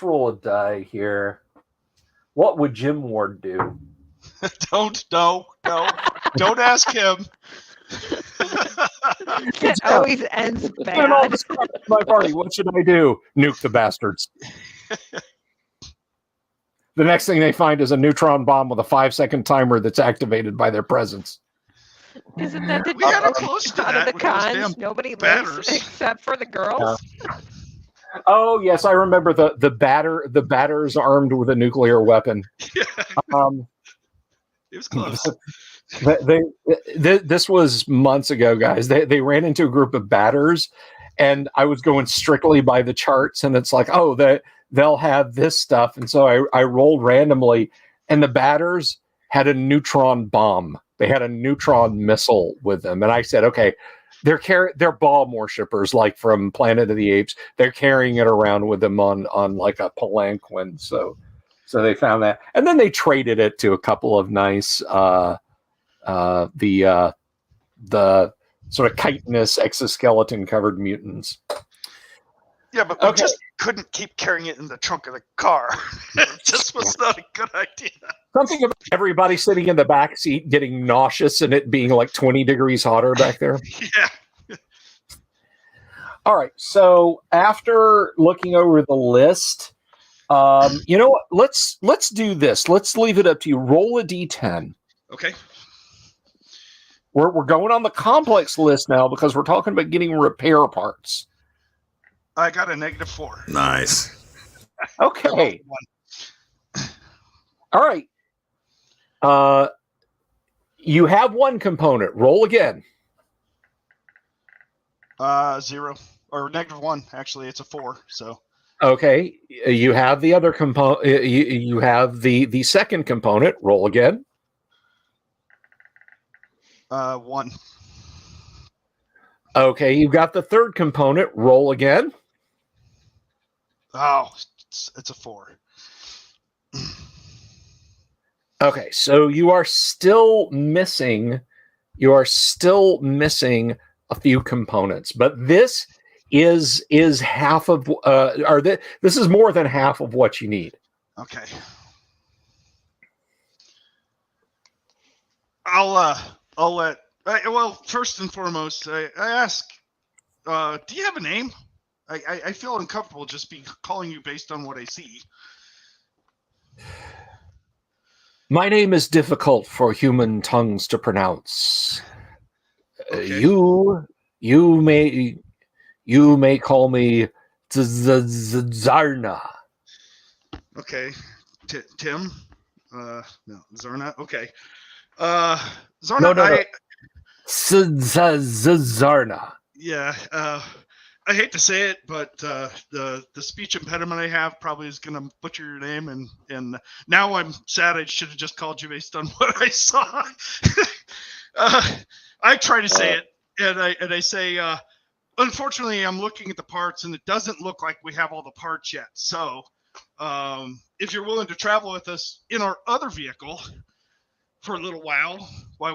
roll a die here. What would Jim Ward do? No. Don't ask him. It always ends And all bad. this crap at my party. What should I do? Nuke the bastards. The next thing they find is a neutron bomb with a 5-second timer that's activated by their presence. Isn't that the We got joke? close to Out of that the with those cons, damn nobody batters. lives except for the girls. Oh yes, I remember the batter's armed with a nuclear weapon. Yeah, Um, it was close. This was months ago, guys. They ran into a group of batters, and I was going strictly by the charts, and it's like, oh, they'll have this stuff, and so I rolled randomly, and the batters had a neutron bomb. They had a neutron missile with them, and I said, okay, they're bomb worshippers, like from Planet of the Apes. They're carrying it around with them on like a palanquin. So they found that, and then they traded it to a couple of nice the sort of chitinous exoskeleton covered mutants. Yeah, but we Okay. just couldn't keep carrying it in the trunk of the car. It just was not a good idea. Something about everybody sitting in the back seat getting nauseous and it being like 20 degrees hotter back there. Yeah. All right. So after looking over the list, you know what? Let's do this. Let's leave it up to you. Roll a d10. Okay. We're going on the complex list now because we're talking about getting repair parts. I got a -4. Nice. Okay. One. All right. You have one component. Roll again. 0 or -1. Actually, it's a 4. So Okay. You have the other component. You have the second component. Roll again. 1. Okay, you've got the third component. Roll again. Oh, it's a 4. Okay, so you are still missing. You are still missing a few components, but this is half of, this is more than half of what you need. Okay. I'll let. Well, first and foremost, I ask, do you have a name? I feel uncomfortable just calling you based on what I see. My name is difficult for human tongues to pronounce. Okay. You may call me Zarna. Okay. Tim? No, Zarna? Okay. Zarna, No. Zarna. Yeah, I hate to say it, but the speech impediment I have probably is going to butcher your name, and now I'm sad. I should have just called you based on what I saw. I try to say it, and I say, unfortunately, I'm looking at the parts, and it doesn't look like we have all the parts yet. So, if you're willing to travel with us in our other vehicle for a little while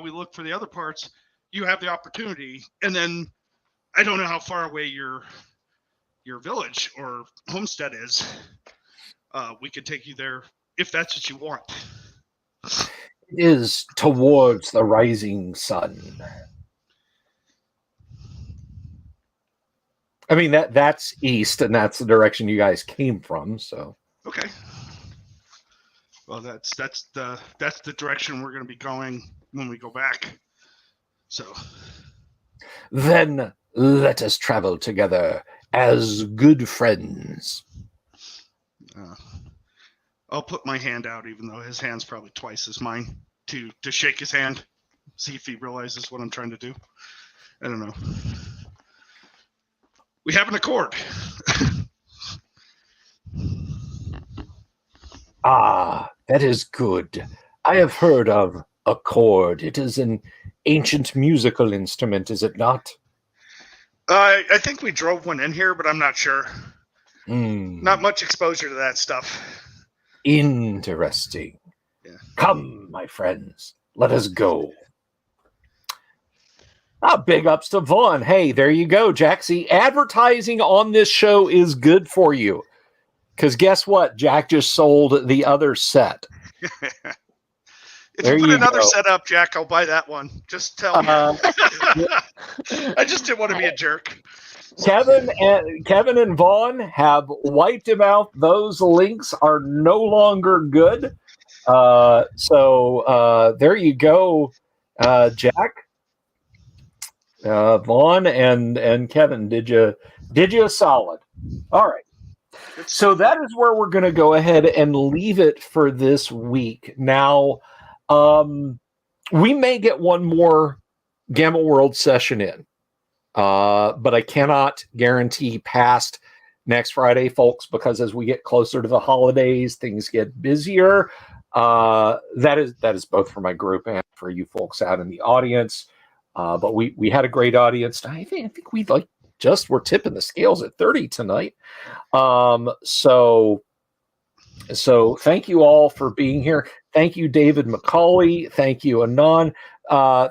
we look for the other parts, you have the opportunity. And then I don't know how far away your village or homestead is. We could take you there if that's what you want. It is towards the rising sun. I mean, that's east, and that's the direction you guys came from. So Okay. Well, that's the direction we're going to be going when we go back. So then let us travel together as good friends. I'll put my hand out, even though his hand's probably twice as mine, to shake his hand, see if he realizes what I'm trying to do. I don't know. We have an accord. Ah, that is good. I have heard of a chord. It is an ancient musical instrument, is it not? I think we drove one in here, but I'm not sure. Mm. Not much exposure to that stuff. Interesting. Yeah. Come, my friends, let us go. Big ups to Vaughn. Hey, there you go, Jack. See, advertising on this show is good for you. Because guess what? Jack just sold the other set. If you put another set up, Jack, I'll buy that one. Just tell me. I just didn't want to be a jerk. Kevin and Vaughn have wiped him out. Those links are no longer good. So there you go, Jack. Vaughn and Kevin did you a solid. All right. So that is where we're going to go ahead and leave it for this week. Now, we may get one more Gamma World session in, but I cannot guarantee past next Friday, folks, because as we get closer to the holidays, things get busier. That is both for my group and for you folks out in the audience. But we had a great audience. I think we we're tipping the scales at 30 tonight. So thank you all for being here. Thank you, David McCauley. Thank you, Anon.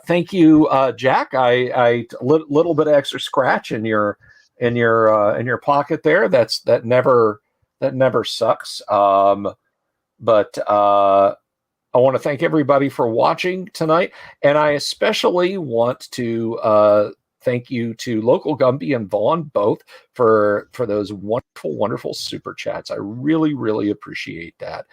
Thank you, Jack. I little bit of extra scratch in your pocket there. That never sucks. But I want to thank everybody for watching tonight, and I especially want to thank you to Local Gumby and Vaughn both for those wonderful super chats. I really, really appreciate that.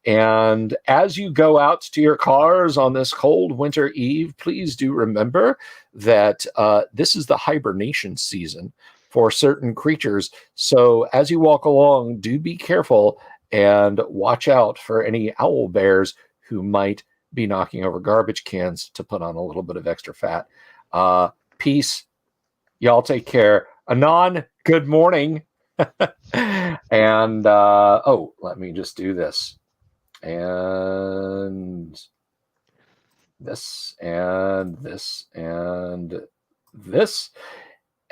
And as you go out to your cars on this cold winter eve, please do remember that this is the hibernation season for certain creatures. So as you walk along, do be careful and watch out for any owl bears who might be knocking over garbage cans to put on a little bit of extra fat. Peace. Y'all take care. Anon, good morning. And, let me just do this. And this, and this, and this.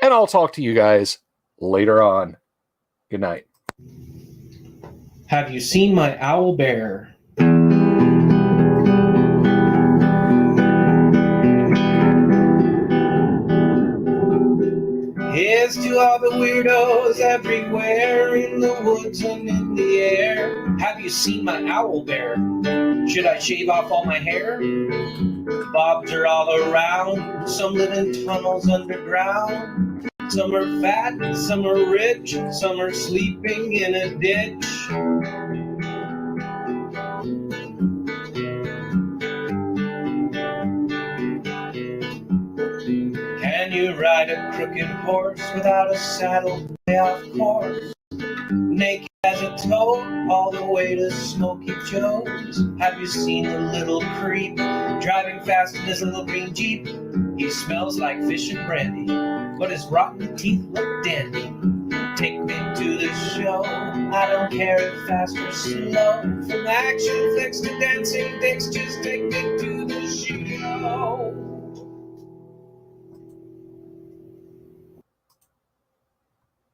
and I'll talk to you guys later on. Good night. Have you seen my owl bear? Here's to all the weirdos everywhere in the woods and in the air. Have you seen my owl bear? Should I shave off all my hair? Bobs are all around. Some live in tunnels underground. Some are fat, some are rich, some are sleeping in a ditch. Can you ride a crooked horse without a saddle way off course? Naked as a toad, all the way to Smoky Joe's. Have you seen the little creep driving fast in his little green Jeep? He smells like fish and brandy, but his rotten teeth look dandy. Take me to the show, I don't care if fast or slow. From action flicks to dancing dicks, just take me to the show.